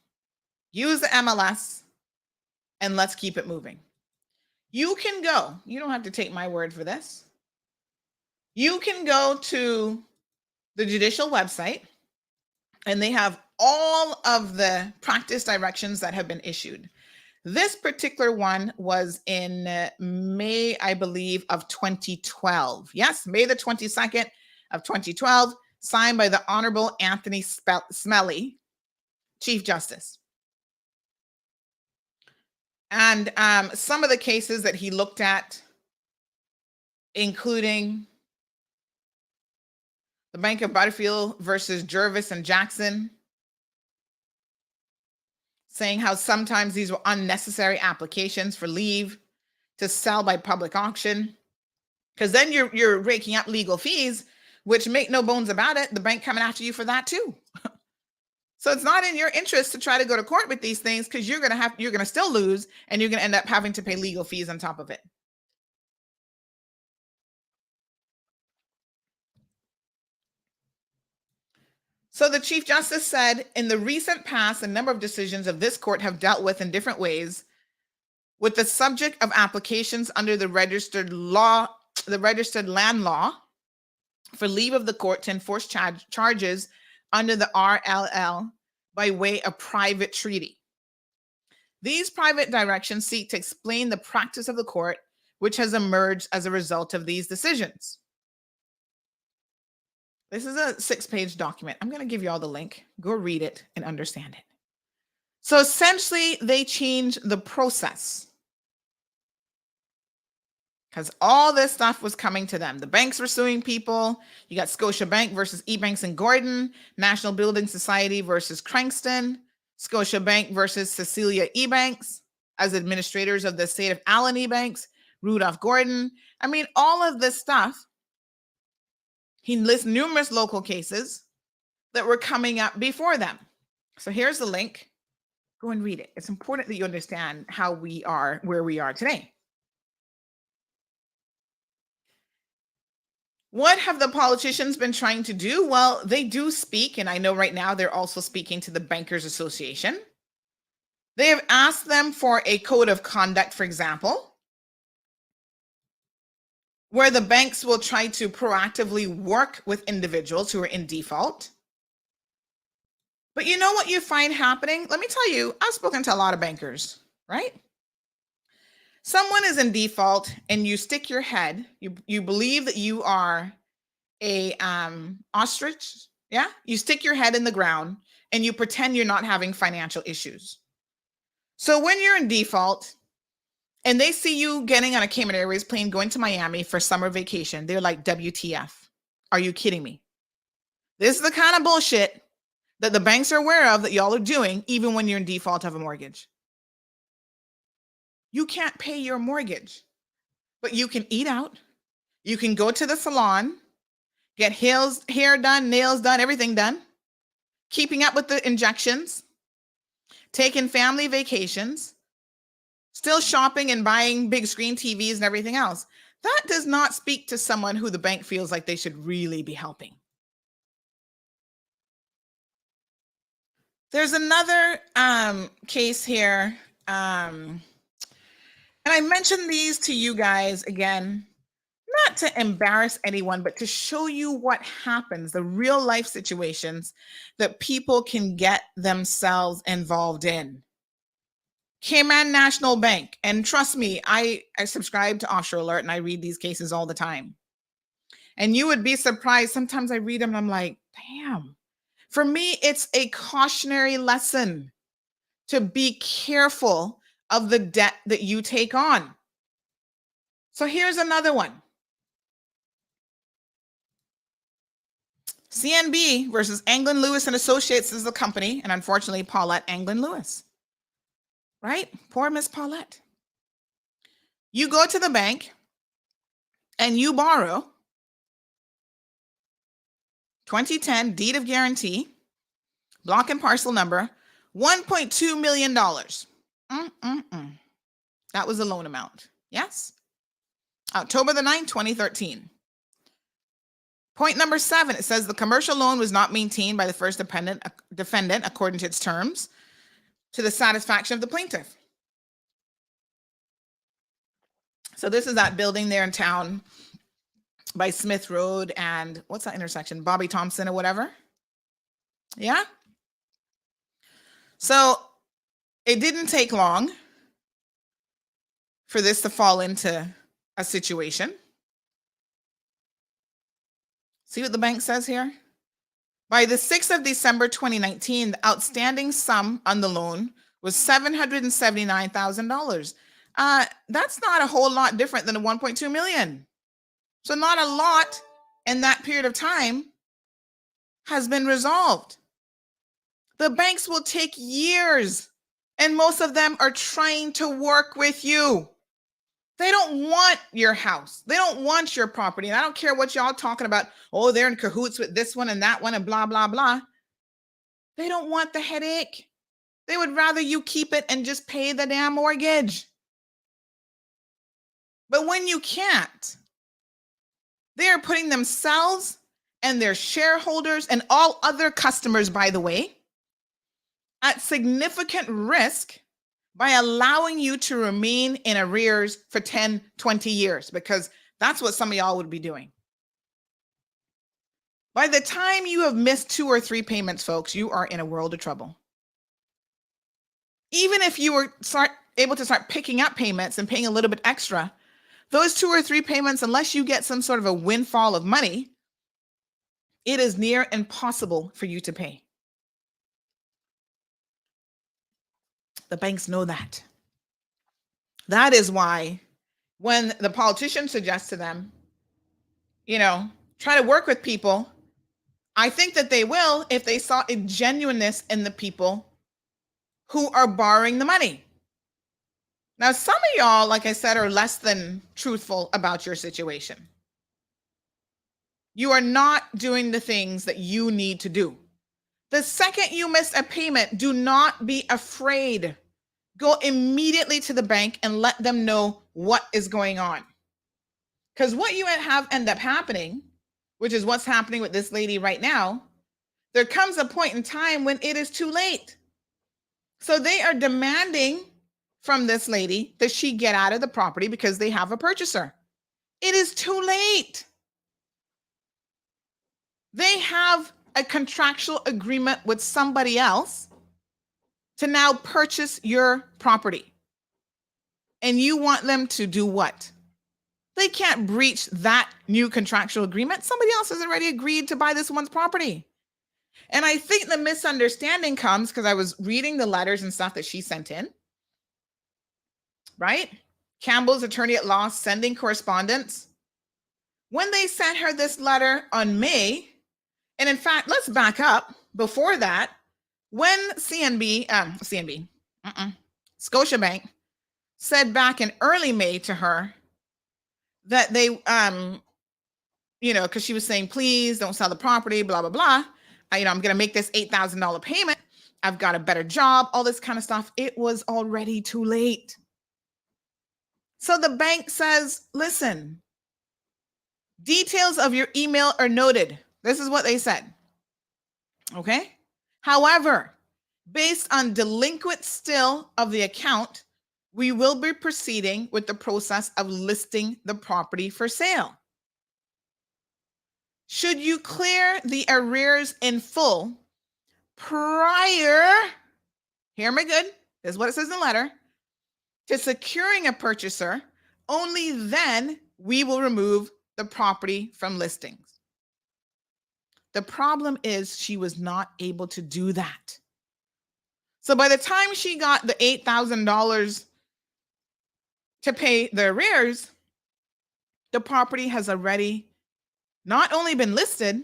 Use the MLS and let's keep it moving. You can go, you don't have to take my word for this. You can go to the judicial website and they have all of the practice directions that have been issued. This particular one was in May, I believe, of 2012. Yes, May the 22nd of 2012, signed by the Honorable Anthony Smelly, Chief Justice. And some of the cases that he looked at, including the Bank of Butterfield versus Jervis and Jackson, saying how sometimes these were unnecessary applications for leave to sell by public auction, because then you're raking up legal fees, which, make no bones about it, the bank coming after you for that too. So it's not in your interest to try to go to court with these things, because you're gonna still lose, and you're gonna end up having to pay legal fees on top of it. So the Chief Justice said, in the recent past, a number of decisions of this court have dealt with in different ways with the subject of applications under the registered land law for leave of the court to enforce charges under the RLL by way of private treaty. These private directions seek to explain the practice of the court, which has emerged as a result of these decisions. This is a 6-page document. I'm going to give you all the link. Go read it and understand it. So essentially, they changed the process because all this stuff was coming to them. The banks were suing people. You got Scotiabank versus eBanks and Gordon, National Building Society versus Crankston, Scotiabank versus Cecilia eBanks as administrators of the state of Allen eBanks, Rudolph Gordon. I mean, all of this stuff. He lists numerous local cases that were coming up before them. So here's the link. Go and read it. It's important that you understand how we are where we are today. What have the politicians been trying to do? Well, they do speak, and I know right now they're also speaking to the Bankers Association. They have asked them for a code of conduct, for example, where the banks will try to proactively work with individuals who are in default. But you know what you find happening? Let me tell you, I've spoken to a lot of bankers, right? Someone is in default and you stick your head, you believe that you are a ostrich, yeah? You stick your head in the ground and you pretend you're not having financial issues. So when you're in default and they see you getting on a Cayman Airways plane going to Miami for summer vacation, they're like, WTF? Are you kidding me? This is the kind of bullshit that the banks are aware of that y'all are doing even when you're in default of a mortgage. You can't pay your mortgage, but you can eat out. You can go to the salon, get hair done, nails done, everything done, keeping up with the injections, taking family vacations, still shopping and buying big screen TVs and everything else. That does not speak to someone who the bank feels like they should really be helping. There's another case here. And I mentioned these to you guys again, not to embarrass anyone, but to show you what happens, the real life situations that people can get themselves involved in. Cayman National Bank. And trust me, I subscribe to Offshore Alert and I read these cases all the time. And you would be surprised. Sometimes I read them and I'm like, damn. For me, it's a cautionary lesson to be careful of the debt that you take on. So here's another one. CNB versus Anglin Lewis and Associates is the company, and unfortunately, Paulette Anglin Lewis. Right? Poor Miss Paulette. You go to the bank and you borrow 2010 deed of guarantee, block and parcel number, $1.2 million. That was the loan amount. Yes? October the 9th, 2013. Point number 7, it says the commercial loan was not maintained by the first defendant according to its terms to the satisfaction of the plaintiff. So this is that building there in town by Smith Road and what's that intersection? Bobby Thompson or whatever. Yeah. So it didn't take long for this to fall into a situation. See what the bank says here? By the 6th of December 2019, the outstanding sum on the loan was $779,000. That's not a whole lot different than the 1.2 million. So not a lot in that period of time has been resolved. The banks will take years, and most of them are trying to work with you. They don't want your house. They don't want your property. And I don't care what y'all talking about. Oh, they're in cahoots with this one and that one and blah, blah, blah. They don't want the headache. They would rather you keep it and just pay the damn mortgage. But when you can't, they are putting themselves and their shareholders and all other customers, by the way, at significant risk by allowing you to remain in arrears for 10, 20 years, because that's what some of y'all would be doing. By the time you have missed 2 or 3 payments, folks, you are in a world of trouble. Even if you were able to start picking up payments and paying a little bit extra, those 2 or 3 payments, unless you get some sort of a windfall of money, it is near impossible for you to pay. The banks know that. That is why when the politicians suggest to them, try to work with people, I think that they will if they saw a genuineness in the people who are borrowing the money. Now, some of y'all, like I said, are less than truthful about your situation. You are not doing the things that you need to do. The second you miss a payment, do not be afraid. Go immediately to the bank and let them know what is going on. Because what you end up happening, which is what's happening with this lady right now, there comes a point in time when it is too late. So they are demanding from this lady that she get out of the property because they have a purchaser. It is too late. They have a contractual agreement with somebody else to now purchase your property. And you want them to do what? They can't breach that new contractual agreement. Somebody else has already agreed to buy this one's property. And I think the misunderstanding comes because I was reading the letters and stuff that she sent in, right? Campbell's attorney at law sending correspondence. When they sent her this letter on May, and in fact, let's back up before that, when Scotiabank said back in early May to her that they, because she was saying, please don't sell the property, blah, blah, blah. I'm going to make this $8,000 payment. I've got a better job, all this kind of stuff. It was already too late. So the bank says, listen, details of your email are noted. This is what they said. Okay. However, based on delinquent still of the account, we will be proceeding with the process of listing the property for sale. Should you clear the arrears in full prior, hear me good, this is what it says in the letter, to securing a purchaser, only then we will remove the property from listings. The problem is she was not able to do that. So by the time she got the $8,000 to pay the arrears, the property has already not only been listed,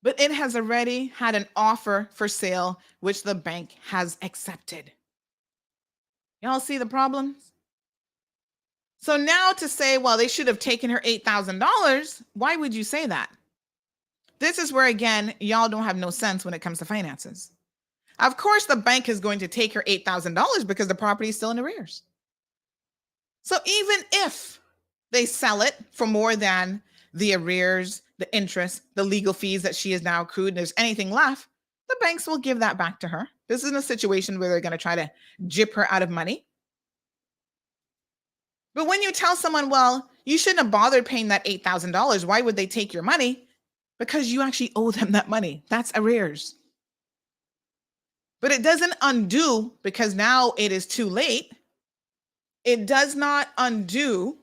but it has already had an offer for sale, which the bank has accepted. Y'all see the problems? So now to say, well, they should have taken her $8,000, why would you say that? This is where, again, y'all don't have no sense when it comes to finances. Of course, the bank is going to take her $8,000 because the property is still in arrears. So even if they sell it for more than the arrears, the interest, the legal fees that she has now accrued, and there's anything left, the banks will give that back to her. This isn't a situation where they're going to try to gyp her out of money. But when you tell someone, well, you shouldn't have bothered paying that $8,000, why would they take your money? Because you actually owe them that money. That's arrears. But it doesn't undo, because now it is too late. It does not undo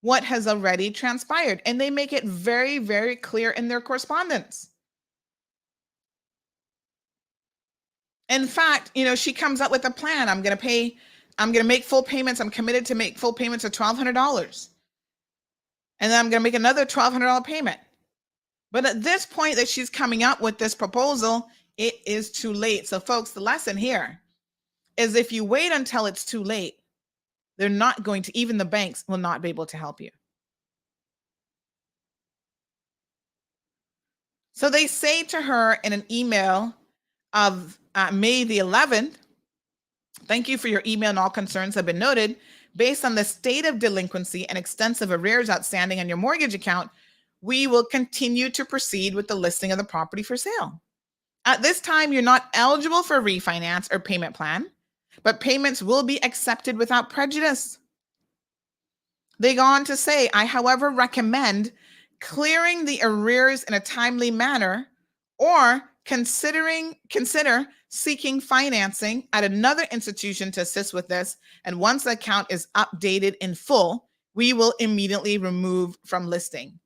what has already transpired. And they make it very, very clear in their correspondence. In fact, she comes up with a plan. I'm going to make full payments. I'm committed to make full payments of $1,200. And then I'm going to make another $1,200 payment. But at this point that she's coming up with this proposal, it is too late. So folks, the lesson here is if you wait until it's too late, they're not going to, even the banks will not be able to help you. So they say to her in an email of May the 11th, thank you for your email and all concerns have been noted. Based on the state of delinquency and extensive arrears outstanding on your mortgage account, we will continue to proceed with the listing of the property for sale. At this time, you're not eligible for a refinance or payment plan, but payments will be accepted without prejudice. They go on to say, I, however, recommend clearing the arrears in a timely manner or consider seeking financing at another institution to assist with this. And once the account is updated in full, we will immediately remove from listing.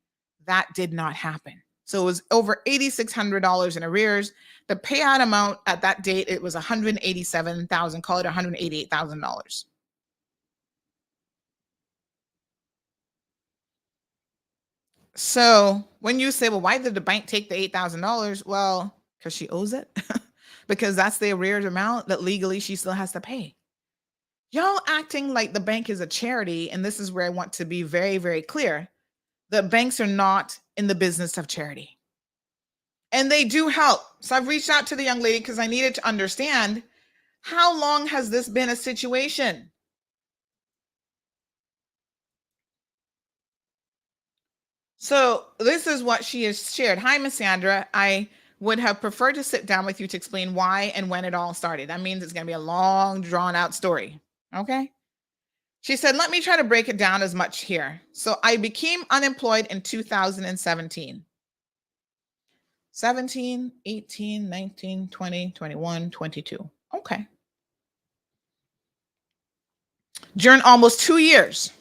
That did not happen. So it was over $8,600 in arrears. The payout amount at that date, it was $187,000, call it $188,000. So when you say, well, why did the bank take the $8,000? Well, because she owes it. Because that's the arrears amount that legally she still has to pay. Y'all acting like the bank is a charity. And this is where I want to be very, very clear. The banks are not in the business of charity. And they do help. So I've reached out to the young lady because I needed to understand, how long has this been a situation? So this is what she has shared. Hi, Miss Sandra. I would have preferred to sit down with you to explain why and when it all started. That means it's going to be a long, drawn out story. Okay. She said, let me try to break it down as much here. So I became unemployed in 2017. 17, 18, 19, 20, 21, 22. Okay. during almost 2 years.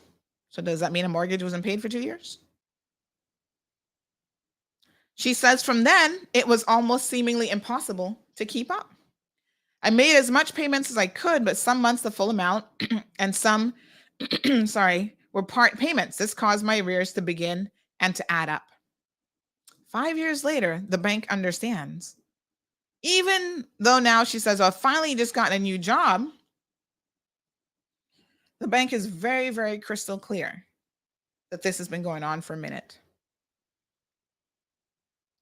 So does that mean a mortgage wasn't paid for 2 years? She says from then, it was almost seemingly impossible to keep up. I made as much payments as I could, but some months the full amount and some, were part payments. This caused my arrears to begin and to add up. 5 years later, the bank understands. Even though now she says, well, finally just gotten a new job, the bank is very, very crystal clear that this has been going on for a minute.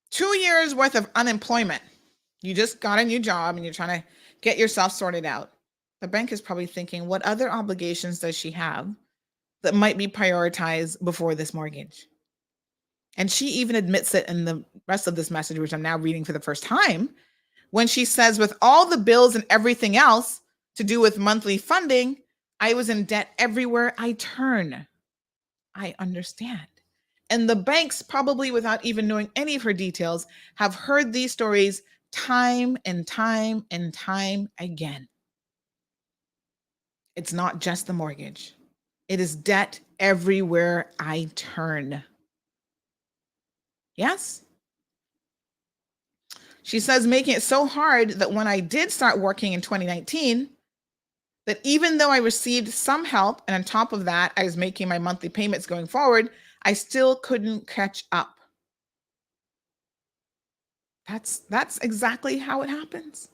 2 years worth of unemployment. You just got a new job and you're trying to get yourself sorted out. The bank is probably thinking, what other obligations does she have that might be prioritized before this mortgage? And she even admits it in the rest of this message, which I'm now reading for the first time, when she says, with all the bills and everything else to do with monthly funding, I was in debt everywhere I turn. I understand. And the banks, probably without even knowing any of her details, have heard these stories time and time and time again. It's not just the mortgage. It is debt everywhere I turn. Yes? She says, making it so hard that when I did start working in 2019, that even though I received some help, and on top of that, I was making my monthly payments going forward, I still couldn't catch up. That's exactly how it happens.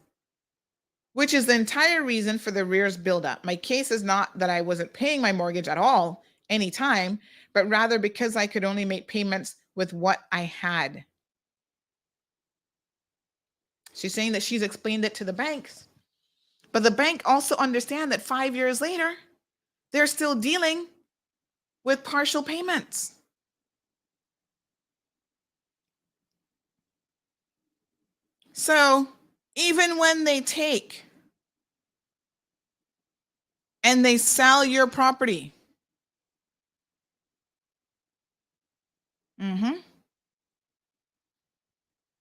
Which is the entire reason for the arrears buildup. My case is not that I wasn't paying my mortgage at all anytime, but rather because I could only make payments with what I had. She's saying that she's explained it to the banks, but the bank also understand that 5 years later, they're still dealing with partial payments. So even when they take and they sell your property,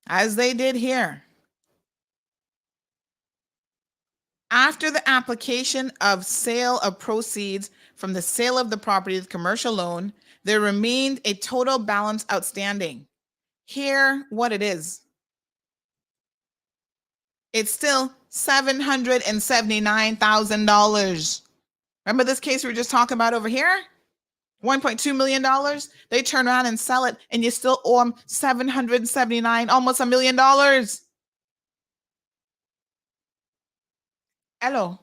as they did here, after the application of sale of proceeds from the sale of the property, the commercial loan, there remained a total balance outstanding. Here, what it is. It's still $779,000. Remember this case we were just talking about over here? $1.2 million. They turn around and sell it, and you still owe them $779,000, almost $1 million. Hello,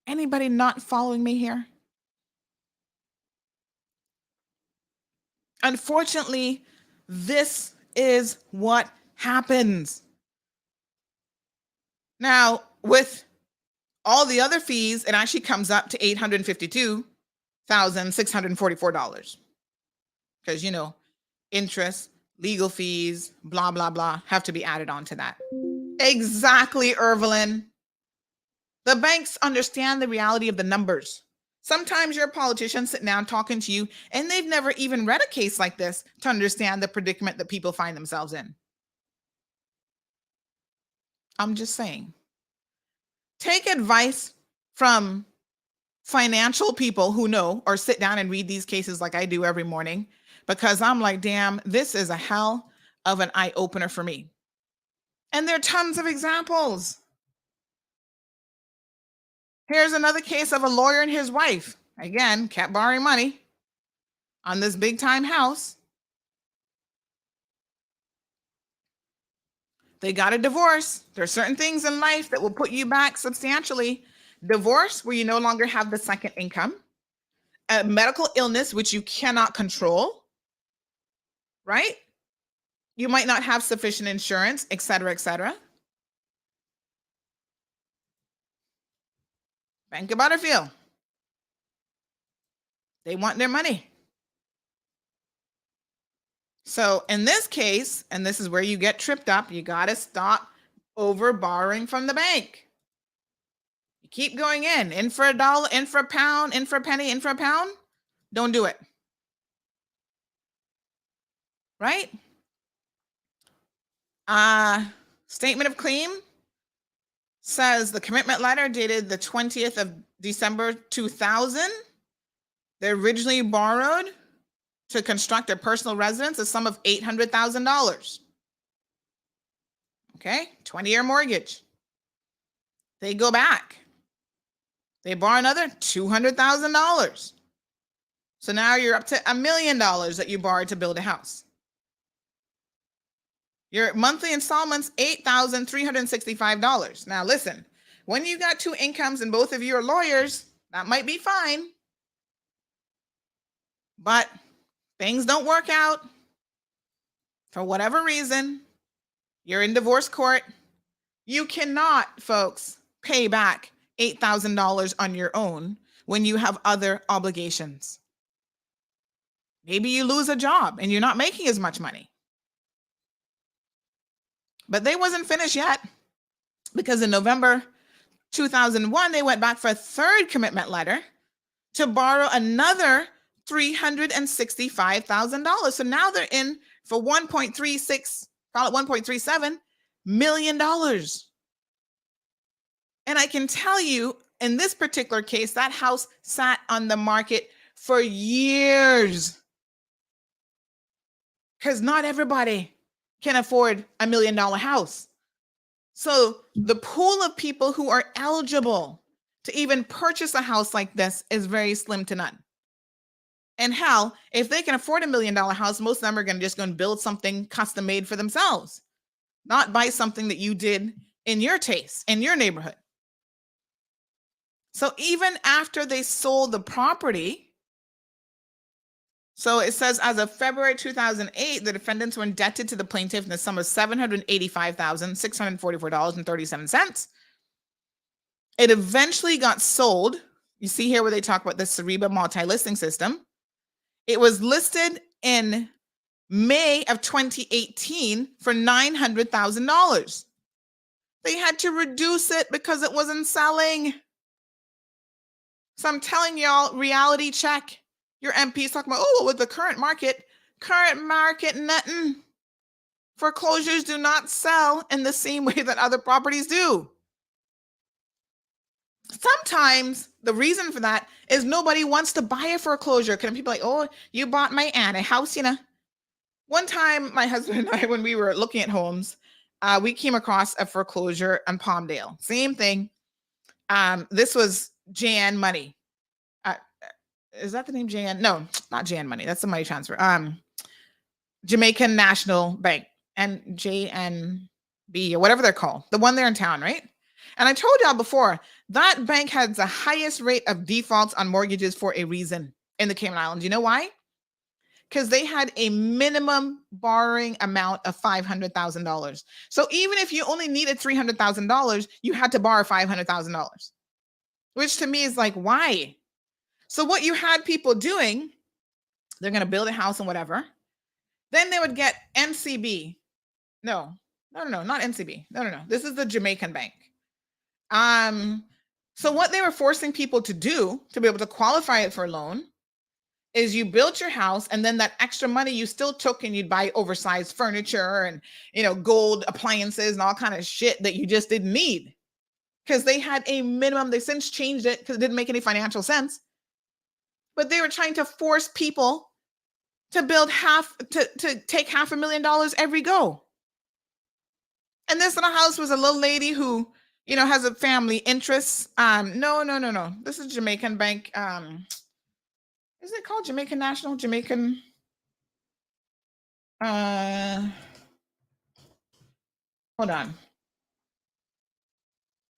anybody not following me here? Unfortunately, this is what happens. Now, with all the other fees, it actually comes up to $852,644. Because, interest, legal fees, blah, blah, blah, have to be added on to that. Exactly, Irvelin. The banks understand the reality of the numbers. Sometimes your politicians sit down talking to you, and they've never even read a case like this to understand the predicament that people find themselves in. I'm just saying. Take advice from financial people who know, or sit down and read these cases like I do every morning, because I'm like, damn, this is a hell of an eye-opener for me. And there are tons of examples. Here's another case of a lawyer and his wife. Again, kept borrowing money on this big-time house. They got a divorce. There are certain things in life that will put you back substantially. Divorce, where you no longer have the second income. A medical illness, which you cannot control, right? You might not have sufficient insurance, et cetera, et cetera. Bank of Butterfield. They want their money. So in this case, and this is where you get tripped up, you got to stop over borrowing from the bank. You keep going in for a dollar, in for a pound, in for a penny, in for a pound. Don't do it. Right? Statement of claim says the commitment letter dated the 20th of December 2000 They originally borrowed to construct a personal residence a sum of $800,000. Okay, 20-year mortgage. They go back. They borrow another $200,000. So now you're up to $1 million that you borrowed to build a house. Your monthly installments, $8,365. Now listen, when you got two incomes and both of you are lawyers, that might be fine. But things don't work out for whatever reason. You're in divorce court. You cannot, folks, pay back $8,000 on your own when you have other obligations. Maybe you lose a job and you're not making as much money. But they wasn't finished yet, because in November 2001, they went back for a third commitment letter to borrow another $365,000. So now they're in for $1.36, call it $1.37 million. And I can tell you, in this particular case, that house sat on the market for years, because not everybody can afford $1 million house. So the pool of people who are eligible to even purchase a house like this is very slim to none. And hell, if they can afford $1 million house, most of them are just going to build something custom made for themselves, not buy something that you did in your taste, in your neighborhood. So even after they sold the property, so it says as of February 2008, the defendants were indebted to the plaintiff in the sum of $785,644.37. It eventually got sold. You see here where they talk about the Cereba multi-listing system. It was listed in May of 2018 for $900,000. They had to reduce it because it wasn't selling. So I'm telling y'all, reality check. Your MP's talking about, oh, with the current market, nothing. Foreclosures do not sell in the same way that other properties do. Sometimes the reason for that is nobody wants to buy a foreclosure. Because people are like, oh, you bought my aunt a house, One time, my husband and I, when we were looking at homes, we came across a foreclosure on Palmdale. Same thing. This was Jan Money. Is that the name, Jan? No, not Jan Money. That's the money transfer. Jamaican National Bank, and JNB or whatever they're called. The one there in town, right? And I told y'all before, that bank has the highest rate of defaults on mortgages for a reason in the Cayman Islands. You know why? Because they had a minimum borrowing amount of $500,000. So even if you only needed $300,000, you had to borrow $500,000, which to me is like, why? So what you had people doing, they're going to build a house and whatever. Then they would get NCB. No, not NCB. No. This is the Jamaican bank. So what they were forcing people to do to be able to qualify it for a loan is you built your house, and then that extra money you still took and you'd buy oversized furniture and, gold appliances and all kind of shit that you just didn't need, because they had a minimum. They since changed it because it didn't make any financial sense. But they were trying to force people to build to take $500,000 every go. And this little house was a little lady who, has a family interest. No. This is Jamaican Bank. Is it called Jamaican National? Jamaican. Hold on.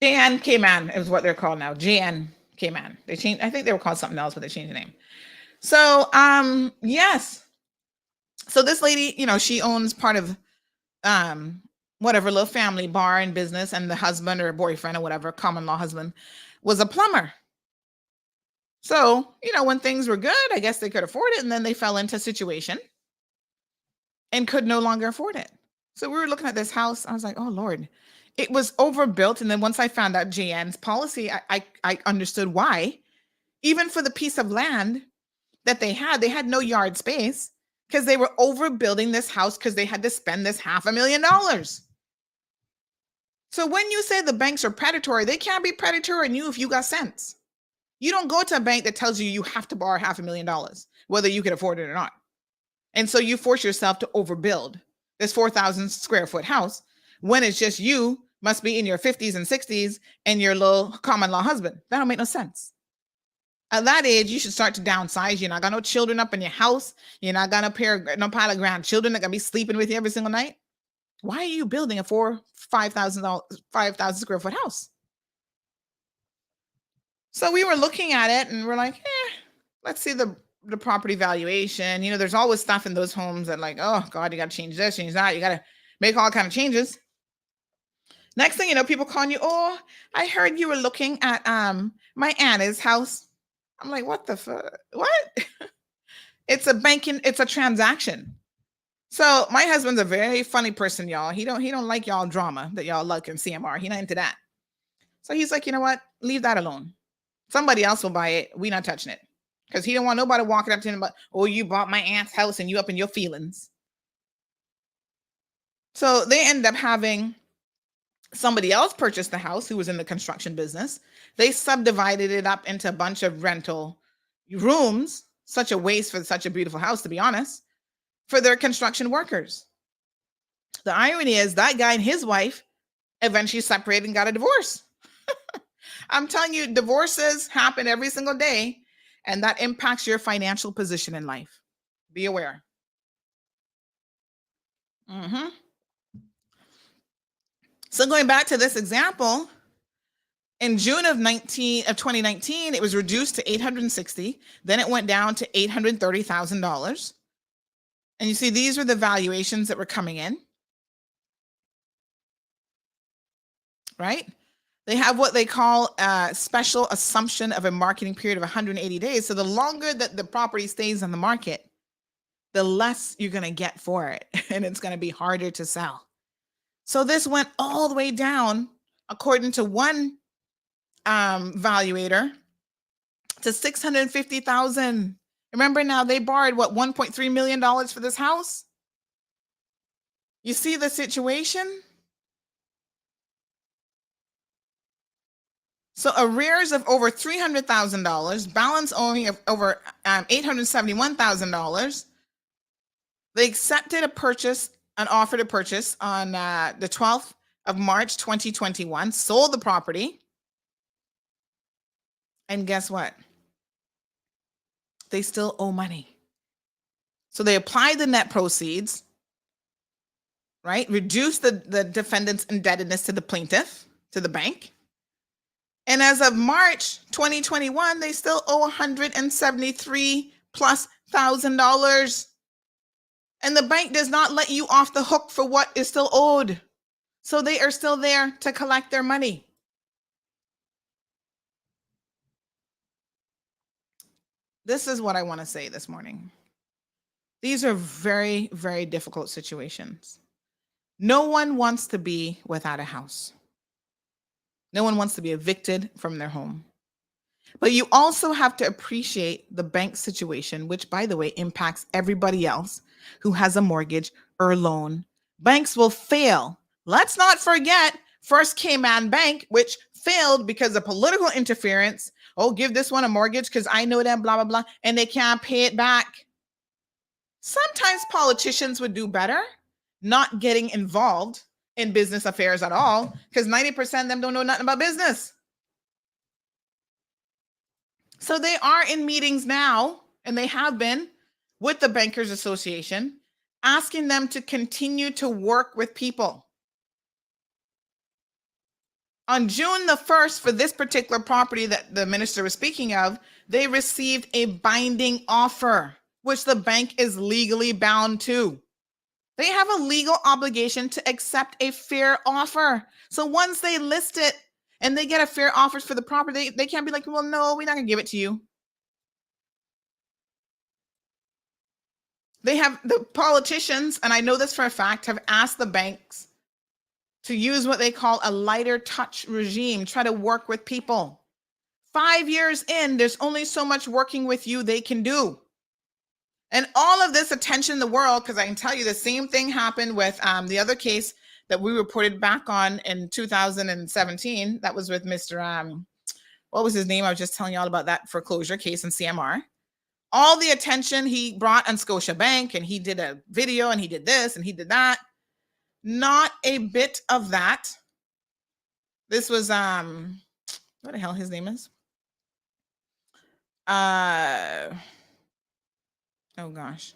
JN Cayman is what they're called now. JN Cayman. They changed. I think they were called something else, but they changed the name. So, yes. So this lady, she owns part of, whatever little family bar and business, and the husband or boyfriend or whatever, common law husband, was a plumber. So, when things were good, I guess they could afford it. And then they fell into a situation and could no longer afford it. So we were looking at this house. I was like, oh Lord, it was overbuilt. And then once I found out JN's policy, I understood why. Even for the piece of land that they had no yard space, because they were overbuilding this house because they had to spend this $500,000. So when you say the banks are predatory, they can't be predatory on you if you got sense. You don't go to a bank that tells you have to borrow $500,000, whether you can afford it or not. And so you force yourself to overbuild this 4,000 square foot house when it's just you must be in your 50s and 60s and your little common law husband. That don't make no sense. At that age, you should start to downsize. You're not got no children up in your house. You're not got no pile of grandchildren that gonna be sleeping with you every single night. Why are you building a $5,000 square foot house? So we were looking at it and we're like, let's see the property valuation. You know, there's always stuff in those homes that like, oh God, you got to change this, change that. You got to make all kind of changes. Next thing you know, people calling you, oh, I heard you were looking at my Anna's house. I'm like, what the fuck? What? It's a transaction. So my husband's a very funny person, y'all. He don't like y'all drama that y'all like in CMR. He not into that. So he's like, you know what? Leave that alone. Somebody else will buy it. We not touching it. Because he don't want nobody walking up to him about, oh, you bought my aunt's house and you up in your feelings. So they end up having somebody else purchase the house who was in the construction business. They subdivided it up into a bunch of rental rooms. Such a waste for such a beautiful house, to be honest, for their construction workers. The irony is that guy and his wife eventually separated and got a divorce. I'm telling you, divorces happen every single day, and that impacts your financial position in life. Be aware. So going back to this example, in June of 2019, it was reduced to $860. Then it went down to $830,000. And you see, these were the valuations that were coming in, right? They have what they call a special assumption of a marketing period of 180 days. So the longer that the property stays on the market, the less you're going to get for it. And it's going to be harder to sell. So this went all the way down, according to one valuator, to $650,000. Remember now, they borrowed what, $1.3 million for this house? You see the situation? So arrears of over $300,000, balance owing of over $871,000. They accepted an offer to purchase on the 12th of March, 2021, sold the property. And guess what? They still owe money. So they applied the net proceeds, right? Reduced the defendant's indebtedness to the plaintiff, to the bank. And as of March 2021, they still owe $173,000+. And the bank does not let you off the hook for what is still owed. So they are still there to collect their money. This is what I want to say this morning. These are very, very difficult situations. No one wants to be without a house. No one wants to be evicted from their home. But you also have to appreciate the bank situation, which, by the way, impacts everybody else who has a mortgage or loan. Banks will fail. Let's not forget First Cayman Bank, which failed because of political interference. Oh, give this one a mortgage because I know them, blah, blah, blah, and they can't pay it back. Sometimes politicians would do better not getting involved in business affairs at all, because 90% of them don't know nothing about business. So they are in meetings now, and they have been with the Bankers Association, asking them to continue to work with people. On June the 1st, for this particular property that the minister was speaking of, they received a binding offer, which the bank is legally bound to. They have a legal obligation to accept a fair offer. So once they list it and they get a fair offer for the property, they can't be like, well, no, we're not going to give it to you. They have, the politicians, and I know this for a fact, have asked the banks to use what they call a lighter touch regime, try to work with people. 5 years in, there's only so much working with you they can do. And all of this attention in the world, because I can tell you the same thing happened with the other case that we reported back on in 2017. That was with Mr. what was his name? I was just telling you all about that foreclosure case in CMR. All the attention he brought on Scotiabank, and he did a video, and he did this, and he did that. Not a bit of that. This was what the hell his name is? Oh gosh.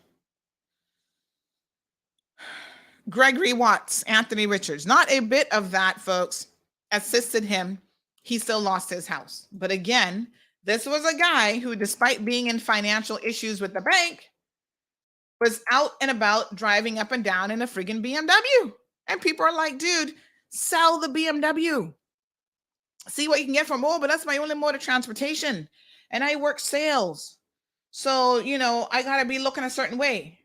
Gregory Watts, Anthony Richards. Not a bit of that, folks. Assisted him. He still lost his house. But again, this was a guy who, despite being in financial issues with the bank, was out and about driving up and down in a friggin' BMW. And people are like, dude, sell the BMW. See what you can get from, but that's my only mode of transportation. And I work sales. So, I got to be looking a certain way.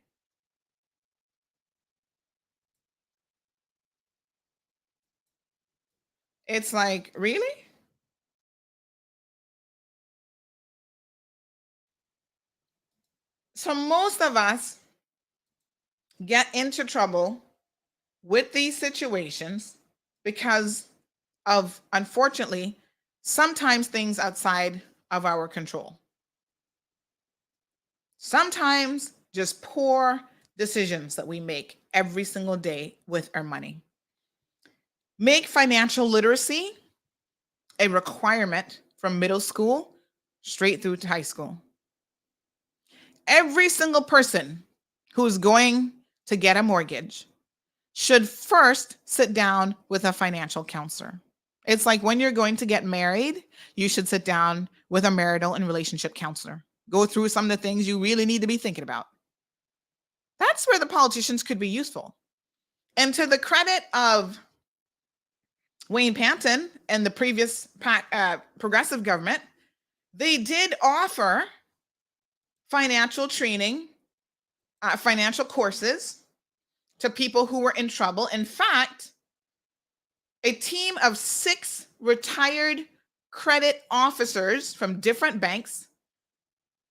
It's like, really? So most of us get into trouble with these situations because of, unfortunately, sometimes things outside of our control. Sometimes just poor decisions that we make every single day with our money. Make financial literacy a requirement from middle school straight through to high school. Every single person who's going to get a mortgage should first sit down with a financial counselor. It's like when you're going to get married, you should sit down with a marital and relationship counselor. Go through some of the things you really need to be thinking about. That's where the politicians could be useful. And to the credit of Wayne Panton and the previous progressive government, they did offer financial training, financial courses to people who were in trouble. In fact, a team of 6 retired credit officers from different banks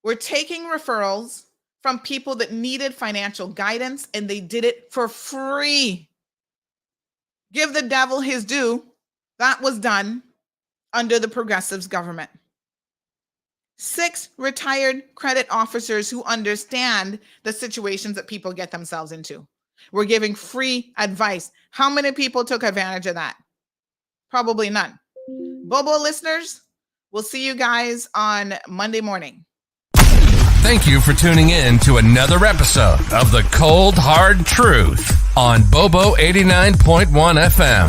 were taking referrals from people that needed financial guidance, and they did it for free. Give the devil his due. That was done under the progressives government. 6 retired credit officers who understand the situations that people get themselves into. We're giving free advice. How many people took advantage of that? Probably none. Bobo listeners, we'll see you guys on Monday morning. Thank you for tuning in to another episode of The Cold Hard Truth on Bobo 89.1 FM.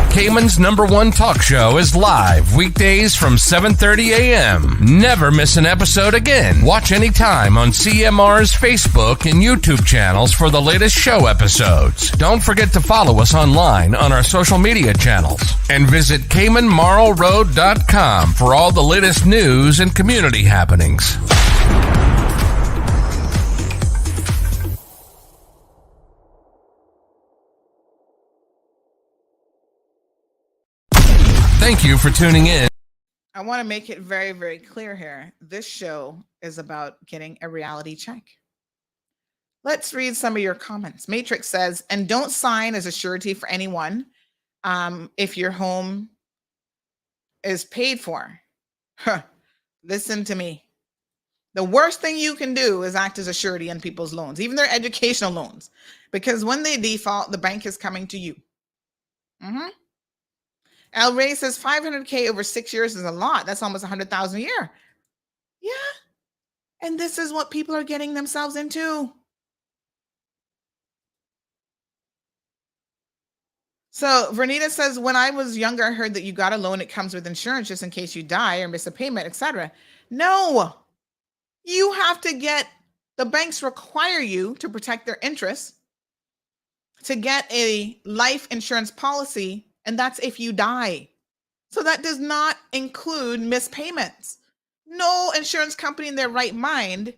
Cayman's #1 talk show is live weekdays from 7:30 a.m. Never miss an episode again. Watch anytime on CMR's Facebook and YouTube channels for the latest show episodes. Don't forget to follow us online on our social media channels and visit CaymanMarlRoad.com for all the latest news and community happenings. Thank you for tuning in. I want to make it very, very clear here. This show is about getting a reality check. Let's read some of your comments. Matrix says, and don't sign as a surety for anyone if your home is paid for. Listen to me. The worst thing you can do is act as a surety on people's loans, even their educational loans, because when they default, the bank is coming to you. El Rey says $500K over 6 years is a lot. That's almost $100,000 a year. Yeah. And this is what people are getting themselves into. So Vernita says, when I was younger, I heard that you got a loan. It comes with insurance just in case you die or miss a payment, etc. No, you have to get, the banks require you to protect their interests to get a life insurance policy. And that's if you die. So that does not include missed payments. No insurance company in their right mind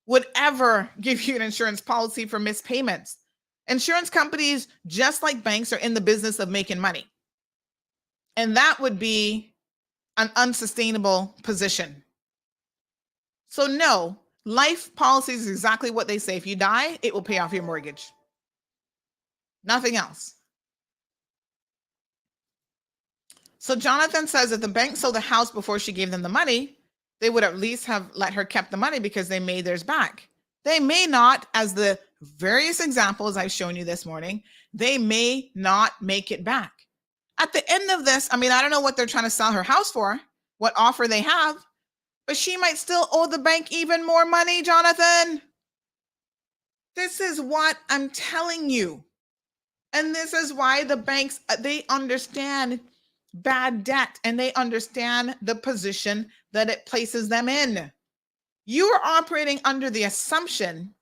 would ever give you an insurance policy for missed payments. Insurance companies, just like banks, are in the business of making money. And that would be an unsustainable position. So no, life policies is exactly what they say. If you die, it will pay off your mortgage. Nothing else. So Jonathan says that the bank sold the house before she gave them the money, they would at least have let her kept the money because they made theirs back. They may not, as the various examples I've shown you this morning, they may not make it back. At the end of this, I mean, I don't know what they're trying to sell her house for, what offer they have, but she might still owe the bank even more money, Jonathan. This is what I'm telling you. And this is why the banks, they understand bad debt and they understand the position that it places them in. You are operating under the assumption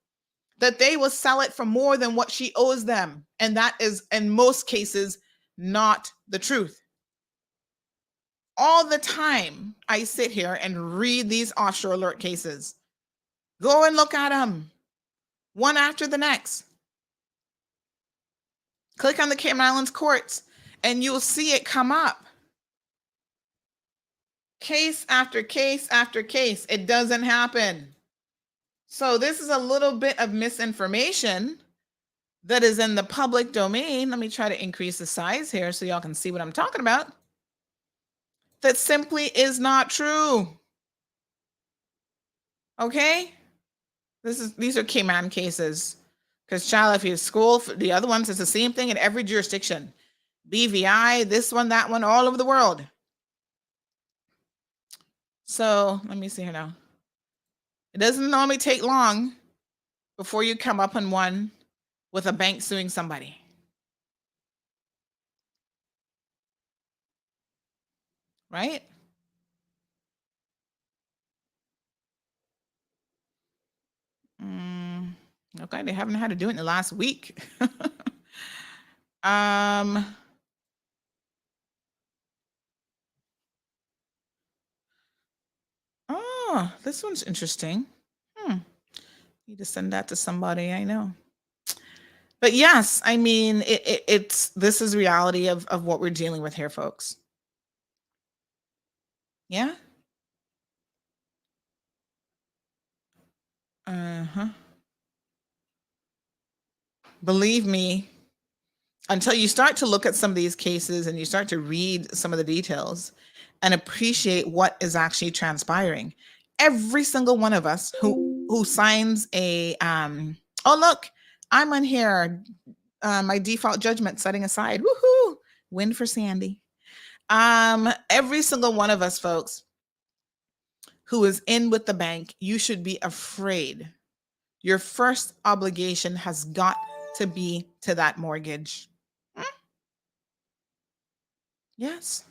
that they will sell it for more than what she owes them. And that is, in most cases, not the truth. All the time, I sit here and read these offshore alert cases. Go and look at them, one after the next. Click on the Cayman Islands courts, and you'll see it come up. Case after case after case. It doesn't happen. So this is a little bit of misinformation that is in the public domain. Let me try to increase the size here so y'all can see what I'm talking about. That simply is not true. Okay? These are Cayman cases. Because child, if you school, the other ones, it's the same thing in every jurisdiction. BVI, this one, that one, all over the world. So let me see here now. It doesn't normally take long before you come up on one with a bank suing somebody. Right? Okay, they haven't had to do it in the last week. Oh, this one's interesting. Need to send that to somebody I know. But yes, I mean, this is reality of what we're dealing with here, folks. Yeah? Believe me, until you start to look at some of these cases and you start to read some of the details and appreciate what is actually transpiring, every single one of us who signs a oh look, I'm on here, my default judgment setting aside, woohoo, win for Sandy. Every single one of us, folks, who is in with the bank, you should be afraid. Your first obligation has got to be to that mortgage. Yes.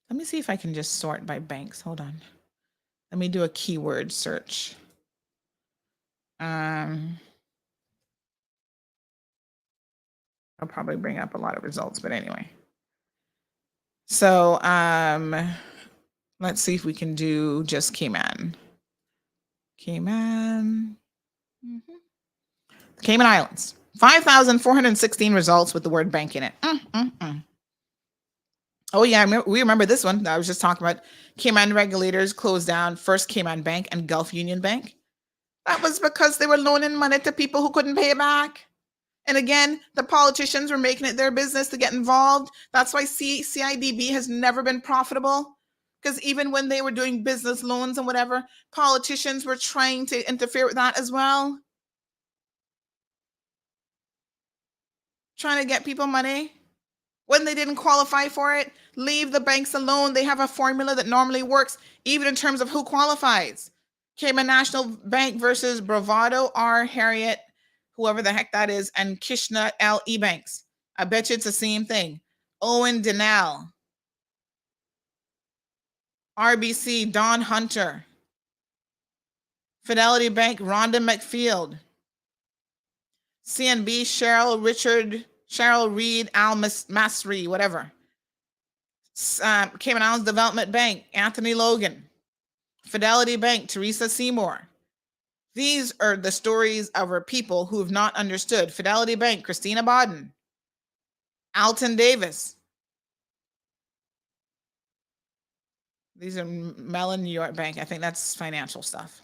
Let me see if I can just sort by banks. Hold on. Let me do a keyword search. I'll probably bring up a lot of results, but anyway. So let's see if we can do just Cayman. Cayman. Cayman Islands. 5,416 results with the word bank in it. Oh yeah, we remember this one that I was just talking about. Cayman regulators closed down First Cayman Bank and Gulf Union Bank. That was because they were loaning money to people who couldn't pay it back. And again, the politicians were making it their business to get involved. That's why CIDB has never been profitable. Because even when they were doing business loans and whatever, politicians were trying to interfere with that as well. Trying to get people money. When they didn't qualify for it, leave the banks alone. They have a formula that normally works, even in terms of who qualifies. Cayman National Bank versus Bravado R. Harriet, whoever the heck that is, and Kishna L. E-Banks. I bet you it's the same thing. Owen Denell. RBC, Don Hunter. Fidelity Bank, Rhonda McField. CNB, Cheryl Reed, Al Masri, whatever. Cayman Islands Development Bank, Anthony Logan. Fidelity Bank, Teresa Seymour. These are the stories of our people who have not understood. Fidelity Bank, Christina Bodden. Alton Davis. These are Mellon New York Bank. I think that's financial stuff.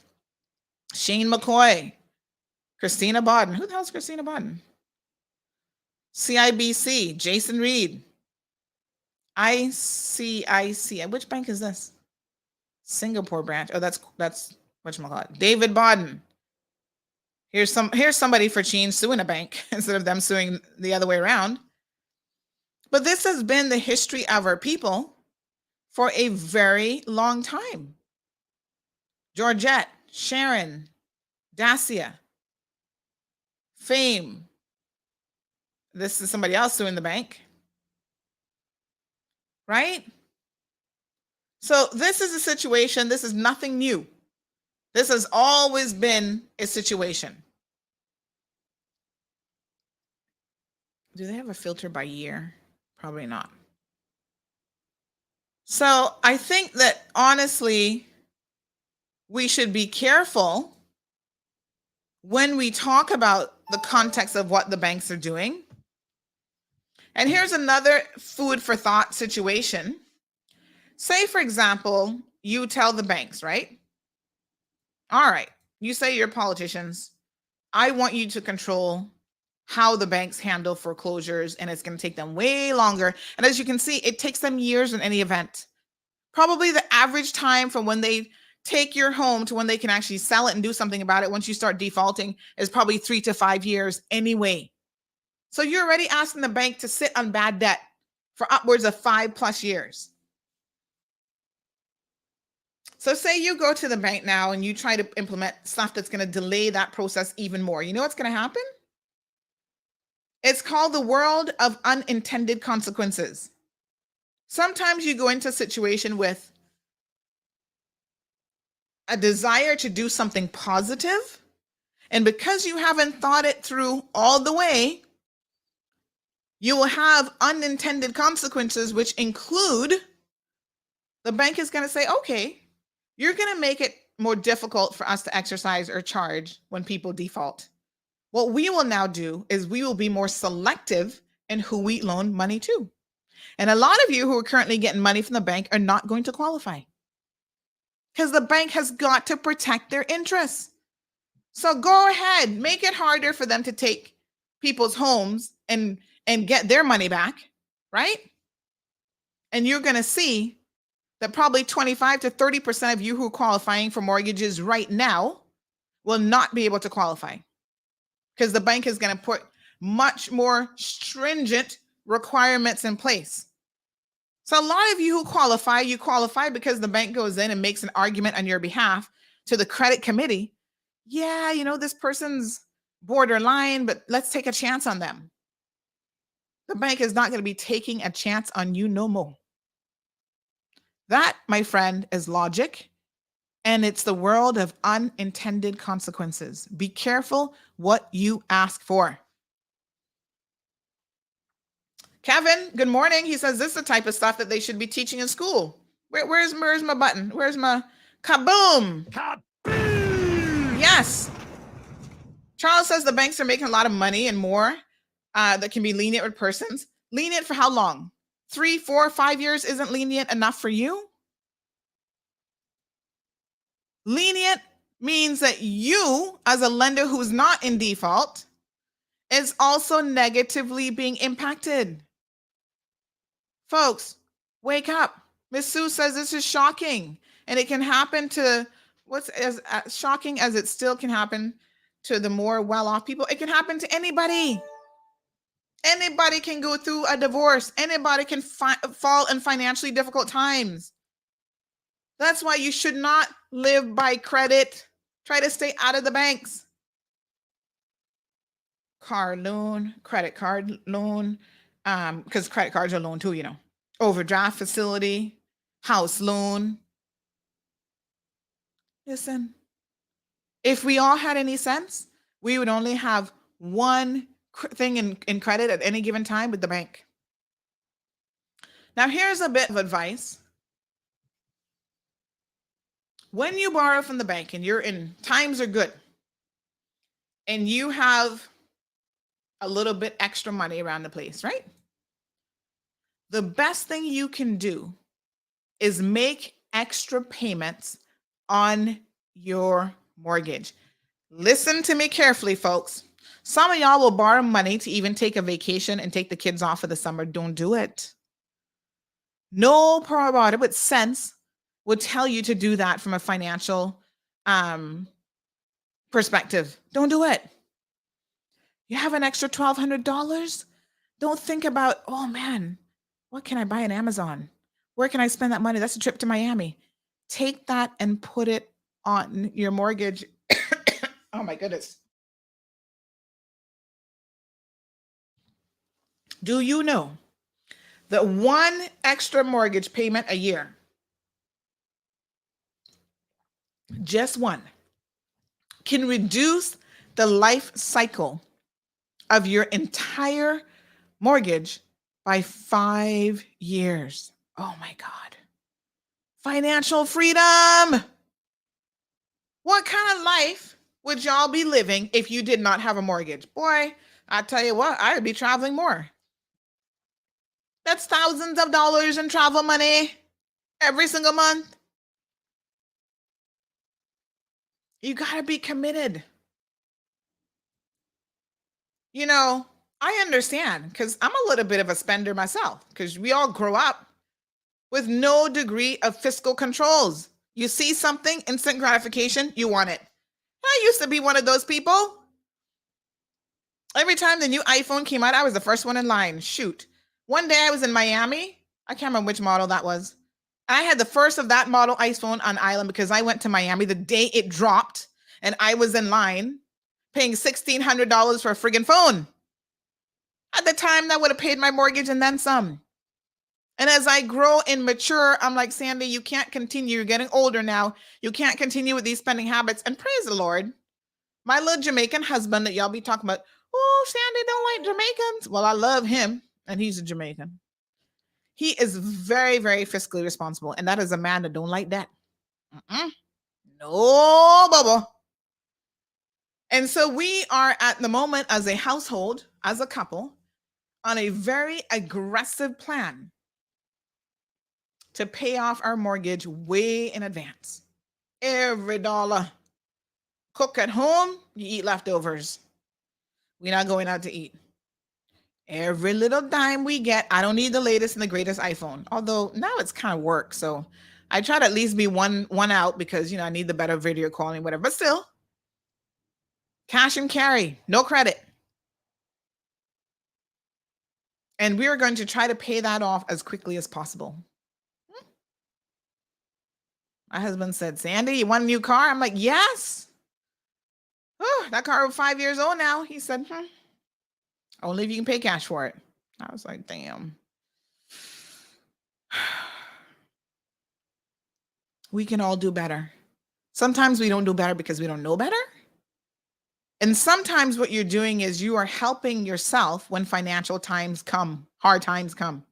Shane McCoy. Christina Bodden. Who the hell is Christina Bodden? CIBC, Jason Reed. ICICI. Which bank is this? Singapore branch. Oh, that's whatchamacallit. David Bodden. Here's somebody for change suing a bank instead of them suing the other way around. But this has been the history of our people for a very long time. Georgette, Sharon, Dacia, Fame. This is somebody else suing the bank. Right? So this is a situation, this is nothing new. This has always been a situation. Do they have a filter by year? Probably not. So I think that honestly, we should be careful when we talk about the context of what the banks are doing. And here's another food for thought situation. Say, for example, you tell the banks, right? All right, you say you're politicians. I want you to control how the banks handle foreclosures, and it's going to take them way longer. And as you can see, it takes them years in any event. Probably the average time from when they take your home to when they can actually sell it and do something about it once you start defaulting is probably 3 to 5 years anyway. So you're already asking the bank to sit on bad debt for upwards of 5+ years. So say you go to the bank now and you try to implement stuff that's going to delay that process even more. You know what's going to happen? It's called the world of unintended consequences. Sometimes you go into a situation with a desire to do something positive, and because you haven't thought it through all the way, you will have unintended consequences, which include the bank is going to say, okay, you're going to make it more difficult for us to exercise or charge when people default. What we will now do is we will be more selective in who we loan money to. And a lot of you who are currently getting money from the bank are not going to qualify because the bank has got to protect their interests. So go ahead, make it harder for them to take people's homes and get their money back, right? And you're going to see that probably 25 to 30% of you who are qualifying for mortgages right now will not be able to qualify because the bank is going to put much more stringent requirements in place. So a lot of you who qualify, you qualify because the bank goes in and makes an argument on your behalf to the credit committee. Yeah, you know, this person's borderline, but let's take a chance on them. The bank is not going to be taking a chance on you no more. That, my friend, is logic, and it's the world of unintended consequences. Be careful what you ask for. Kevin, good morning. He says this is the type of stuff that they should be teaching in school. Where's my button? Where's my kaboom? Kaboom! Yes. Charles says the banks are making a lot of money and more that can be lenient with persons. Lenient for how long? 3, 4, 5 years isn't lenient enough for you? Lenient means that you, as a lender who's not in default, is also negatively being impacted. Folks, wake up. Miss Sue says this is shocking, and it can happen to what's as shocking as it still can happen to the more well-off people. It can happen to anybody. Anybody can go through a divorce. Anybody can fall in financially difficult times. That's why you should not live by credit. Try to stay out of the banks. Car loan, credit card loan, because credit cards are loan too, you know. Overdraft facility, house loan. Listen, if we all had any sense, we would only have one thing in credit at any given time with the bank. Now, here's a bit of advice. When you borrow from the bank and you're in times are good and you have a little bit extra money around the place, right? The best thing you can do is make extra payments on your mortgage. Listen to me carefully, folks. Some of y'all will borrow money to even take a vacation and take the kids off for the summer. Don't do it. No probiotic with sense would tell you to do that from a financial perspective. Don't do it. You have an extra $1,200. Don't think about, oh man, what can I buy on Amazon? Where can I spend that money? That's a trip to Miami. Take that and put it on your mortgage. Oh my goodness. Do you know that one extra mortgage payment a year, just one, can reduce the life cycle of your entire mortgage by 5 years? Oh my God. Financial freedom. What kind of life would y'all be living if you did not have a mortgage? Boy, I tell you what, I would be traveling more. That's thousands of dollars in travel money every single month. You got to be committed. You know, I understand because I'm a little bit of a spender myself because we all grow up with no degree of fiscal controls. You see something, instant gratification, you want it. I used to be one of those people. Every time the new iPhone came out, I was the first one in line. Shoot. One day I was in Miami. I can't remember which model that was. I had the first of that model iPhone on island because I went to Miami the day it dropped and I was in line paying $1,600 for a friggin' phone. At the time, that would have paid my mortgage and then some. And as I grow and mature, I'm like, Sandy, you can't continue. You're getting older now. You can't continue with these spending habits. And praise the Lord, my little Jamaican husband that y'all be talking about, oh, Sandy don't like Jamaicans. Well, I love him, and he's a Jamaican. He is very, very fiscally responsible, and that is a man that don't like that. No, bubble. And so we are at the moment as a household, as a couple, on a very aggressive plan to pay off our mortgage way in advance. Every dollar. Cook at home, you eat leftovers. We're not going out to eat. Every little dime we get, I don't need the latest and the greatest iPhone. Although now it's kind of work. So I try to at least be one out because, you know, I need the better video quality, whatever. But still, cash and carry, no credit. And we are going to try to pay that off as quickly as possible. My husband said, Sandy, you want a new car? I'm like, yes. Oh, that car was 5 years old now. He said, only if you can pay cash for it. I was like, damn. We can all do better. Sometimes we don't do better because we don't know better. And sometimes what you're doing is you are helping yourself when financial times come, hard times come.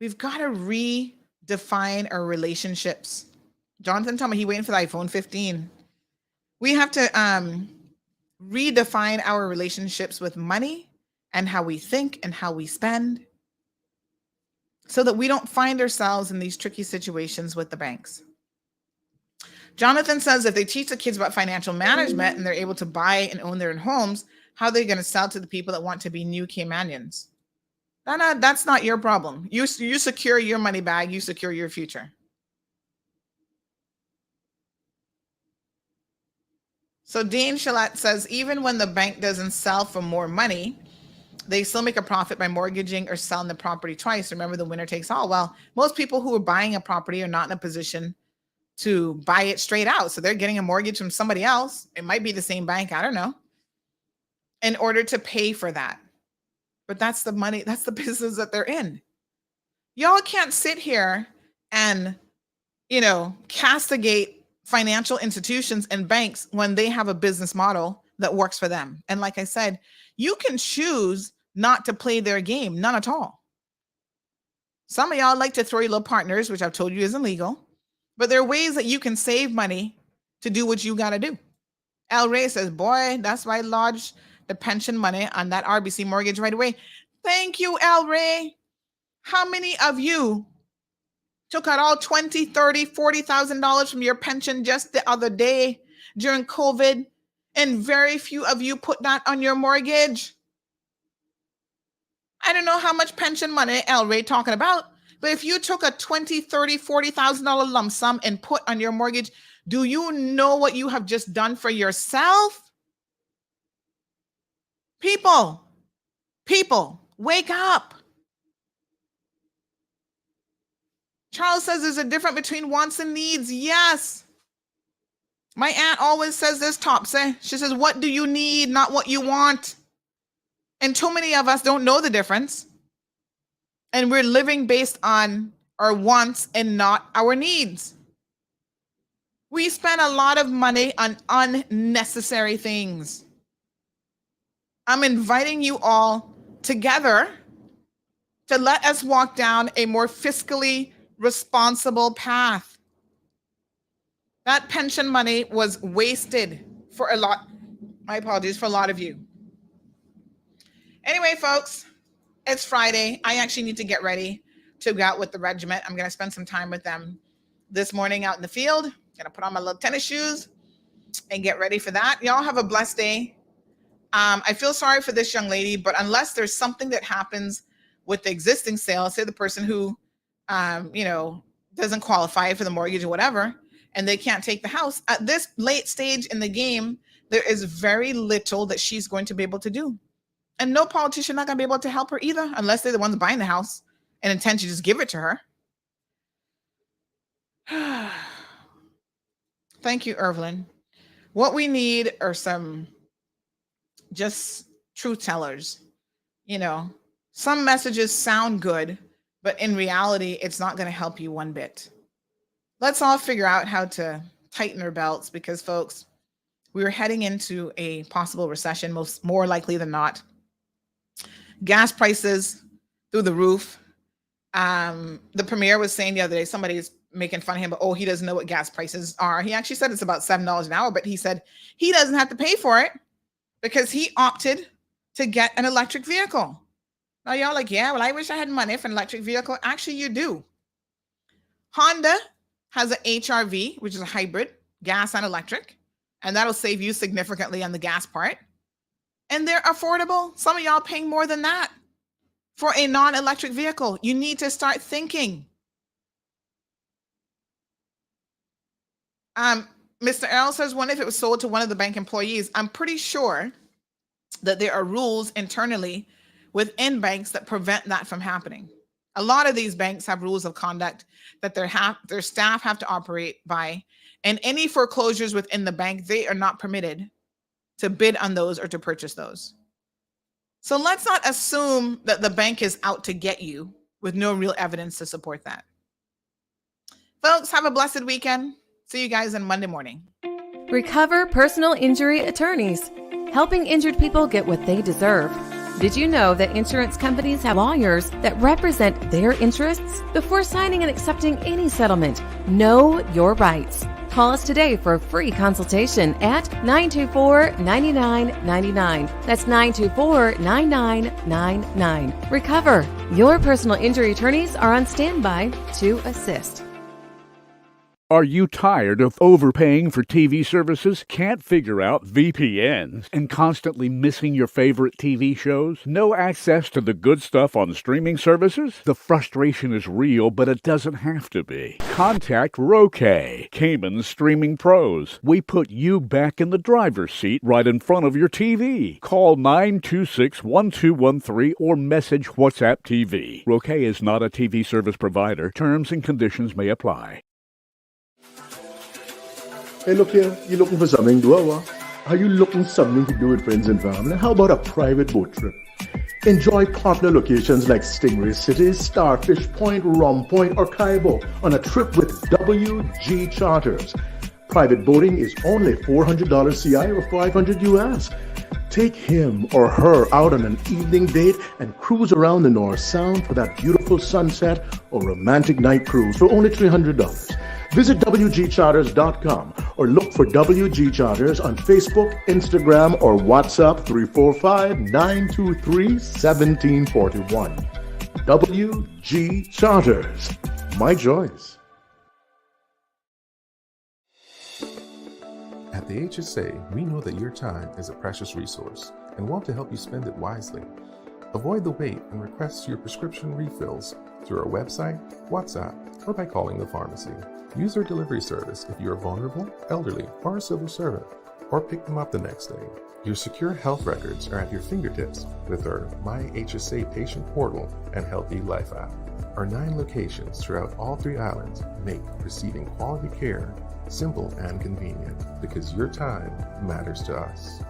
We've got to redefine our relationships. Jonathan told me he waiting for the iPhone 15. We have to redefine our relationships with money and how we think and how we spend so that we don't find ourselves in these tricky situations with the banks. Jonathan says if they teach the kids about financial management and they're able to buy and own their own homes, how are they going to sell to the people that want to be new Caymanians? That's not your problem. You secure your money bag, you secure your future. So Dean Shalat says, even when the bank doesn't sell for more money, they still make a profit by mortgaging or selling the property twice. Remember, the winner takes all. Well, most people who are buying a property are not in a position to buy it straight out. So they're getting a mortgage from somebody else. It might be the same bank, I don't know, in order to pay for that. But that's the money, that's the business that they're in. Y'all can't sit here and, castigate financial institutions and banks when they have a business model that works for them. And like I said, you can choose not to play their game, none at all. Some of y'all like to throw your little partners, which I've told you isn't legal, but there are ways that you can save money to do what you got to do. El Ray says, boy, that's why I lodged the pension money on that RBC mortgage right away. Thank you, El Ray. How many of you took out all $20,000, $30,000, $40,000 from your pension just the other day during COVID, and very few of you put that on your mortgage? I don't know how much pension money El Ray talking about, but if you took a $20,000, $30,000, $40,000 lump sum and put on your mortgage, do you know what you have just done for yourself? People, wake up. Charles says there's a difference between wants and needs. Yes. My aunt always says this, Topsy. She says, what do you need, not what you want? And too many of us don't know the difference. And we're living based on our wants and not our needs. We spend a lot of money on unnecessary things. I'm inviting you all together to let us walk down a more fiscally responsible path. That pension money was wasted for a lot. My apologies for a lot of you. Anyway, folks, it's Friday. I actually need to get ready to go out with the regiment. I'm going to spend some time with them this morning out in the field. Going to put on my little tennis shoes and get ready for that. Y'all have a blessed day. I feel sorry for this young lady, but unless there's something that happens with the existing sale, say the person who, doesn't qualify for the mortgage or whatever, and they can't take the house, at this late stage in the game, there is very little that she's going to be able to do. And no politician not going to be able to help her either, unless they're the ones buying the house and intend to just give it to her. Thank you, Irvlyn. What we need are some just truth tellers. Some messages sound good, but in reality, it's not going to help you one bit. Let's all figure out how to tighten our belts because, folks, we're heading into a possible recession, more likely than not. Gas prices through the roof. The premier was saying the other day, somebody's making fun of him, but he doesn't know what gas prices are. He actually said it's about $7 an hour, but he said he doesn't have to pay for it because he opted to get an electric vehicle. Now y'all like, yeah, well, I wish I had money for an electric vehicle. Actually, you do. Honda has an HR-V, which is a hybrid, gas and electric, and that'll save you significantly on the gas part. And they're affordable. Some of y'all paying more than that for a non-electric vehicle. You need to start thinking. Mr. Earl says, what if it was sold to one of the bank employees? I'm pretty sure that there are rules internally within banks that prevent that from happening. A lot of these banks have rules of conduct that their staff have to operate by, and any foreclosures within the bank, they are not permitted to bid on those or to purchase those. So let's not assume that the bank is out to get you with no real evidence to support that. Folks, have a blessed weekend. See you guys on Monday morning. Recover Personal Injury Attorneys, helping injured people get what they deserve. Did you know that insurance companies have lawyers that represent their interests? Before signing and accepting any settlement, know your rights. Call us today for a free consultation at 924-9999. That's 924-9999. Recover. Your personal injury attorneys are on standby to assist. Are you tired of overpaying for TV services, can't figure out VPNs, and constantly missing your favorite TV shows? No access to the good stuff on streaming services? The frustration is real, but it doesn't have to be. Contact Roku, Cayman's streaming pros. We put you back in the driver's seat right in front of your TV. Call 926-1213 or message WhatsApp TV. Roku is not a TV service provider. Terms and conditions may apply. Hey, look here, you looking for something to do? Are you looking for something to do with friends and family? How about a private boat trip? Enjoy popular locations like Stingray City, Starfish Point, Rum Point, or Cayman on a trip with WG Charters. Private boating is only $400 CI or $500 US. Take him or her out on an evening date and cruise around the North Sound for that beautiful sunset or romantic night cruise for only $300. Visit WGCharters.com or look for WG Charters on Facebook, Instagram, or WhatsApp 345-923-1741. WG Charters. My choice. At the HSA, we know that your time is a precious resource and want to help you spend it wisely. Avoid the wait and request your prescription refills through our website, WhatsApp, or by calling the pharmacy. Use our delivery service if you are vulnerable, elderly, or a civil servant, or pick them up the next day. Your secure health records are at your fingertips with our My HSA patient portal and Healthy Life app. Our 9 locations throughout all 3 islands make receiving quality care simple and convenient because your time matters to us.